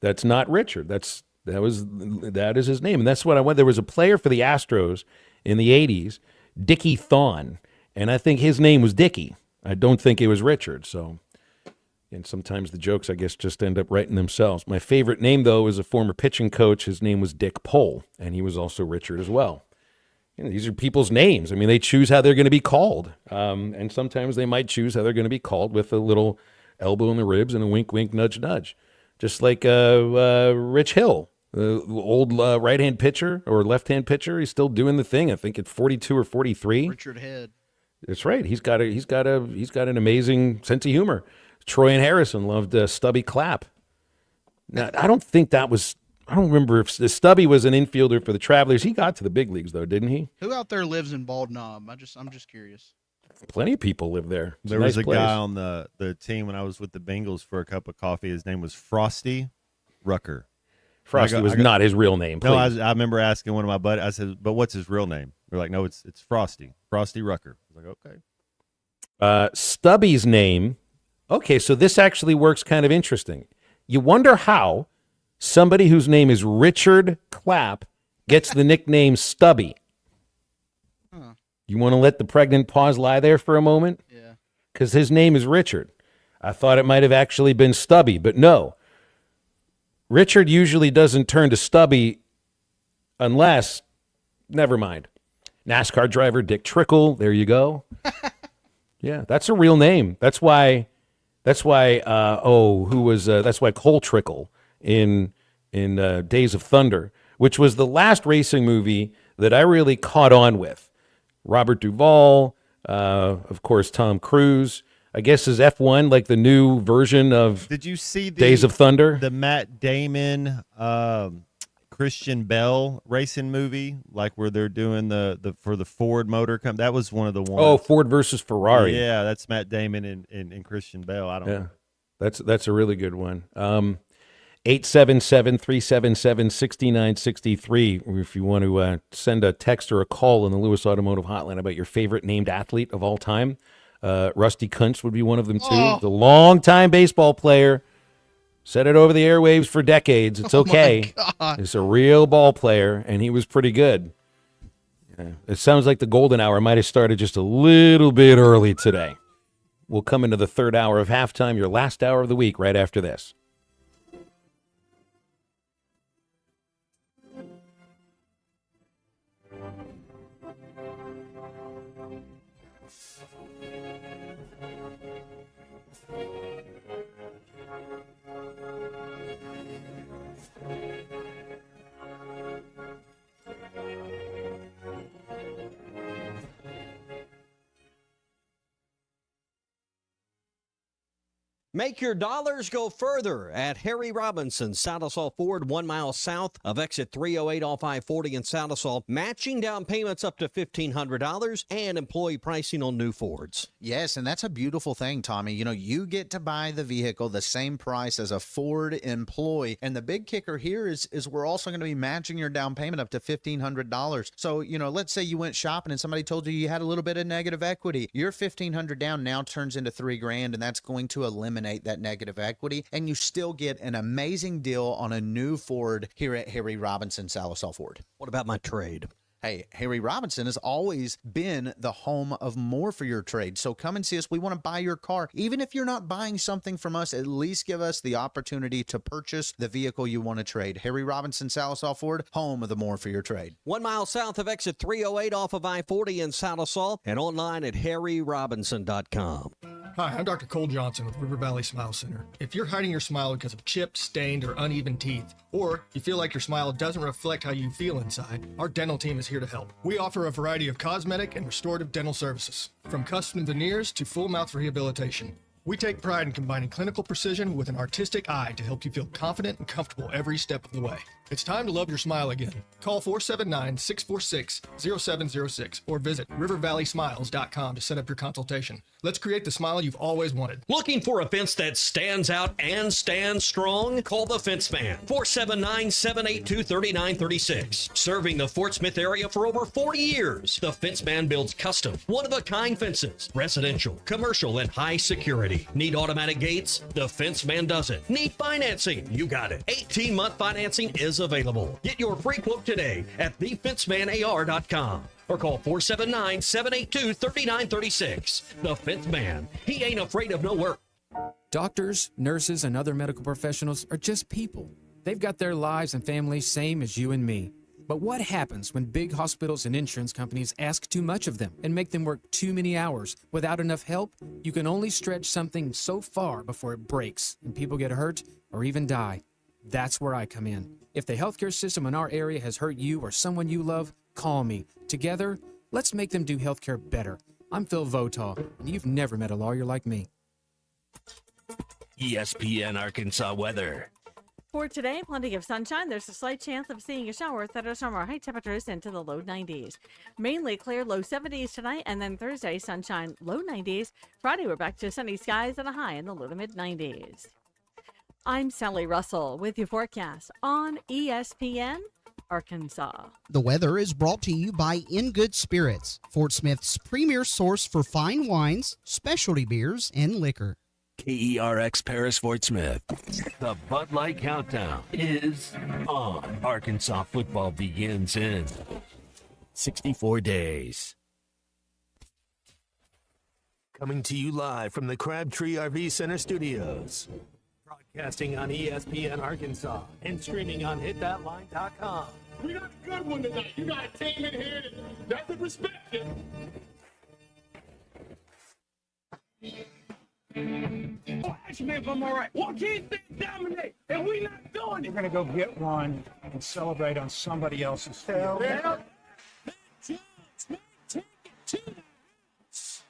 That's not Richard. That is his name, and that's what I went. There was a player for the Astros in the '80s, Dickie Thon, and I think his name was Dickie. I don't think it was Richard. So, and sometimes the jokes, I guess, just end up writing themselves. My favorite name, though, is a former pitching coach. His name was Dick Pole, and he was also Richard as well. You know, these are people's names. I mean, they choose how they're going to be called, and sometimes they might choose how they're going to be called with a little elbow in the ribs and a wink, wink, nudge, nudge. Just like Rich Hill, the old right-hand pitcher or left-hand pitcher. He's still doing the thing. I think at 42 or 43. Richard Head. That's right. He's got an amazing sense of humor. Troy and Harrison loved Stubby Clapp. Now, I don't remember if Stubby was an infielder for the Travelers. He got to the big leagues though, didn't he? Who out there lives in Bald Knob? I'm just curious. Plenty of people live there. It's There a was nice a place. guy on the team when I was with the Bengals for a cup of coffee. His name was Frosty Rucker. Frosty was not his real name. No, please. I remember asking one of my buddies. I said, "But what's his real name?" They're like, "No, it's Frosty Rucker." I was like, "Okay." Stubby's name. Okay, so this actually works kind of interesting. You wonder how somebody whose name is Richard Clapp gets the nickname Stubby. You want to let the pregnant pause lie there for a moment? Yeah. Because his name is Richard. I thought it might have actually been Stubby, but no. Richard usually doesn't turn to Stubby unless, never mind. NASCAR driver Dick Trickle, there you go. Yeah, that's a real name. That's why Cole Trickle in Days of Thunder, which was the last racing movie that I really caught on with. Robert Duvall, of course, Tom Cruise. I guess is F1 like the new version of Did you see Days of Thunder? The Matt Damon, Christian Bell racing movie, like where they're doing the for the Ford Motor Company. That was one of the ones. Oh, Ford versus Ferrari. Yeah, that's Matt Damon and Christian Bell. I don't know. That's a really good one. 877-377-6963 if you want to send a text or a call in the Lewis Automotive Hotline about your favorite named athlete of all time. Rusty Kuntz would be one of them, too. Oh. The longtime baseball player. Said it over the airwaves for decades. It's okay. It's a real ball player, and he was pretty good. Yeah. It sounds like the golden hour might have started just a little bit early today. We'll come into the third hour of halftime, your last hour of the week, right after this. Make your dollars go further at Harry Robinson, Salisaw Ford, 1 mile south of exit 308 off I-40 in Salisaw. Matching down payments up to $1,500 and employee pricing on new Fords. Yes, and that's a beautiful thing, Tommy. You know, you get to buy the vehicle the same price as a Ford employee. And the big kicker here is we're also going to be matching your down payment up to $1,500. So, you know, let's say you went shopping and somebody told you had a little bit of negative equity. Your $1,500 down now turns into $3,000, and that's going to eliminate that negative equity, and you still get an amazing deal on a new Ford here at Harry Robinson Salisaw Ford. What about my trade? Hey, Harry Robinson has always been the home of more for your trade. So come and see us. We want to buy your car. Even if you're not buying something from us, at least give us the opportunity to purchase the vehicle you want to trade. Harry Robinson Salisaw Ford, home of the more for your trade. 1 mile south of exit 308 off of I-40 in Salisaw and online at harryrobinson.com. Hi, I'm Dr. Cole Johnson with River Valley Smile Center. If you're hiding your smile because of chipped, stained, or uneven teeth, or you feel like your smile doesn't reflect how you feel inside, our dental team is here to help. We offer a variety of cosmetic and restorative dental services, from custom veneers to full mouth rehabilitation. We take pride in combining clinical precision with an artistic eye to help you feel confident and comfortable every step of the way. It's time to love your smile again. Call 479-646-0706 or visit rivervalleysmiles.com to set up your consultation. Let's create the smile you've always wanted. Looking for a fence that stands out and stands strong? Call the Fence Man, 479-782-3936. Serving the Fort Smith area for over 40 years, the Fence Man builds custom, one-of-a-kind fences, residential, commercial, and high security. Need automatic gates? The Fence Man does it. Need financing? You got it. 18-month financing is available. Get your free quote today at thefencemanar.com or call 479-782-3936. The Fence Man. He ain't afraid of no work. Doctors, nurses, and other medical professionals are just people. They've got their lives and families same as you and me. But what happens when big hospitals and insurance companies ask too much of them and make them work too many hours without enough help? You can only stretch something so far before it breaks and people get hurt or even die. That's where I come in. If the healthcare system in our area has hurt you or someone you love, call me. Together, let's make them do healthcare better. I'm Phil Votaw, and you've never met a lawyer like me. ESPN Arkansas weather. For today, plenty of sunshine. There's a slight chance of seeing a shower. Thunderstorm or high temperatures into the low 90s. Mainly clear, low 70s tonight, and then Thursday, sunshine, low 90s. Friday, we're back to sunny skies and a high in the low to mid 90s. I'm Sally Russell with your forecast on ESPN Arkansas. The weather is brought to you by In Good Spirits, Fort Smith's premier source for fine wines, specialty beers, and liquor. KERX Paris Fort Smith. The Bud Light Countdown is on. Arkansas football begins in 64 days. Coming to you live from the Crabtree RV Center Studios. Broadcasting on ESPN Arkansas and streaming on hitthatline.com. We got a good one tonight. You got a team in here that doesn't respect it. Oh, ask me if I'm all right. Well, kids dominate, and we not doing it. We're gonna go get one and celebrate on somebody else's field. Yeah. Take it to the house.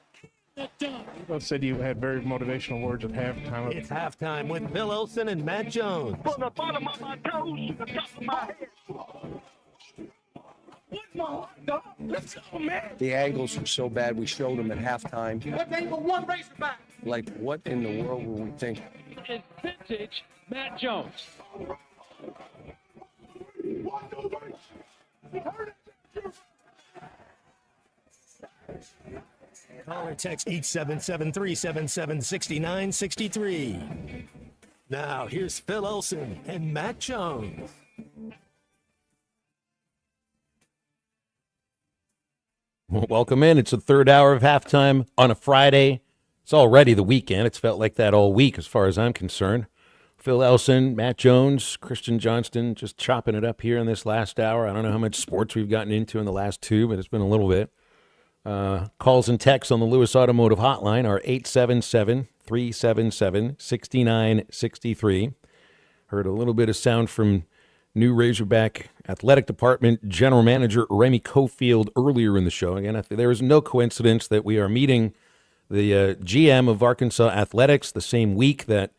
Both said you had very motivational words at halftime. It's halftime with Phil Olsen and Matt Jones. From the bottom of my toes to the top of my head. What's my hot dog? Let's go, man. The angles were so bad, we showed them at halftime. What angle one Razorback? Like, what in the world were we thinking? It's vintage Matt Jones. Call or text 877-377-6963. Now, here's Phil Olsen and Matt Jones. Well, welcome in. It's the third hour of halftime on a Friday. It's already the weekend. It's felt like that all week as far as I'm concerned. Phil Elson, Matt Jones, Christian Johnston, just chopping it up here in this last hour. I don't know how much sports we've gotten into in the last two, but it's been a little bit. Calls and texts on the Lewis Automotive Hotline are 877-377-6963. Heard a little bit of sound from new Razorback Athletic Department General Manager Remy Cofield earlier in the show. Again, there is no coincidence that we are meeting the GM of Arkansas Athletics the same week that,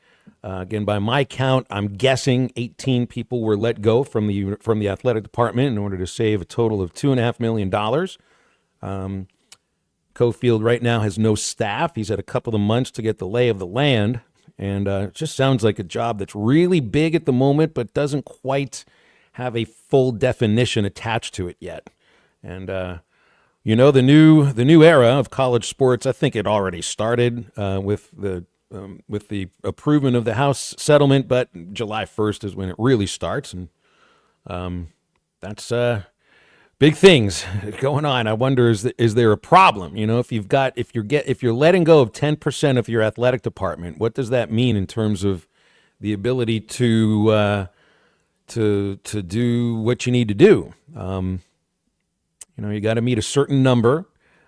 again, by my count, I'm guessing 18 people were let go from the athletic department in order to save a total of $2.5 million. Cofield right now has no staff. He's had a couple of months to get the lay of the land, and it just sounds like a job that's really big at the moment, but doesn't quite have a full definition attached to it yet. And the new era of college sports, I think it already started with the approval of the House settlement, but July 1st is when it really starts, and that's big things going on. I wonder, is there a problem? You know, if you're letting go of 10% of your athletic department, what does that mean in terms of the ability to do what you need to do? You got to meet a certain number,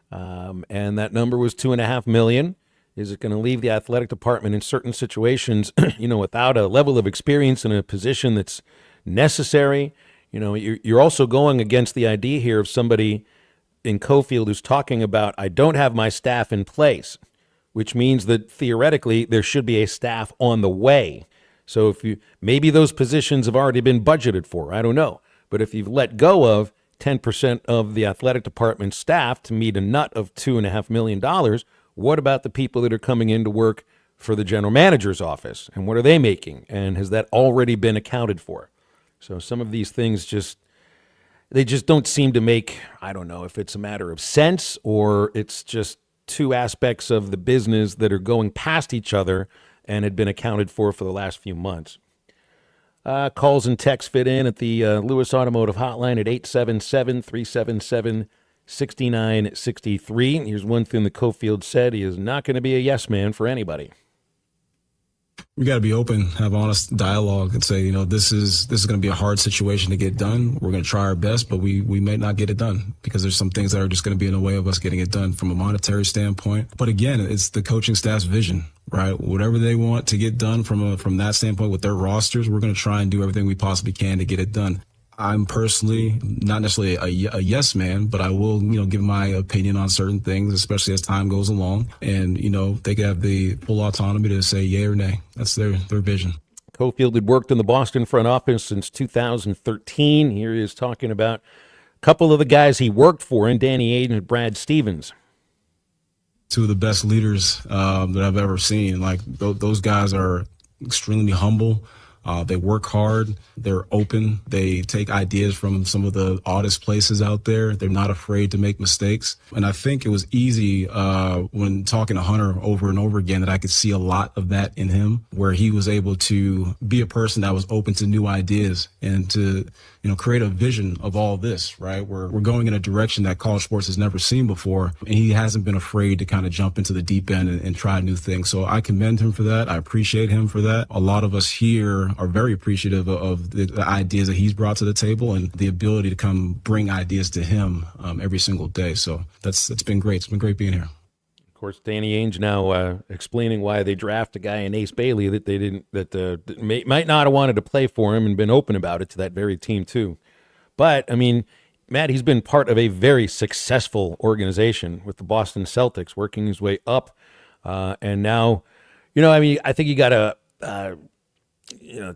and that number was $2.5 million. Is it going to leave the athletic department in certain situations, without a level of experience in a position that's necessary? You're also going against the idea here of somebody in Cofield who's talking about, I don't have my staff in place, which means that theoretically there should be a staff on the way. So maybe those positions have already been budgeted for, I don't know. But if you've let go of 10% of the athletic department staff to meet a nut of $2.5 million, what about the people that are coming in to work for the general manager's office? And what are they making? And has that already been accounted for? So some of these things just don't seem to make, I don't know if it's a matter of sense or it's just two aspects of the business that are going past each other and had been accounted for the last few months. Calls and texts fit in at the Lewis Automotive Hotline at 877-377-6963. Here's one thing that Cofield said. He is not going to be a yes man for anybody. We got to be open, have honest dialogue, and say, this is going to be a hard situation to get done. We're going to try our best, but we may not get it done because there's some things that are just going to be in the way of us getting it done from a monetary standpoint. But again, it's the coaching staff's vision, right? Whatever they want to get done from that standpoint with their rosters, we're going to try and do everything we possibly can to get it done. I'm personally not necessarily a yes man, but I will, give my opinion on certain things, especially as time goes along. And, they can have the full autonomy to say yay or nay. That's their vision. Cofield had worked in the Boston front office since 2013. Here he is talking about a couple of the guys he worked for, and Danny Ainge and Brad Stevens. Two of the best leaders that I've ever seen. Like those guys are extremely humble. They work hard. They're open. They take ideas from some of the oddest places out there. They're not afraid to make mistakes. And I think it was easy when talking to Hunter over and over again that I could see a lot of that in him, where he was able to be a person that was open to new ideas and to, create a vision of all this, right? We're going in a direction that college sports has never seen before. And he hasn't been afraid to kind of jump into the deep end and try new things. So I commend him for that. I appreciate him for that. A lot of us here are very appreciative of the ideas that he's brought to the table and the ability to come bring ideas to him every single day. So that's been great. It's been great being here. Of course, Danny Ainge now explaining why they draft a guy in Ace Bailey that might not have wanted to play for him and been open about it to that very team too. But I mean, Matt, he's been part of a very successful organization with the Boston Celtics, working his way up And now, I mean, I think you got to,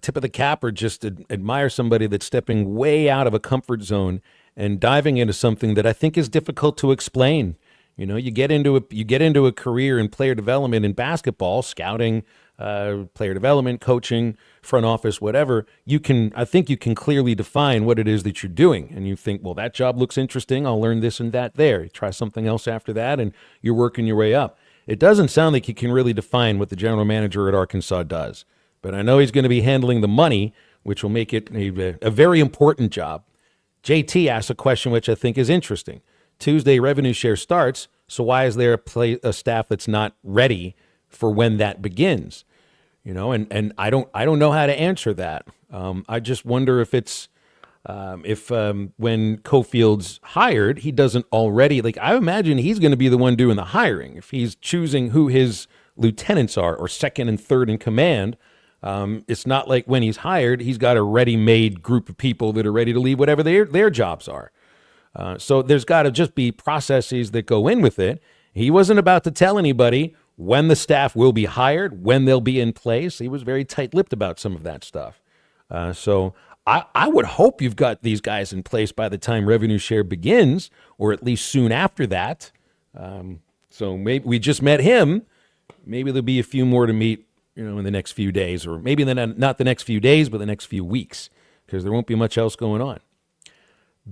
tip of the cap or just admire somebody that's stepping way out of a comfort zone and diving into something that I think is difficult to explain. You get into a career in player development in basketball, scouting, player development, coaching, front office, whatever. I think you can clearly define what it is that you're doing. And you think, well, that job looks interesting. I'll learn this and that there. You try something else after that, and you're working your way up. It doesn't sound like you can really define what the general manager at Arkansas does. But I know he's going to be handling the money, which will make it a very important job. JT asked a question which I think is interesting. Tuesday revenue share starts, so why is there a staff that's not ready for when that begins? And I don't know how to answer that. I just wonder if it's when Cofield's hired, he doesn't already, I imagine he's going to be the one doing the hiring. If he's choosing who his lieutenants are or second and third in command, it's not like when he's hired, he's got a ready-made group of people that are ready to leave whatever their jobs are. So there's got to just be processes that go in with it. He wasn't about to tell anybody when the staff will be hired, when they'll be in place. He was very tight-lipped about some of that stuff. So I would hope you've got these guys in place by the time revenue share begins, or at least soon after that. So maybe we just met him. Maybe there'll be a few more to meet, in the next few days, or maybe not the next few days, but the next few weeks, because there won't be much else going on.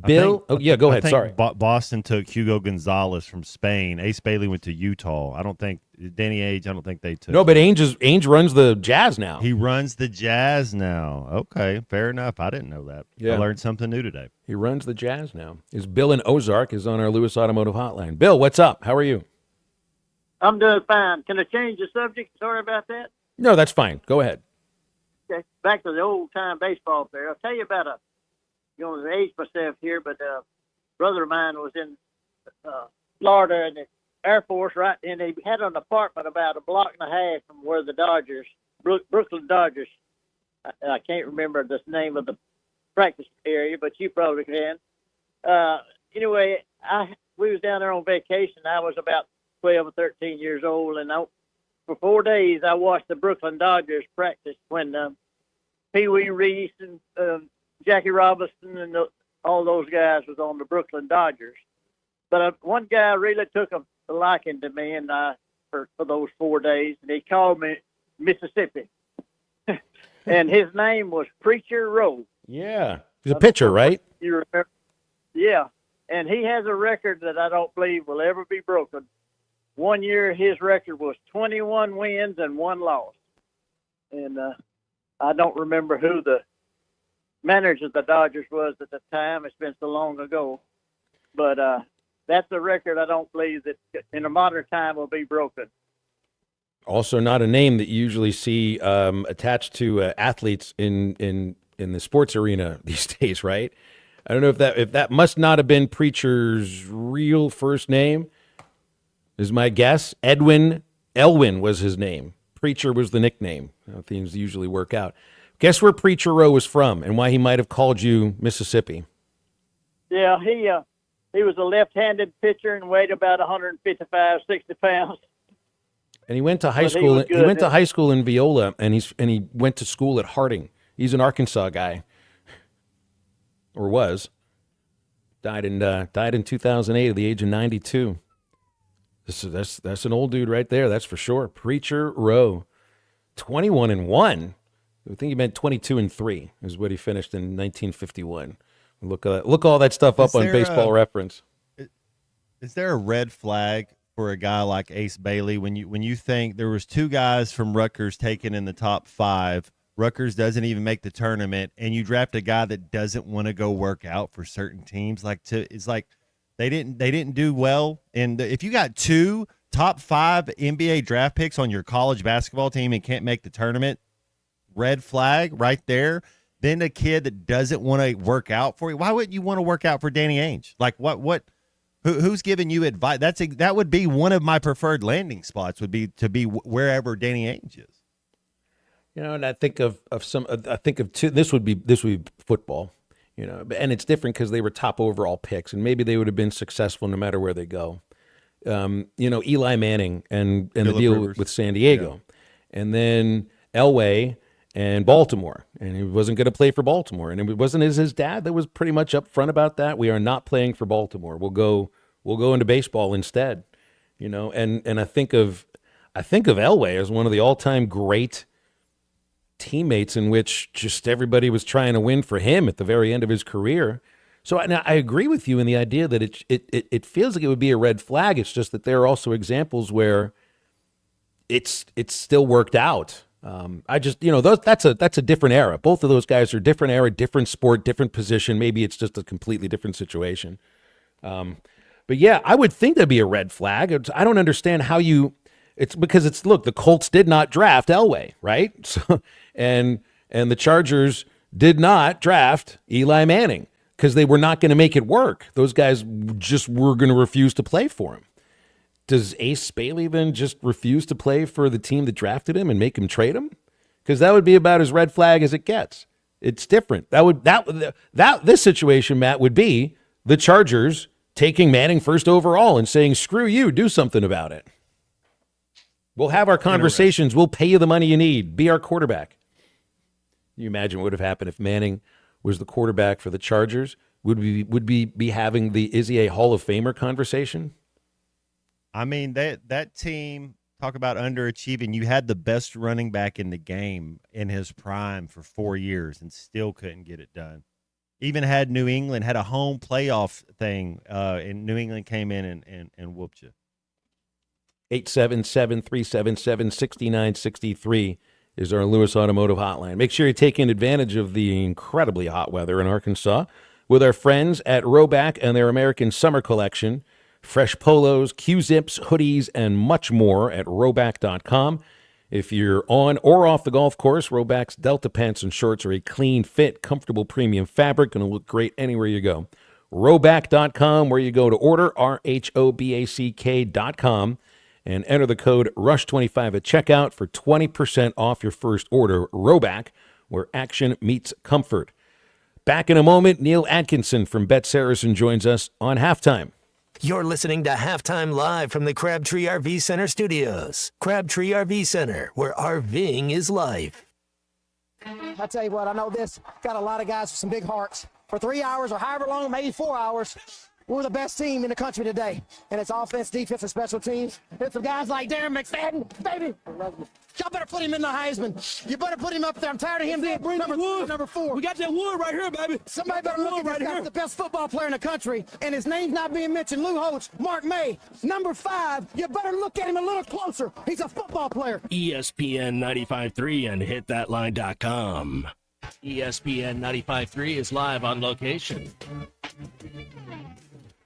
Bill, go ahead. Sorry. Boston took Hugo Gonzalez from Spain. Ace Bailey went to Utah. I don't think Danny Ainge. I don't think they took. No, but Ainge runs the Jazz now. He runs the Jazz now. Okay, fair enough. I didn't know that. Yeah. I learned something new today. He runs the Jazz now. Bill in Ozark is on our Lewis Automotive Hotline. Bill, what's up? How are you? I'm doing fine. Can I change the subject? Sorry about that. No, that's fine. Go ahead. Okay, back to the old time baseball player. I'll tell you about to age myself here, but a brother of mine was in Florida in the Air Force, right? And he had an apartment about a block and a half from where the Dodgers, Brooklyn Dodgers, I can't remember the name of the practice area, but you probably can. Anyway, we was down there on vacation. I was about 12 or 13 years old, and for 4 days I watched the Brooklyn Dodgers practice when Pee Wee Reese and Jackie Robinson and all those guys was on the Brooklyn Dodgers. But one guy really took a liking to me and for those 4 days, and he called me Mississippi. And his name was Preacher Rowe. Yeah. He's a pitcher, right? You remember? Yeah. And he has a record that I don't believe will ever be broken. 1 year, his record was 21 wins and 1 loss. And I don't remember who the manager of the Dodgers was at the time. It's been so long ago. But that's a record I don't believe that in a modern time will be broken. Also not a name that you usually see attached to athletes in the sports arena these days, right? I don't know if that must not have been Preacher's real first name, is my guess. Elwin was his name. Preacher was the nickname. Things usually work out. Guess where Preacher Rowe was from and why he might have called you Mississippi? Yeah, he was a left-handed pitcher and weighed about 155, 60 pounds. And he went to high school. He went to high school in Viola, and he went to school at Harding. He's an Arkansas guy, or was. Died in 2008 at the age of 92. That's an old dude right there. That's for sure. Preacher Rowe, 21-1. I think he meant 22-3 is what he finished in 1951. Look all that stuff up on Baseball Reference. Is there a red flag for a guy like Ace Bailey when you think there was 2 guys from Rutgers taken in the top 5? Rutgers doesn't even make the tournament, and you draft a guy that doesn't want to go work out for certain teams. It's like they didn't do well. And if you got 2 top 5 NBA draft picks on your college basketball team and can't make the tournament, red flag right there. Then a kid that doesn't want to work out for you. Why wouldn't you want to work out for Danny Ainge? Like who's giving you advice? That would be one of my preferred landing spots, would be to be wherever Danny Ainge is. And I think of two. This would be football, and it's different because they were top overall picks, and maybe they would have been successful no matter where they go. Eli Manning and the Phillip deal Rivers. with San Diego, and then Elway and Baltimore, and he wasn't going to play for Baltimore, and it wasn't his dad that was pretty much upfront about that. We are not playing for Baltimore. We'll go into baseball instead, And I think of Elway as one of the all-time great teammates in which just everybody was trying to win for him at the very end of his career. So I agree with you in the idea that it feels like it would be a red flag. It's just that there are also examples where it's still worked out. That's a different era. Both of those guys are different era, different sport, different position. Maybe it's just a completely different situation. But yeah, I would think that'd be a red flag. I don't understand how it's because the Colts did not draft Elway, right? So, and the Chargers did not draft Eli Manning because they were not going to make it work. Those guys just were going to refuse to play for him. Does Ace Bailey then just refuse to play for the team that drafted him and make him trade him? Because that would be about as red flag as it gets. It's different. This situation, Matt, would be the Chargers taking Manning first overall and saying, "Screw you, do something about it. We'll have our conversations. We'll pay you the money you need. Be our quarterback." Can you imagine what would have happened if Manning was the quarterback for the Chargers? Would we be having the is he a Hall of Famer conversation? I mean, that team, talk about underachieving. You had the best running back in the game in his prime for 4 years and still couldn't get it done. Even had New England had a home playoff thing, and New England came in and whooped you. 877-377-6963 is our Lewis Automotive hotline. Make sure you're taking advantage of the incredibly hot weather in Arkansas with our friends at Roback and their American Summer Collection. Fresh polos, Q-zips, hoodies, and much more at Roback.com. If you're on or off the golf course, Roback's Delta pants and shorts are a clean fit, comfortable premium fabric, going to look great anywhere you go. Roback.com, where you go to order, RHOBACK.com, and enter the code RUSH25 at checkout for 20% off your first order. Roback, where action meets comfort. Back in a moment, Neil Atkinson from Bet Saracen joins us on Halftime. You're listening to Halftime Live from the Crabtree RV Center studios. Crabtree RV Center, where RVing is life. I tell you what, I know this. Got a lot of guys with some big hearts. For 3 hours or however long, maybe 4 hours, we're the best team in the country today. And it's offense, defense, and special teams. It's some guys like Darren McFadden, baby. Y'all better put him in the Heisman. You better put him up there. I'm tired of him being number 4. We got that wood right here, baby. Somebody better look at this guy, the best football player in the country, and his name's not being mentioned. Lou Holtz, Mark May, number 5. You better look at him a little closer. He's a football player. ESPN 95.3 and hitthatline.com. ESPN 95.3 is live on location.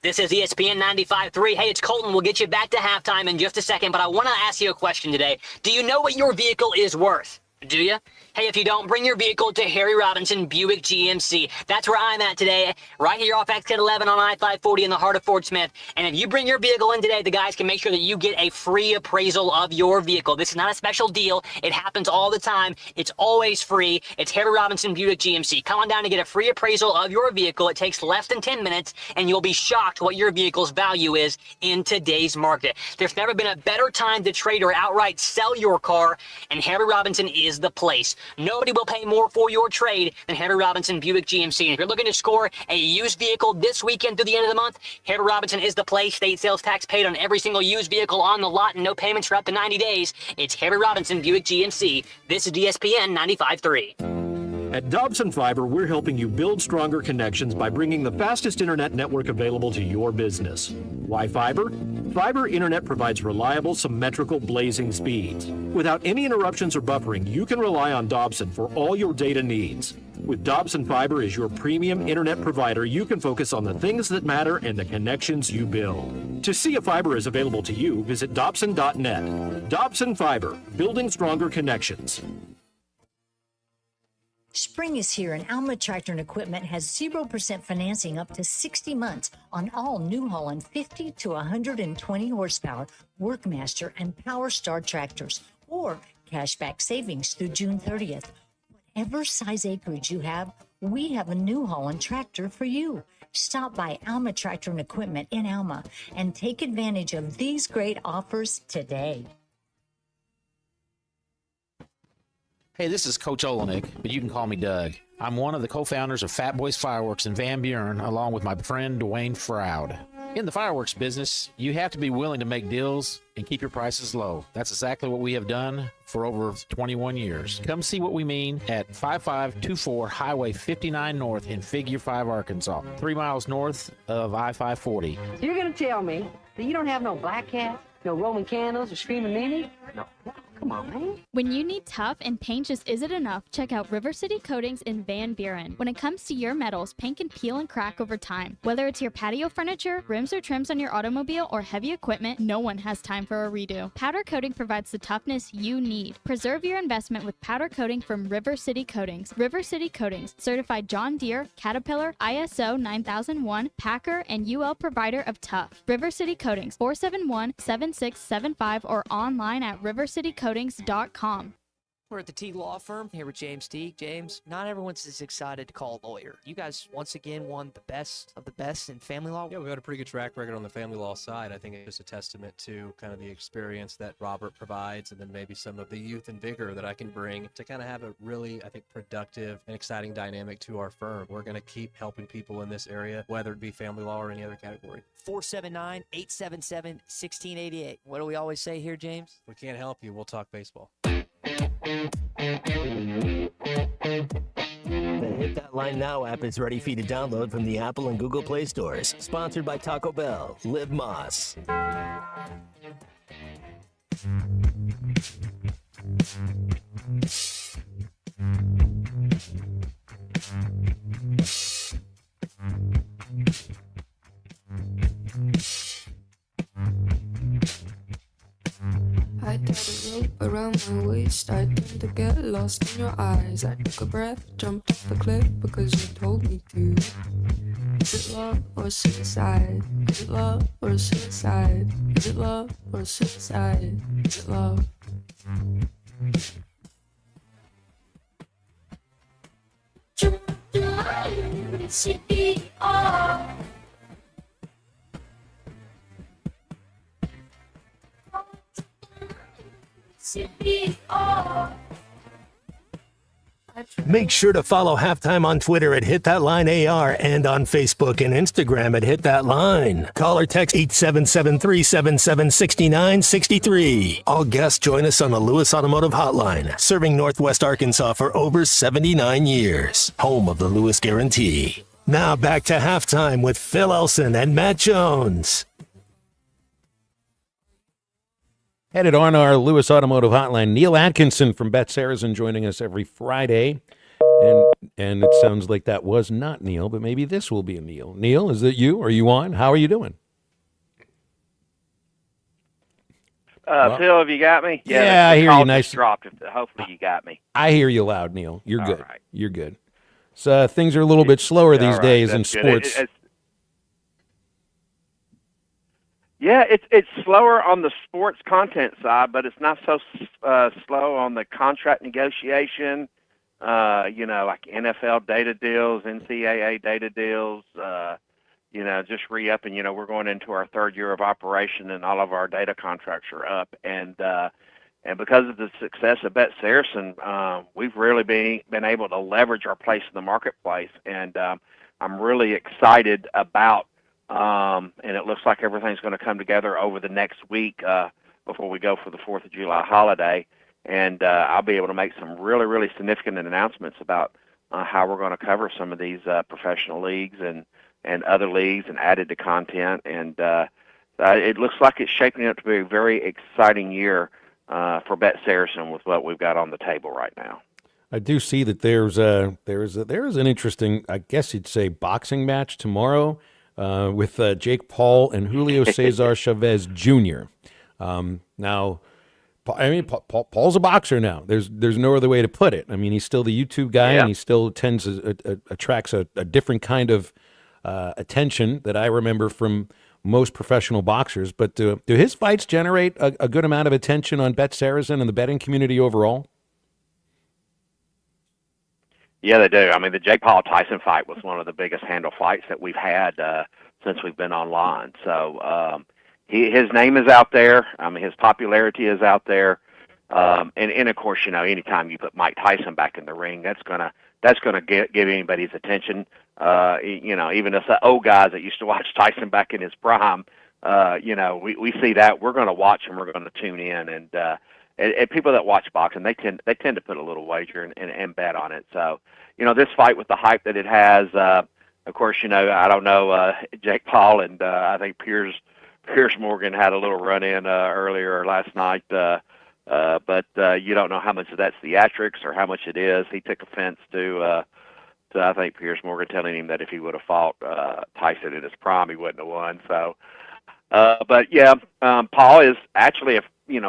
This is ESPN 95.3. Hey, it's Colton. We'll get you back to halftime in just a second, but I want to ask you a question today. Do you know what your vehicle is worth? Do you? Hey, if you don't, bring your vehicle to Harry Robinson Buick GMC. That's where I'm at today, right here off exit 11 on I-540 in the heart of Fort Smith. And if you bring your vehicle in today, the guys can make sure that you get a free appraisal of your vehicle. This is not a special deal. It happens all the time. It's always free. It's Harry Robinson Buick GMC. Come on down to get a free appraisal of your vehicle. It takes less than 10 minutes, and you'll be shocked what your vehicle's value is in today's market. There's never been a better time to trade or outright sell your car, and Harry Robinson is the place. Nobody will pay more for your trade than Harry Robinson Buick GMC. And if you're looking to score a used vehicle this weekend through the end of the month, Harry Robinson is the place. State sales tax paid on every single used vehicle on the lot and no payments for up to 90 days. It's Harry Robinson Buick GMC. This is ESPN 95.3. At Dobson Fiber, we're helping you build stronger connections by bringing the fastest internet network available to your business. Why fiber? Fiber internet provides reliable, symmetrical, blazing speeds. Without any interruptions or buffering, you can rely on Dobson for all your data needs. With Dobson Fiber as your premium internet provider, you can focus on the things that matter and the connections you build. To see if fiber is available to you, visit Dobson.net. Dobson Fiber, building stronger connections. Spring is here, and Alma Tractor and Equipment has 0% financing up to 60 months on all New Holland 50 to 120 horsepower Workmaster and Power Star tractors, or cashback savings through June 30th. whatever size acreage you have, we have a New Holland tractor for you. Stop by Alma Tractor and Equipment in Alma and take advantage of these great offers today. Hey, this is Coach Olenek, but you can call me Doug. I'm one of the co-founders of Fat Boys Fireworks in Van Buren, along with my friend Dwayne Froud. In the fireworks business, you have to be willing to make deals and keep your prices low. That's exactly what we have done for over 21 years. Come see what we mean at 5524 Highway 59 North in Figure 5, Arkansas, 3 miles north of I-540. So you're going to tell me that you don't have no black cat, no Roman candles, or screaming Mimi? No. Come on, man. When you need tough and paint just isn't enough, check out River City Coatings in Van Buren. When it comes to your metals, paint can peel and crack over time. Whether it's your patio furniture, rims or trims on your automobile, or heavy equipment, no one has time for a redo. Powder coating provides the toughness you need. Preserve your investment with powder coating from River City Coatings. River City Coatings, certified John Deere, Caterpillar, ISO 9001, Packer, and UL provider of tough. River City Coatings, 471-7675 or online at rivercitycoatings.com. We're at the Teague Law Firm here with James Teague. James, not everyone's as excited to call a lawyer. You guys once again won the best of the best in family law. Yeah, we've got a pretty good track record on the family law side. I think it's just a testament to kind of the experience that Robert provides, and then maybe some of the youth and vigor that I can bring to kind of have a really, I think, productive and exciting dynamic to our firm. We're going to keep helping people in this area, whether it be family law or any other category. 479-877-1688. What do we always say here, James? If we can't help you, we'll talk baseball. The Hit That Line Now app is ready for you to download from the Apple and Google Play stores. Sponsored by Taco Bell. Live Moss. I tied a rope around my waist. I tend to get lost in your eyes. I took a breath, jumped off the cliff because you told me to. Is it love or suicide? Is it love or suicide? Is it love or suicide? Is it love? Make sure to follow Halftime on Twitter at Hit That Line AR and on Facebook and Instagram at Hit That Line. Call or text 877-377-6963. All guests join us on the Lewis Automotive Hotline, serving Northwest Arkansas for over 79 years. Home of the Lewis Guarantee. Now back to Halftime with Phil Elson and Matt Jones. Headed on our Lewis Automotive Hotline, Neil Atkinson from Bet Saracen joining us every Friday. And it sounds like that was not Neil, but maybe this will be a Neil. Neil, is it you? Are you on? How are you doing? Phil, have you got me? Yeah, I hear you. Nice. Dropped. Hopefully you got me. I hear you loud, Neil. You're All good. right. You're good. So things are a little bit slower these days in That's good. sports. It's slower on the sports content side, but it's not so slow on the contract negotiation. Like NFL data deals, NCAA data deals. Just re-upping. We're going into our third year of operation, and all of our data contracts are up. And because of the success of Bet Saracen, we've really been able to leverage our place in the marketplace. And I'm really excited about. And it looks like everything's going to come together over the next week before we go for the 4th of July holiday. And I'll be able to make some really, really significant announcements about how we're going to cover some of these professional leagues and other leagues and added to content. And it looks like it's shaping up to be a very exciting year for Bet Saracen with what we've got on the table right now. I do see that there's an interesting, I guess you'd say, boxing match tomorrow. With Jake Paul and Julio Cesar Chavez Jr. Now, Paul's a boxer now. There's no other way to put it. I mean, he's still the YouTube guy, and he still attracts a different kind of attention that I remember from most professional boxers. But do his fights generate a good amount of attention on Bet Saracen and the betting community overall? Yeah, they do. I mean, the Jake Paul Tyson fight was one of the biggest handle fights that we've had since we've been online. So his name is out there. I mean, his popularity is out there. And of course, you know, anytime you put Mike Tyson back in the ring, that's gonna give anybody's attention. You know, even us old guys that used to watch Tyson back in his prime, you know, we see that, we're going to watch and we're going to tune in. And people that watch boxing, they tend to put a little wager and bet on it. So, you know, this fight with the hype that it has, of course, you know, I don't know, Jake Paul and I think Piers Morgan had a little run-in earlier last night. But you don't know how much of that's theatrics or how much it is. He took offense to I think Piers Morgan telling him that if he would have fought Tyson in his prime, he wouldn't have won. So, but yeah, Paul is actually a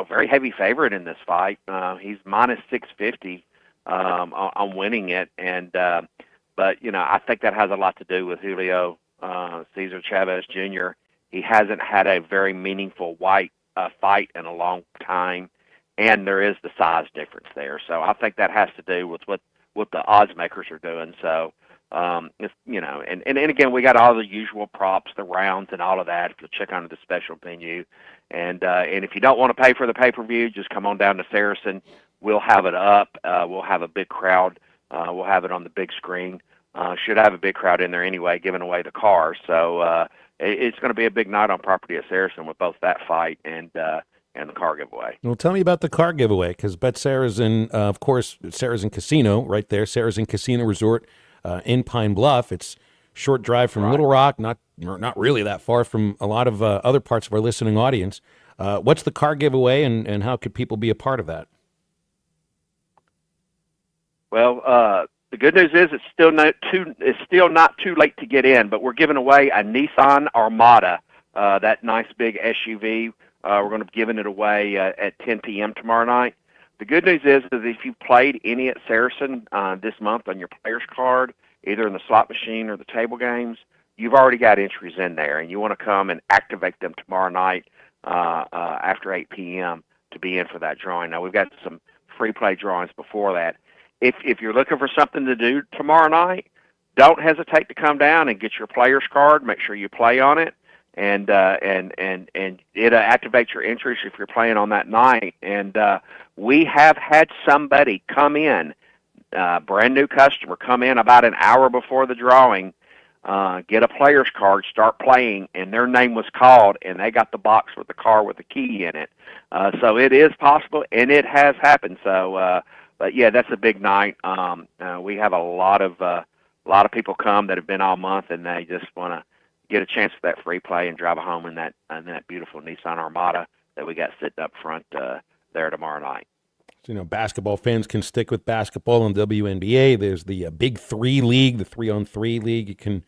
very heavy favorite in this fight. He's minus 650 on winning it, and but you know, I think that has a lot to do with Julio Cesar Chavez Jr. He hasn't had a very meaningful fight in a long time. And there is the size difference there, so I think that has to do with what the odds makers are doing. So, it's, you know, and again, we got all the usual props, the rounds, and all of that. If you'll check under the special menu, and if you don't want to pay for the pay-per-view, just come on down to Saracen. We'll have it up. We'll have a big crowd. We'll have it on the big screen. Should have a big crowd in there anyway, giving away the car. So it's going to be a big night on property at Saracen with both that fight and the car giveaway. Well, tell me about the car giveaway, because Bet Saracen, of course, Saracen Casino right there, Saracen Casino Resort in Pine Bluff. It's short drive from Little Rock, not really that far from a lot of other parts of our listening audience. What's the car giveaway, and how could people be a part of that? Well, the good news is it's still not too late to get in, but we're giving away a Nissan Armada, that nice big SUV. We're going to be giving it away at 10 p.m. tomorrow night. The good news is if you played any at Saracen this month on your player's card, either in the slot machine or the table games, you've already got entries in there, and you want to come and activate them tomorrow night after 8 p.m. to be in for that drawing. Now, we've got some free play drawings before that. If you're looking for something to do tomorrow night, don't hesitate to come down and get your player's card. Make sure you play on it. And it activates your interest if you're playing on that night. And we have had somebody come in, brand new customer, come in about an hour before the drawing, get a player's card, start playing, and their name was called, and they got the box with the car with the key in it. So it is possible, and it has happened. So, but yeah, that's a big night. We have a lot of people come that have been all month, and they just want to get a chance for that free play and drive home in that beautiful Nissan Armada that we got sitting up front there tomorrow night. So, you know, basketball fans can stick with basketball and WNBA. There's the Big Three League, the 3-on-3 league. You can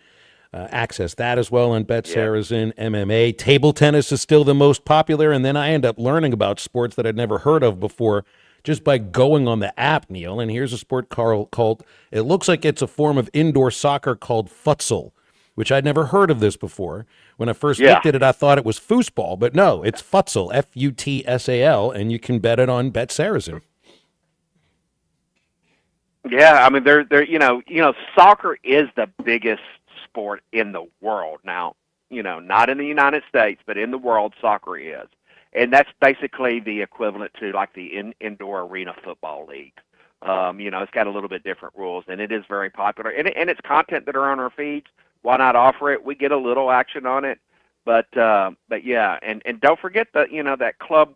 access that as well on Bet Saracen. MMA. Table tennis is still the most popular, and then I end up learning about sports that I'd never heard of before just by going on the app, Neil. And here's a sport called, it looks like it's a form of indoor soccer called futsal, which I'd never heard of this before. When I first looked at it, I thought it was foosball, but no, it's futsal, Futsal, and you can bet it on Bet Saracen. Yeah, I mean, soccer is the biggest sport in the world now. You know, not in the United States, but in the world, soccer is, and that's basically the equivalent to like the indoor arena football league. You know, it's got a little bit different rules, and it is very popular, and it's content that are on our feeds. Why not offer it? We get a little action on it, but yeah, and don't forget that that Club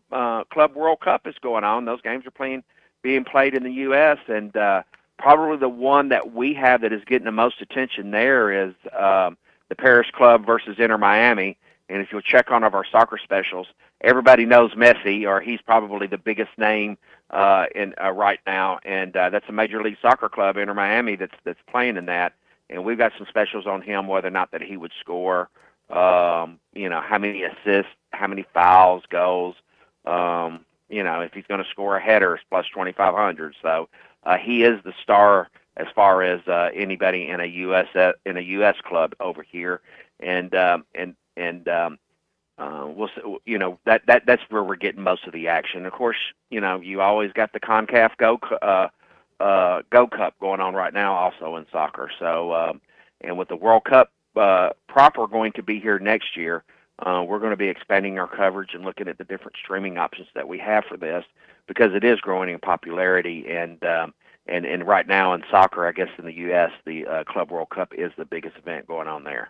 World Cup is going on. Those games are being played in the U.S. and probably the one that we have that is getting the most attention there is the Paris Club versus Inter Miami. And if you'll check on our soccer specials, everybody knows Messi, or he's probably the biggest name right now, and that's a Major League Soccer club, Inter Miami, that's playing in that. And we've got some specials on him, whether or not that he would score, how many assists, how many fouls, goals. If he's going to score a header, it's plus 2,500. So he is the star as far as anybody in a U.S. club over here, and we'll that's where we're getting most of the action. Of course, you always got the CONCACAF Go Go Cup going on right now also in soccer. So, and with the World Cup proper going to be here next year, we're going to be expanding our coverage and looking at the different streaming options that we have for this, because it is growing in popularity. And right now in soccer, I guess in the U.S., the Club World Cup is the biggest event going on there.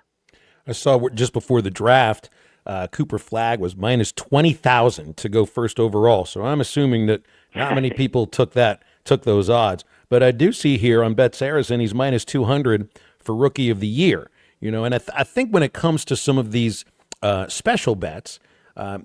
I saw just before the draft, Cooper Flagg was minus 20,000 to go first overall. So I'm assuming that not many people took those odds. But I do see here on Bet Saracen, he's minus 200 for Rookie of the Year. And I think when it comes to some of these special bets,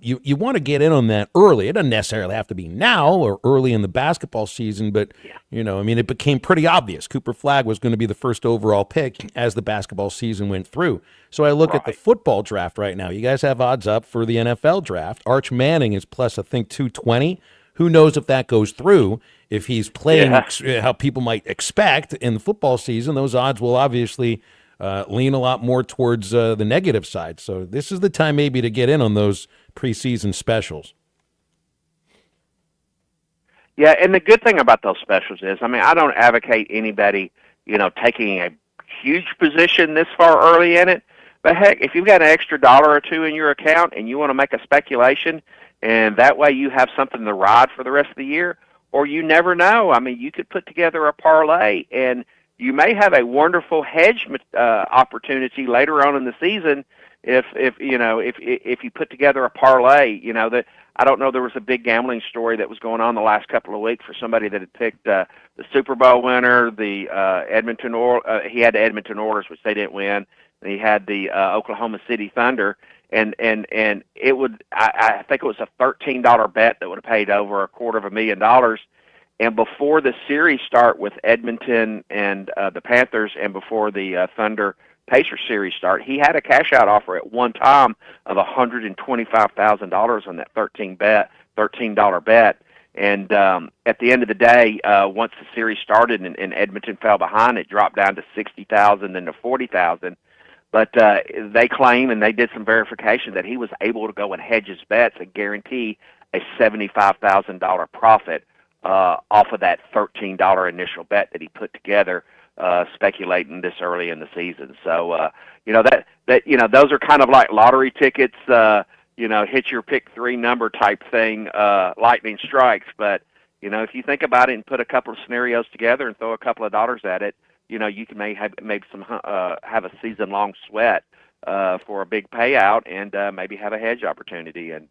you want to get in on that early. It doesn't necessarily have to be now or early in the basketball season, but, it became pretty obvious. Cooper Flagg was going to be the first overall pick as the basketball season went through. So I look at the football draft right now. You guys have odds up for the NFL draft. Arch Manning is plus, I think, 220. Who knows if that goes through? If he's playing how people might expect in the football season, those odds will obviously lean a lot more towards the negative side. So this is the time maybe to get in on those preseason specials. Yeah, and the good thing about those specials is, I don't advocate anybody, taking a huge position this far early in it. But heck, if you've got an extra $1 or $2 in your account and you want to make a speculation, and that way you have something to ride for the rest of the year, or you never know. You could put together a parlay, and you may have a wonderful hedge opportunity later on in the season if you put together a parlay. That I don't know. There was a big gambling story that was going on the last couple of weeks for somebody that had picked the Super Bowl winner, the Edmonton he had the Edmonton Oilers, which they didn't win, and he had the Oklahoma City Thunder. And it would, I think it was a $13 bet that would have paid over $250,000. And before the series start with Edmonton and the Panthers, and before the Thunder Pacers series start, he had a cash out offer at one time of $125,000 on that $13 bet. And at the end of the day, once the series started and Edmonton fell behind, it dropped down to $60,000 then to $40,000. But they claim, and they did some verification, that he was able to go and hedge his bets and guarantee a $75,000 profit off of that $13 initial bet that he put together, speculating this early in the season. So those are kind of like lottery tickets, hit your pick three number type thing, lightning strikes. But if you think about it and put a couple of scenarios together and throw a couple of dollars at it, you can have a season-long sweat for a big payout, and maybe have a hedge opportunity. And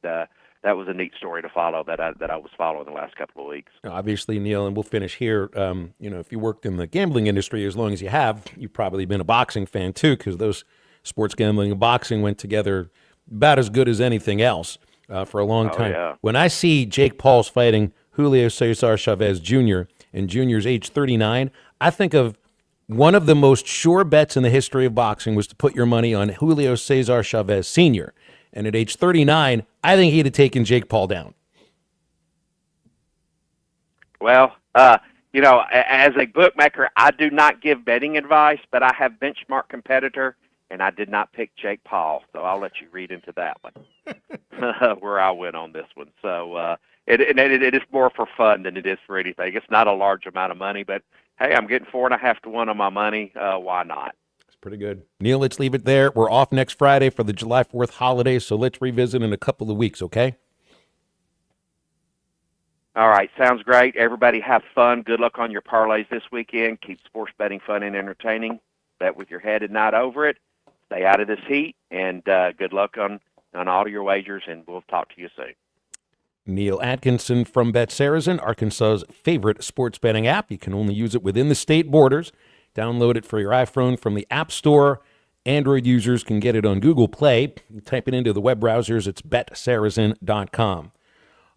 that was a neat story to follow that I was following the last couple of weeks. Obviously, Neil, and we'll finish here. If you worked in the gambling industry as long as you have, you've probably been a boxing fan too, because those sports gambling and boxing went together about as good as anything else for a long time. Yeah. When I see Jake Paul's fighting Julio Cesar Chavez Jr., and Jr.'s age 39, I think of one of the most sure bets in the history of boxing was to put your money on Julio Cesar Chavez Sr. And at age 39, I think he'd have taken Jake Paul down. Well, as a bookmaker, I do not give betting advice, but I have benchmark competitor, and I did not pick Jake Paul. So I'll let you read into that one, where I went on this one. So it is more for fun than it is for anything. It's not a large amount of money, but hey, I'm getting 4.5 to 1 on my money. Why not? It's pretty good. Neil, let's leave it there. We're off next Friday for the July 4th holiday, so let's revisit in a couple of weeks, okay? All right, sounds great. Everybody have fun. Good luck on your parlays this weekend. Keep sports betting fun and entertaining. Bet with your head and not over it. Stay out of this heat, and good luck on all your wagers, and we'll talk to you soon. Neil Atkinson from Bet Saracen, Arkansas's favorite sports betting app. You can only use it within the state borders. Download it for your iPhone from the App Store. Android users can get it on Google Play. You type it into the web browsers. It's betsaracen.com.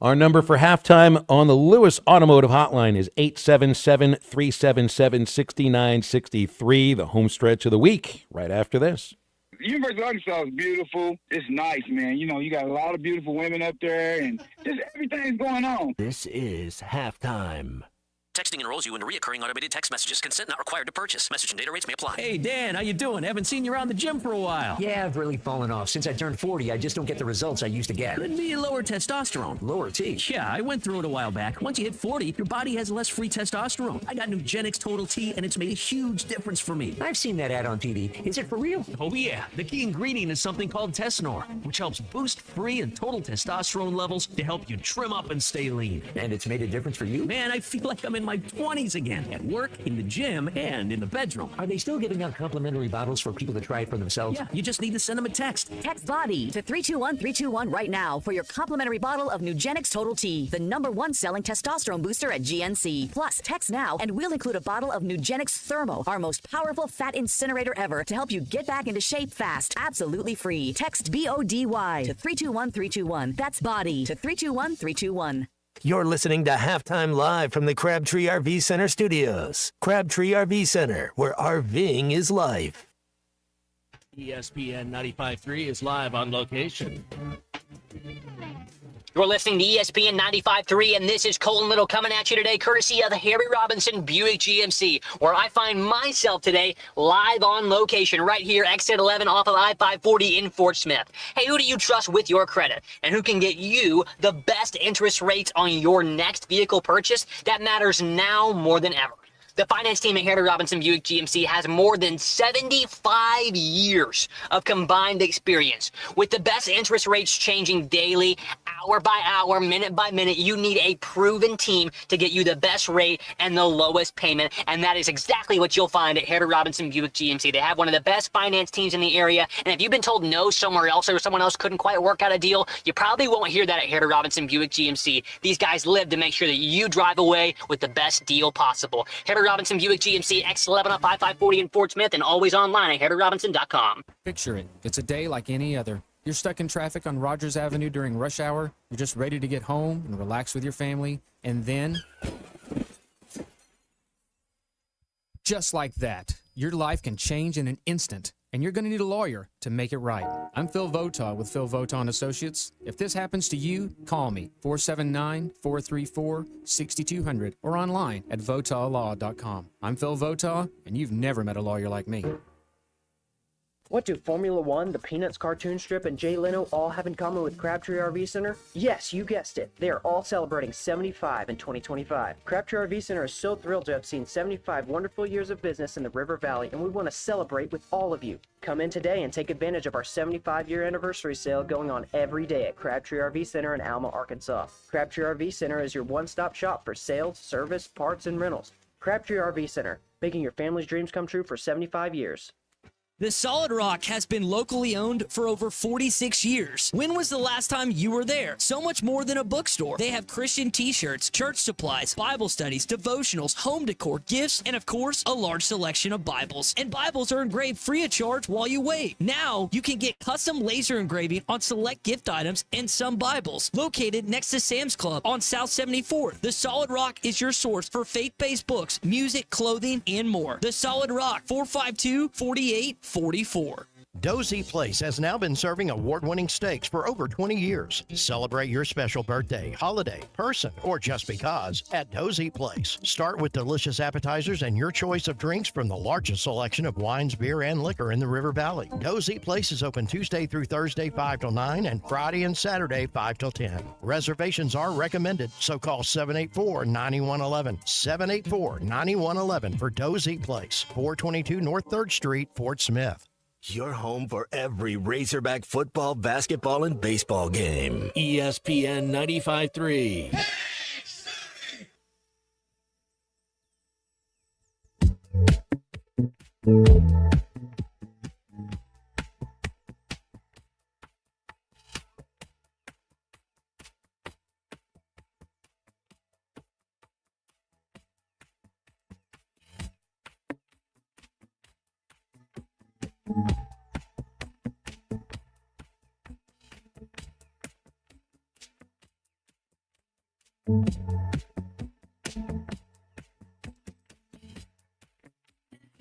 Our number for halftime on the Lewis Automotive Hotline is 877-377-6963. The home stretch of the week right after this. University of Arkansas is beautiful. It's nice, man. You got a lot of beautiful women up there, and just everything's going on. This is halftime. Texting enrolls you in recurring automated text messages. Consent not required to purchase. Message and data rates may apply. Hey, Dan, how you doing? Haven't seen you around the gym for a while. Yeah, I've really fallen off. Since I turned 40, I just don't get the results I used to get. Could be lower testosterone. Lower T? Yeah, I went through it a while back. Once you hit 40, your body has less free testosterone. I got Nugenix Total T, and it's made a huge difference for me. I've seen that ad on TV. Is it for real? Oh, yeah. The key ingredient is something called Tesnor, which helps boost free and total testosterone levels to help you trim up and stay lean. And it's made a difference for you? Man, I feel like I'm in my 20s again, at work, in the gym, and in the bedroom. Are they still giving out complimentary bottles for people to try it for themselves? Yeah, you just need to send them a text. Text BODY to 321-321 right now for your complimentary bottle of Nugenix Total T, the #1 selling testosterone booster at GNC. Plus, text now and we'll include a bottle of Nugenix Thermo, our most powerful fat incinerator ever, to help you get back into shape fast. Absolutely free. Text BODY to 321-321. That's BODY to 321-321. You're listening to Halftime Live from the Crabtree RV Center studios. Crabtree RV Center, where RVing is life. ESPN 95.3 is live on location. You're listening to ESPN 95.3, and this is Colton Little coming at you today, courtesy of the Harry Robinson Buick GMC, where I find myself today live on location right here, exit 11 off of I-540 in Fort Smith. Hey, who do you trust with your credit, and who can get you the best interest rates on your next vehicle purchase? That matters now more than ever. The finance team at Harry Robinson Buick GMC has more than 75 years of combined experience. With the best interest rates changing daily, hour by hour, minute by minute, you need a proven team to get you the best rate and the lowest payment, and that is exactly what you'll find at Harry Robinson Buick GMC. They have one of the best finance teams in the area, and if you've been told no somewhere else or someone else couldn't quite work out a deal, you probably won't hear that at Harry Robinson Buick GMC. These guys live to make sure that you drive away with the best deal possible. Harry Robinson Buick GMC, X11 off I-540 in Fort Smith, and always online at HarryRobinson.com. Picture it. It's a day like any other. You're stuck in traffic on Rogers Avenue during rush hour. You're just ready to get home and relax with your family. And then, just like that, your life can change in an instant. And you're going to need a lawyer to make it right. I'm Phil Votaw with Phil Votaw & Associates. If this happens to you, call me, 479-434-6200, or online at votawlaw.com. I'm Phil Votaw, and you've never met a lawyer like me. What do Formula One, the Peanuts cartoon strip, and Jay Leno all have in common with Crabtree RV Center? Yes, you guessed it. They are all celebrating 75 in 2025. Crabtree RV Center is so thrilled to have seen 75 wonderful years of business in the River Valley, and we want to celebrate with all of you. Come in today and take advantage of our 75-year anniversary sale going on every day at Crabtree RV Center in Alma, Arkansas. Crabtree RV Center is your one-stop shop for sales, service, parts, and rentals. Crabtree RV Center, making your family's dreams come true for 75 years. The Solid Rock has been locally owned for over 46 years. When was the last time you were there? So much more than a bookstore. They have Christian t-shirts, church supplies, Bible studies, devotionals, home decor, gifts, and of course, a large selection of Bibles. And Bibles are engraved free of charge while you wait. Now, you can get custom laser engraving on select gift items and some Bibles. Located next to Sam's Club on South 74th, The Solid Rock is your source for faith-based books, music, clothing, and more. The Solid Rock, 452-4844. Dozy Place has now been serving award-winning steaks for over 20 years. Celebrate your special birthday, holiday, person, or just because at Dozy Place. Start with delicious appetizers and your choice of drinks from the largest selection of wines, beer, and liquor in the River Valley. Dozy Place is open Tuesday through Thursday 5 till 9 and Friday and Saturday 5 till 10. Reservations are recommended, so call 784-9111. 784-9111 for Dozy Place, 422 North 3rd Street, Fort Smith. Your home for every Razorback football, basketball, and baseball game. ESPN 95.3.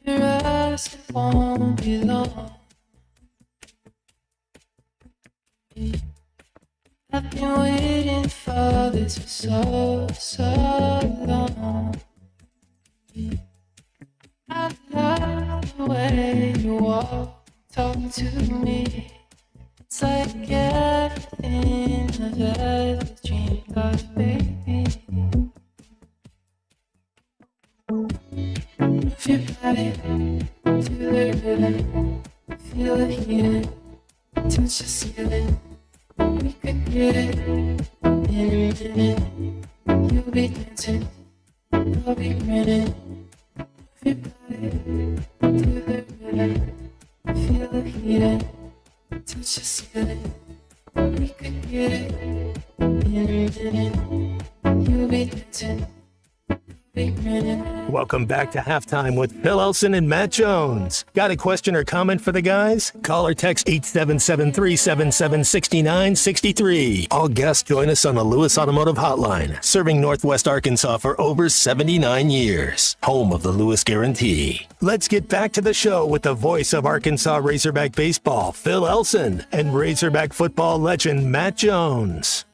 Your eyes, it won't be long. I've been waiting for this for so long. you walk, talk to me. It's like everything I've ever dreamed of, baby. Move your body to the rhythm, feel the heat, touch the ceiling. We could get it in a minute. You'll be dancing, I'll be grinning. Move your body to the rhythm, feel the heat, touch the ceiling. We could get it in a minute. You'll be dancing. Welcome back to Halftime with Phil Elson and Matt Jones. Got a question or comment for the guys? Call or text 877-377-6963. All guests join us on the Lewis Automotive Hotline, serving Northwest Arkansas for over 79 years. Home of the Lewis Guarantee. Let's get back to the show with the voice of Arkansas Razorback baseball, Phil Elson, and Razorback football legend, Matt Jones.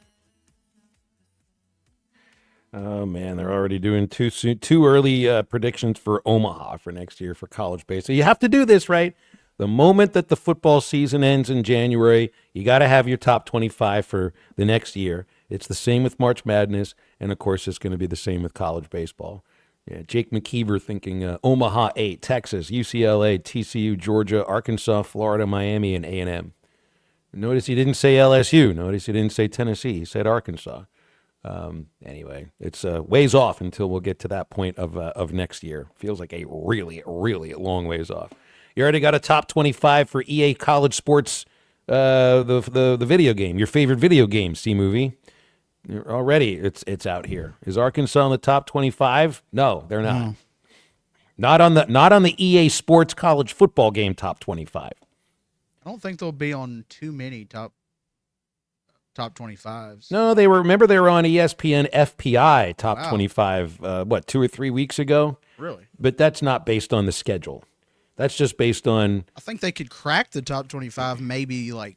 Oh, man, they're already doing too early predictions for Omaha for next year for college baseball. You have to do this, right? The moment that the football season ends in January, you got to have your top 25 for the next year. It's the same with March Madness, and, of course, it's going to be the same with college baseball. Yeah, Jake McKeever thinking Omaha 8, Texas, UCLA, TCU, Georgia, Arkansas, Florida, Miami, and A&M. Notice he didn't say LSU. Notice he didn't say Tennessee. He said Arkansas. Anyway, it's ways off until we'll get to that point of next year. Feels like a really, really long ways off. You already got a top 25 for EA College Sports, the video game, your favorite video game, C-Movie. Already, it's out here. Is Arkansas in the top 25? No, they're not. Not on the EA Sports College Football game top 25. I don't think they'll be on too many top 25s. No, remember they were on ESPN FPI top 25, 2 or 3 weeks ago? Really? But that's not based on the schedule. That's just based on... I think they could crack the top 25 maybe like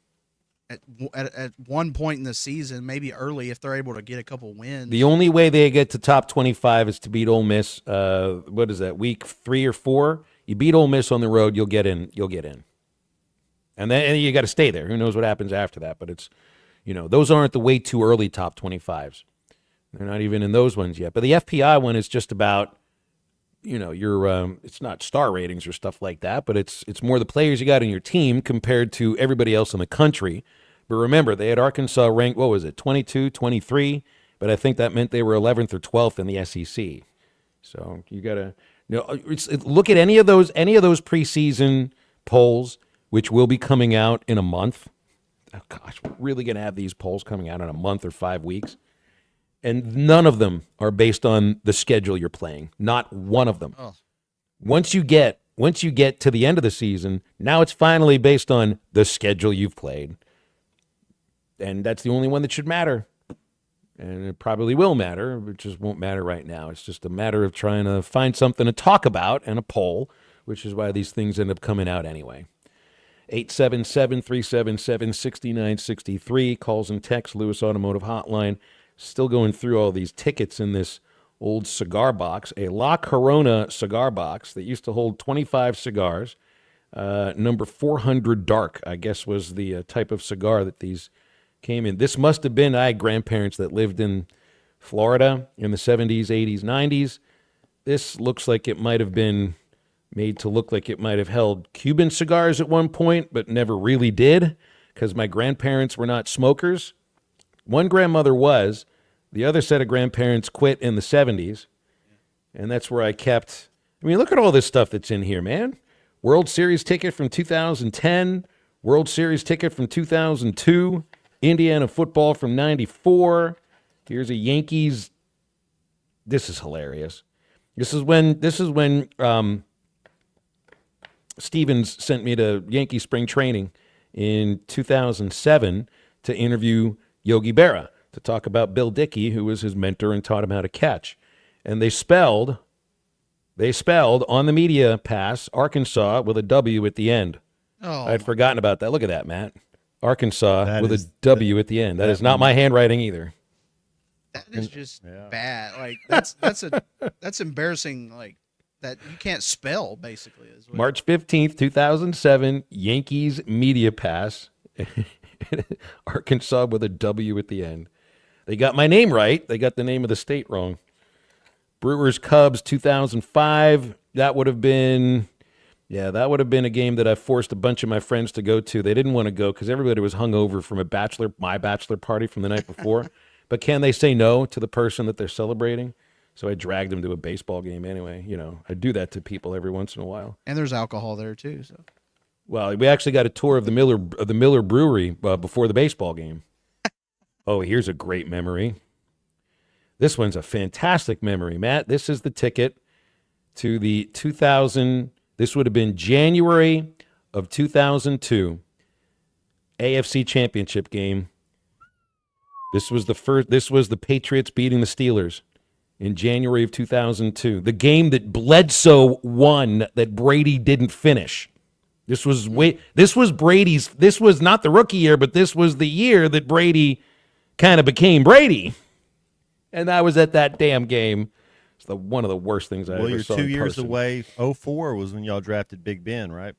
at one point in the season, maybe early if they're able to get a couple wins. The only way they get to top 25 is to beat Ole Miss. What is that, week 3 or 4? You beat Ole Miss on the road, you'll get in. And then you got to stay there. Who knows what happens after that, but it's... those aren't the way too early top 25s. They're not even in those ones yet. But the FPI one is just about, your it's not star ratings or stuff like that, but it's more the players you got in your team compared to everybody else in the country. But remember, they had Arkansas ranked, 22, 23, but I think that meant they were 11th or 12th in the SEC. So you got to look at any of those preseason polls, which will be coming out in a month. Oh, gosh, we're really going to have these polls coming out in a month or 5 weeks. And none of them are based on the schedule you're playing. Not one of them. Oh. Once you get to the end of the season, now it's finally based on the schedule you've played. And that's the only one that should matter. And it probably will matter. It just won't matter right now. It's just a matter of trying to find something to talk about and a poll, which is why these things end up coming out anyway. 877-377-6963. Calls and texts, Lewis Automotive Hotline. Still going through all these tickets in this old cigar box. A La Corona cigar box that used to hold 25 cigars. Number 400 Dark, I guess, was the type of cigar that these came in. This must have been, I had grandparents that lived in Florida in the 70s, 80s, 90s. This looks like it might have been made to look like it might have held Cuban cigars at one point, but never really did, because my grandparents were not smokers. One grandmother was. The other set of grandparents quit in the 70s, and that's where I kept... look at all this stuff that's in here, man. World Series ticket from 2010, World Series ticket from 2002, Indiana football from 94. Here's a Yankees... This is hilarious. This is when Stevens sent me to Yankee spring training in 2007 to interview Yogi Berra, to talk about Bill Dickey, who was his mentor and taught him how to catch. And they spelled on the media pass Arkansas with a W at the end. Oh, I'd forgotten about that. Look at that, Matt. Arkansas with a W at the end. That is not my handwriting either. That is just bad. Like that's embarrassing. Like that you can't spell, basically. March 15th, 2007, Yankees Media Pass. Arkansas with a W at the end. They got my name right. They got the name of the state wrong. Brewers Cubs 2005. That would have been a game that I forced a bunch of my friends to go to. They didn't want to go because everybody was hungover from my bachelor party from the night before. But can they say no to the person that they're celebrating? So I dragged them to a baseball game anyway. You know, I do that to people every once in a while. And there's alcohol there too. So. Well, we actually got a tour of the Miller Brewery before the baseball game. Oh, here's a great memory. This one's a fantastic memory, Matt. This is the ticket to the 2000. This would have been January of 2002 AFC Championship game. This was the Patriots beating the Steelers in January of 2002. The game that Bledsoe won that Brady didn't finish. This was Brady's. This was not the rookie year, but this was the year that Brady kind of became Brady. And I was at that damn game. It's one of the worst things I ever saw. Well, you're 2 years person. away. 2004 was when y'all drafted Big Ben, right?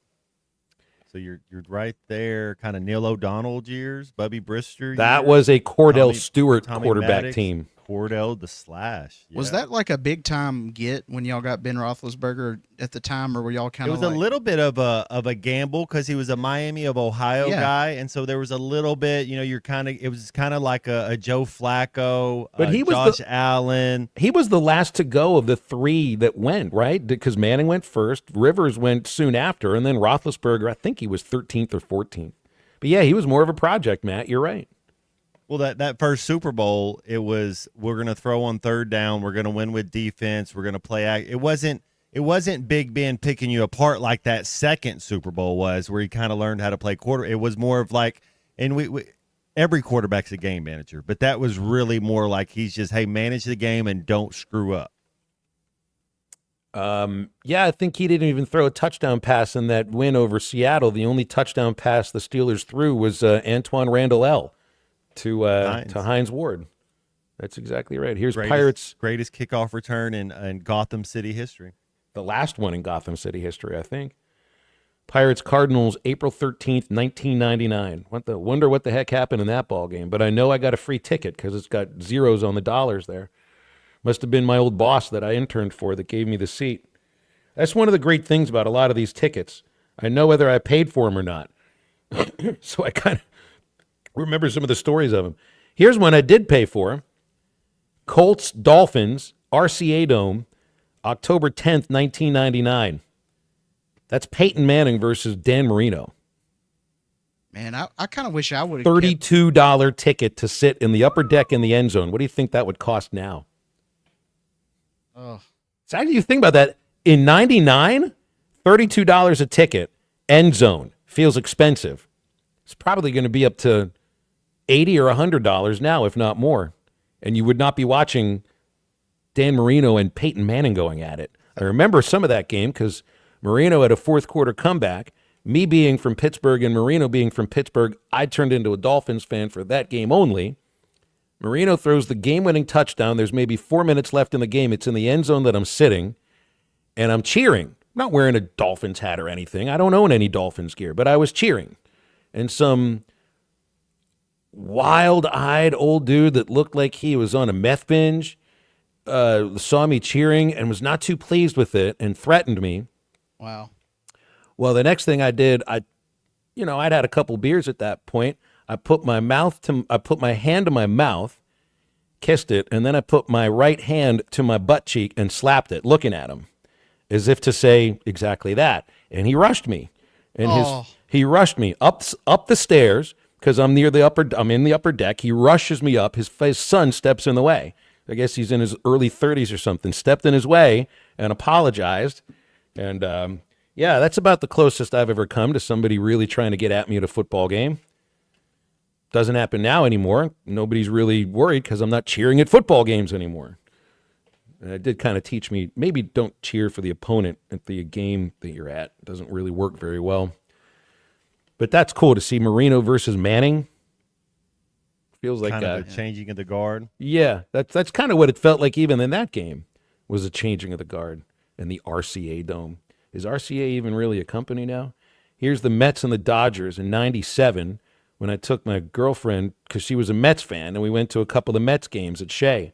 So you're right there, kind of Neil O'Donnell years, Bubby Brister. That was a Cordell Stewart quarterback Maddox, team. Cordell the Slash. Yeah. Was that like a big time get when y'all got Ben Roethlisberger at the time, or were y'all kind It of? was a little bit of a gamble because he was a Miami of Ohio guy, and so there was a little bit. You know, it was kind of like a Joe Flacco, but he was Josh Allen. He was the last to go of the three that went, right? Because Manning went first, Rivers went soon after, and then Roethlisberger. I think he was 13th or 14th. But yeah, he was more of a project, Matt. You're right. Well, that first Super Bowl, it was we're going to throw on third down, we're going to win with defense, we're going to play act. It wasn't Big Ben picking you apart like that second Super Bowl was, where he kind of learned how to play quarter. It was more of like, and we every quarterback's a game manager, but that was really more like he's just, hey, manage the game and don't screw up. Yeah, I think he didn't even throw a touchdown pass in that win over Seattle. The only touchdown pass the Steelers threw was Antoine Randall L. to Hines Ward. That's exactly right. Here's Pirates' greatest kickoff return in Gotham City history. The last one in Gotham City history, I think. Pirates Cardinals, April 13th, 1999. Wonder what the heck happened in that ball game. But I know I got a free ticket because it's got zeros on the dollars there. Must have been my old boss that I interned for that gave me the seat. That's one of the great things about a lot of these tickets. I know whether I paid for them or not. So I kind of remember some of the stories of them. Here's one I did pay for. Colts Dolphins, RCA Dome, October 10th, 1999. That's Peyton Manning versus Dan Marino. Man, I kind of wish I would have $32 ticket to sit in the upper deck in the end zone. What do you think that would cost now? Oh. So how do you think about that? In 99, $32 a ticket, end zone, feels expensive. It's probably going to be up to $80 or $100 now, if not more. And you would not be watching Dan Marino and Peyton Manning going at it. I remember some of that game because Marino had a fourth quarter comeback. Me being from Pittsburgh and Marino being from Pittsburgh, I turned into a Dolphins fan for that game only. Marino throws the game-winning touchdown. There's maybe 4 minutes left in the game. It's in the end zone that I'm sitting, and I'm cheering. I'm not wearing a Dolphins hat or anything. I don't own any Dolphins gear, but I was cheering. And some wild-eyed old dude that looked like he was on a meth binge saw me cheering and was not too pleased with it and threatened me. Wow. Well, the next thing I did, I'd had a couple beers at that point. I put my hand to my mouth, kissed it, and then I put my right hand to my butt cheek and slapped it, looking at him, as if to say exactly that. And he rushed me, and he rushed me up the stairs because I'm in the upper deck. He rushes me up. His son steps in the way. I guess he's in his early 30s or something. Stepped in his way and apologized, and yeah, that's about the closest I've ever come to somebody really trying to get at me at a football game. Doesn't happen now anymore. Nobody's really worried because I'm not cheering at football games anymore. And it did kind of teach me, maybe don't cheer for the opponent at the game that you're at. It doesn't really work very well. But that's cool to see Marino versus Manning. Feels like kind of a changing of the guard. Yeah, that's kind of what it felt like even in that game, was a changing of the guard. and the RCA Dome. Is RCA even really a company now? Here's the Mets and the Dodgers in 97 when I took my girlfriend, because she was a Mets fan, and we went to a couple of the Mets games at Shea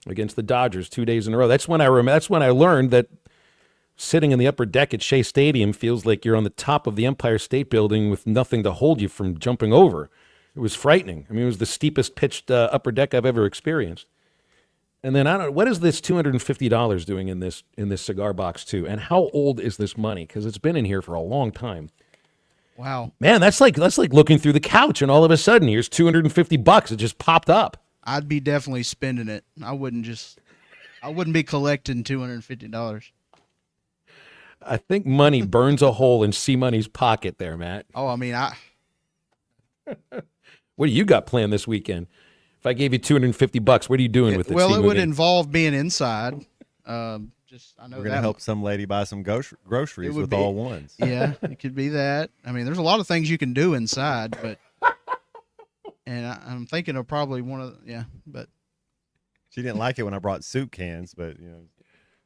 against the Dodgers 2 days in a row. That's when I learned that sitting in the upper deck at Shea Stadium feels like you're on the top of the Empire State Building with nothing to hold you from jumping over. It was frightening. I mean, it was the steepest pitched upper deck I've ever experienced. And then I don't know, what is this $250 doing in this cigar box too? And how old is this money? Because it's been in here for a long time. Wow. Man, that's like looking through the couch and all of a sudden here's $250. It just popped up. I'd be definitely spending it. I wouldn't be collecting $250. I think money burns a hole in C Money's pocket there, Matt. Oh, I mean, what do you got planned this weekend? If I gave you $250, what are you doing with it? Well, it would involve being inside. I know we're gonna help some lady buy some groceries with all ones. Yeah, it could be that. I mean, there's a lot of things you can do inside, but I'm thinking of probably but she didn't like it when I brought soup cans, but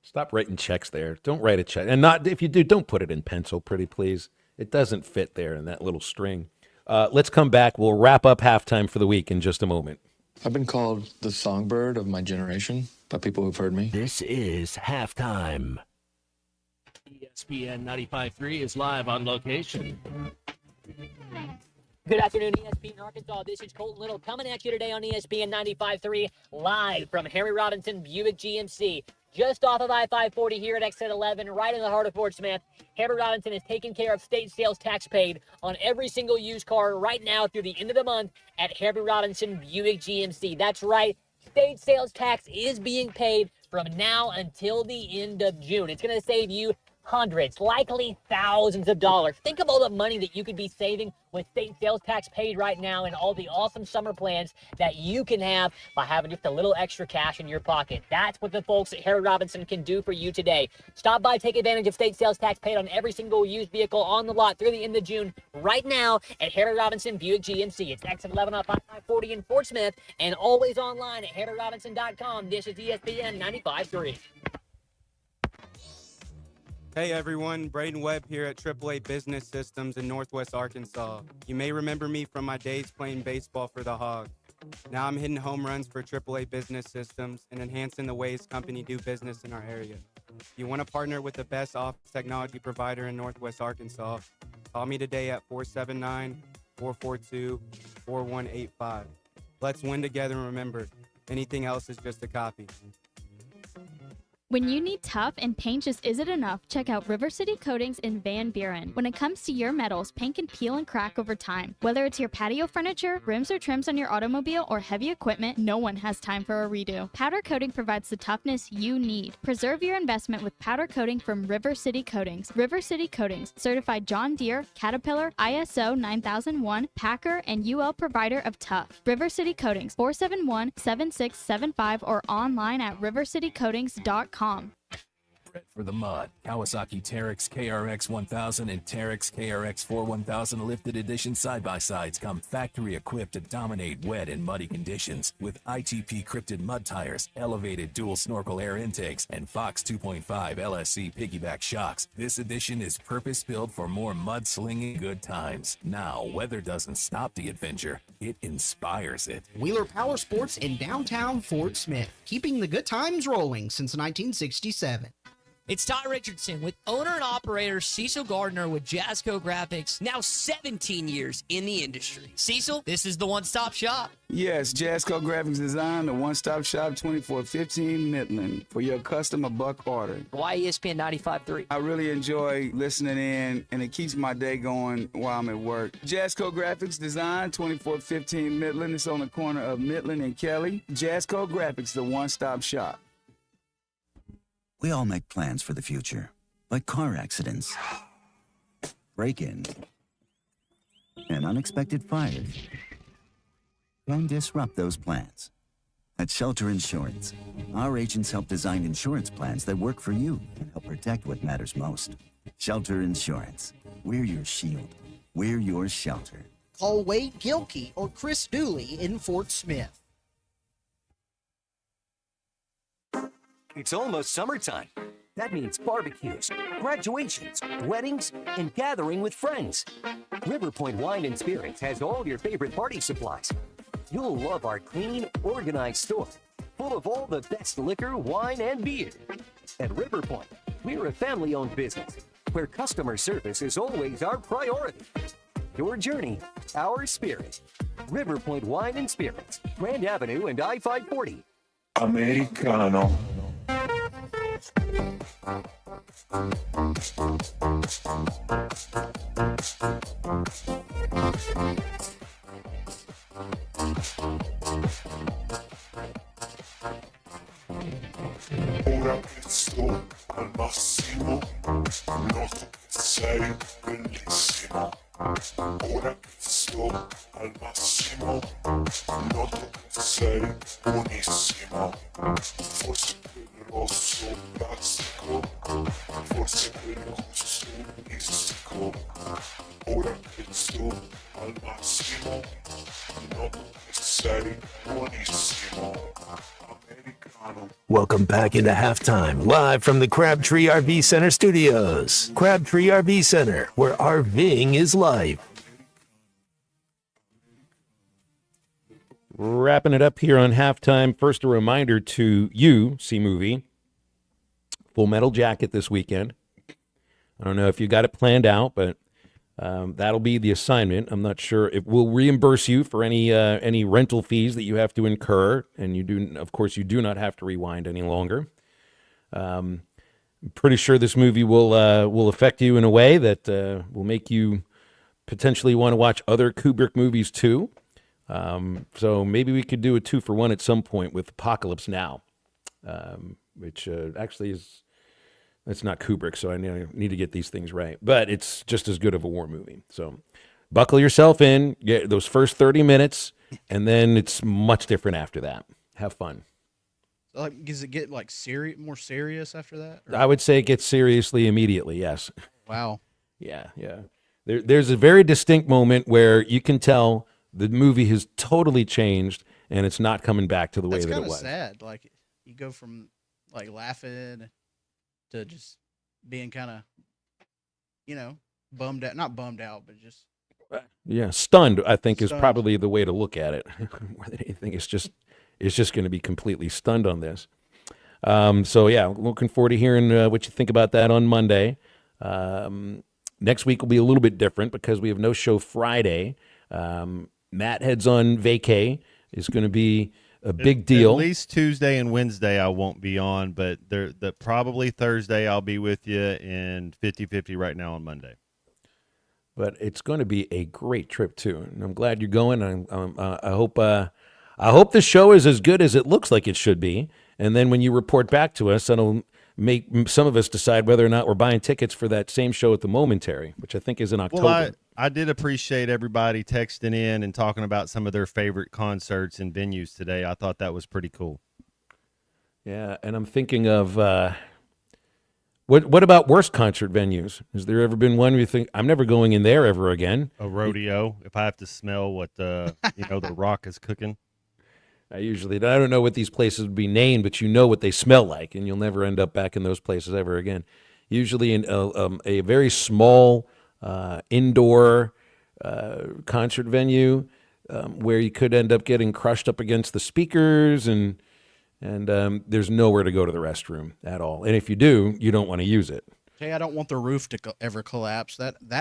stop writing checks there. Don't write a check, and if you do, don't put it in pencil, pretty please. It doesn't fit there in that little string. Let's come back. We'll wrap up halftime for the week in just a moment. I've been called the songbird of my generation by people who've heard me. This is halftime. ESPN 95.3 is live on location. Good afternoon, ESPN Arkansas. This is Colton Little coming at you today on ESPN 95.3, live from Harry Robinson Buick GMC. Just off of I-540 here at exit 11, right in the heart of Fort Smith. Harry Robinson is taking care of state sales tax paid on every single used car right now through the end of the month at Harry Robinson Buick GMC. That's right. State sales tax is being paid from now until the end of June. It's going to save you hundreds, likely thousands of dollars. Think of all the money that you could be saving with state sales tax paid right now and all the awesome summer plans that you can have by having just a little extra cash in your pocket. That's what the folks at Harry Robinson can do for you today. Stop by, take advantage of state sales tax paid on every single used vehicle on the lot through the end of June right now at Harry Robinson Buick GMC. It's exit 11 off I-540 in Fort Smith and always online at harryrobinson.com. This is ESPN 95.3. Hey everyone, Braden Webb here at AAA Business Systems in Northwest Arkansas. You may remember me from my days playing baseball for the Hogs. Now I'm hitting home runs for AAA Business Systems and enhancing the ways company do business in our area. If you want to partner with the best office technology provider in Northwest Arkansas, call me today at 479-442-4185. Let's win together and remember, anything else is just a copy. When you need tough and paint just isn't enough, check out River City Coatings in Van Buren. When it comes to your metals, paint can peel and crack over time. Whether it's your patio furniture, rims or trims on your automobile, or heavy equipment, no one has time for a redo. Powder coating provides the toughness you need. Preserve your investment with powder coating from River City Coatings. River City Coatings, certified John Deere, Caterpillar, ISO 9001, Packer, and UL provider of tough. River City Coatings, 471-7675 or online at rivercitycoatings.com. For the mud, Kawasaki Terex KRX 1000 and Terex KRX 4100 lifted edition side-by-sides come factory equipped to dominate wet and muddy conditions with ITP crypted mud tires, elevated dual snorkel air intakes, and Fox 2.5 LSC piggyback shocks. This edition is purpose-built for more mud-slinging good times. Now, weather doesn't stop the adventure, it inspires it. Wheeler Power Sports in downtown Fort Smith, keeping the good times rolling since 1967. It's Todd Richardson with owner and operator Cecil Gardner with Jasco Graphics, now 17 years in the industry. Cecil, this is the one-stop shop. Yes, Jasco Graphics Design, the one-stop shop, 2415 Midland, for your customer buck order. Why ESPN 95.3? I really enjoy listening in, and it keeps my day going while I'm at work. Jasco Graphics Design, 2415 Midland. It's on the corner of Midland and Kelly. Jasco Graphics, the one-stop shop. We all make plans for the future, like car accidents, break-in, and unexpected fires can disrupt those plans. At Shelter Insurance, our agents help design insurance plans that work for you and help protect what matters most. Shelter Insurance. We're your shield. We're your shelter. Call Wade Gilkey or Chris Dooley in Fort Smith. It's almost summertime. That means barbecues, graduations, weddings, and gathering with friends. River Point Wine and Spirits has all your favorite party supplies. You'll love our clean, organized store, full of all the best liquor, wine, and beer. At River Point, we're a family-owned business where customer service is always our priority. Your journey, our spirit. River Point Wine and Spirits, Grand Avenue and I-540. Americano. Ora che sto al massimo, noto che sei bellissimo. Ora che sto al massimo, noto che sei buonissimo. Forse quel rosso plastico, forse quel gusto mistico. Ora che sto al massimo, noto che sei buonissimo. Americano. Welcome back into halftime, live from the Crabtree RV Center studios. Crabtree RV Center, where RVing is life. Wrapping it up here on halftime. First, a reminder to you, C-Movie, Full Metal Jacket this weekend. I don't know if you got it planned out, but that'll be the assignment. I'm not sure if we'll reimburse you for any rental fees that you have to incur, and you do, of course, you do not have to rewind any longer. I'm pretty sure this movie will affect you in a way that will make you potentially want to watch other Kubrick movies too. So maybe we could do a 2-for-1 at some point with Apocalypse Now, which actually is. It's not Kubrick, so I need to get these things right. But it's just as good of a war movie. So buckle yourself in, get those first 30 minutes, and then it's much different after that. Have fun. Like, does it get like more serious after that? Or? I would say it gets seriously immediately, yes. Wow. Yeah. There's a very distinct moment where you can tell the movie has totally changed, and it's not coming back to the way that it was. That's kind of sad. Like, you go from like laughing to just being kind of, bummed out. Not bummed out, but just. Yeah, stunned, I think, is probably the way to look at it. More than anything, it's just going to be completely stunned on this. So, yeah, looking forward to hearing what you think about that on Monday. Next week will be a little bit different because we have no show Friday. Matt heads on vacay. It's going to be a big deal. At least Tuesday and Wednesday I won't be on, but probably Thursday I'll be with you, and 50-50 right now on Monday. But it's going to be a great trip too, and I'm glad you're going. I hope the show is as good as it looks like it should be, and then when you report back to us, that'll make some of us decide whether or not we're buying tickets for that same show at the Momentary, which I think is in October. Well, I did appreciate everybody texting in and talking about some of their favorite concerts and venues today. I thought that was pretty cool. Yeah, and I'm thinking of what about worst concert venues? Has there ever been one where you think, I'm never going in there ever again? A rodeo, if I have to smell what the Rock is cooking. I don't know what these places would be named, but you know what they smell like, and you'll never end up back in those places ever again. Usually in a very small indoor concert venue where you could end up getting crushed up against the speakers, and there's nowhere to go to the restroom at all. And if you do, you don't want to use it. Hey, I don't want the roof to ever collapse.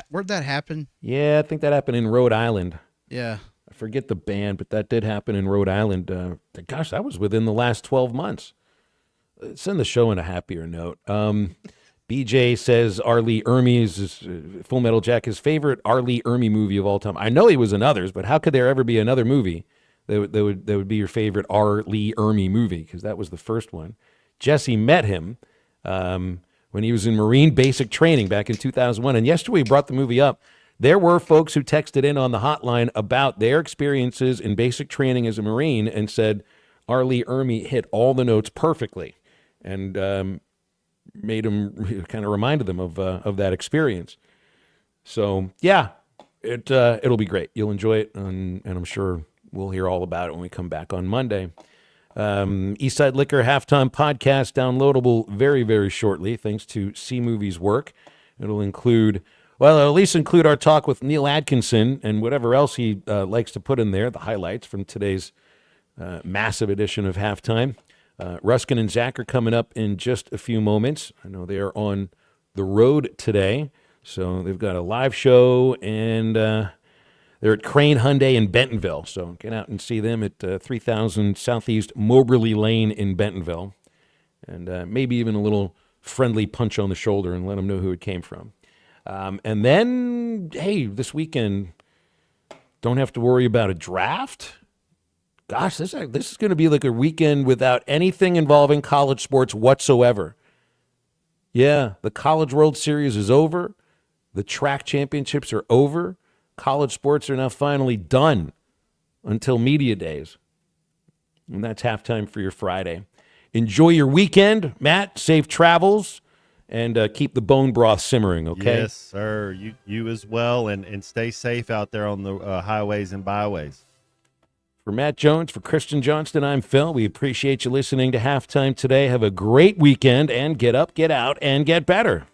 Where'd that happen? Yeah, I think that happened in Rhode Island. Yeah. I forget the band, but that did happen in Rhode Island. Gosh, that was within the last 12 months. Send the show on a happier note. BJ says R. Lee Ermey's Full Metal Jacket's favorite R. Lee Ermey movie of all time. I know he was in others, but how could there ever be another movie that would be your favorite R. Lee Ermey movie? Because that was the first one. Jesse met him when he was in Marine Basic Training back in 2001. And yesterday we brought the movie up. There were folks who texted in on the hotline about their experiences in basic training as a Marine and said R. Lee Ermey hit all the notes perfectly, and made them kind of reminded them of that experience. So yeah, it'll be great. You'll enjoy it, and I'm sure we'll hear all about it when we come back on Monday. Eastside Liquor Halftime Podcast, downloadable very, very shortly, thanks to C Movies Work. It'll include, well, it'll at least include our talk with Neil Atkinson and whatever else he likes to put in there, the highlights from today's massive edition of Halftime. Ruskin and Zach are coming up in just a few moments. I know they are on the road today, so they've got a live show, and they're at Crane Hyundai in Bentonville. So get out and see them at 3000 Southeast Moberly Lane in Bentonville, and maybe even a little friendly punch on the shoulder and let them know who it came from. And then, hey, this weekend, don't have to worry about a draft. Gosh, this is going to be like a weekend without anything involving college sports whatsoever. Yeah, the College World Series is over. The track championships are over. College sports are now finally done until media days. And that's halftime for your Friday. Enjoy your weekend, Matt. Safe travels, and keep the bone broth simmering, okay? Yes, sir. You as well, and stay safe out there on the highways and byways. For Matt Jones, for Christian Johnston, I'm Phil. We appreciate you listening to Halftime today. Have a great weekend, and get up, get out, and get better.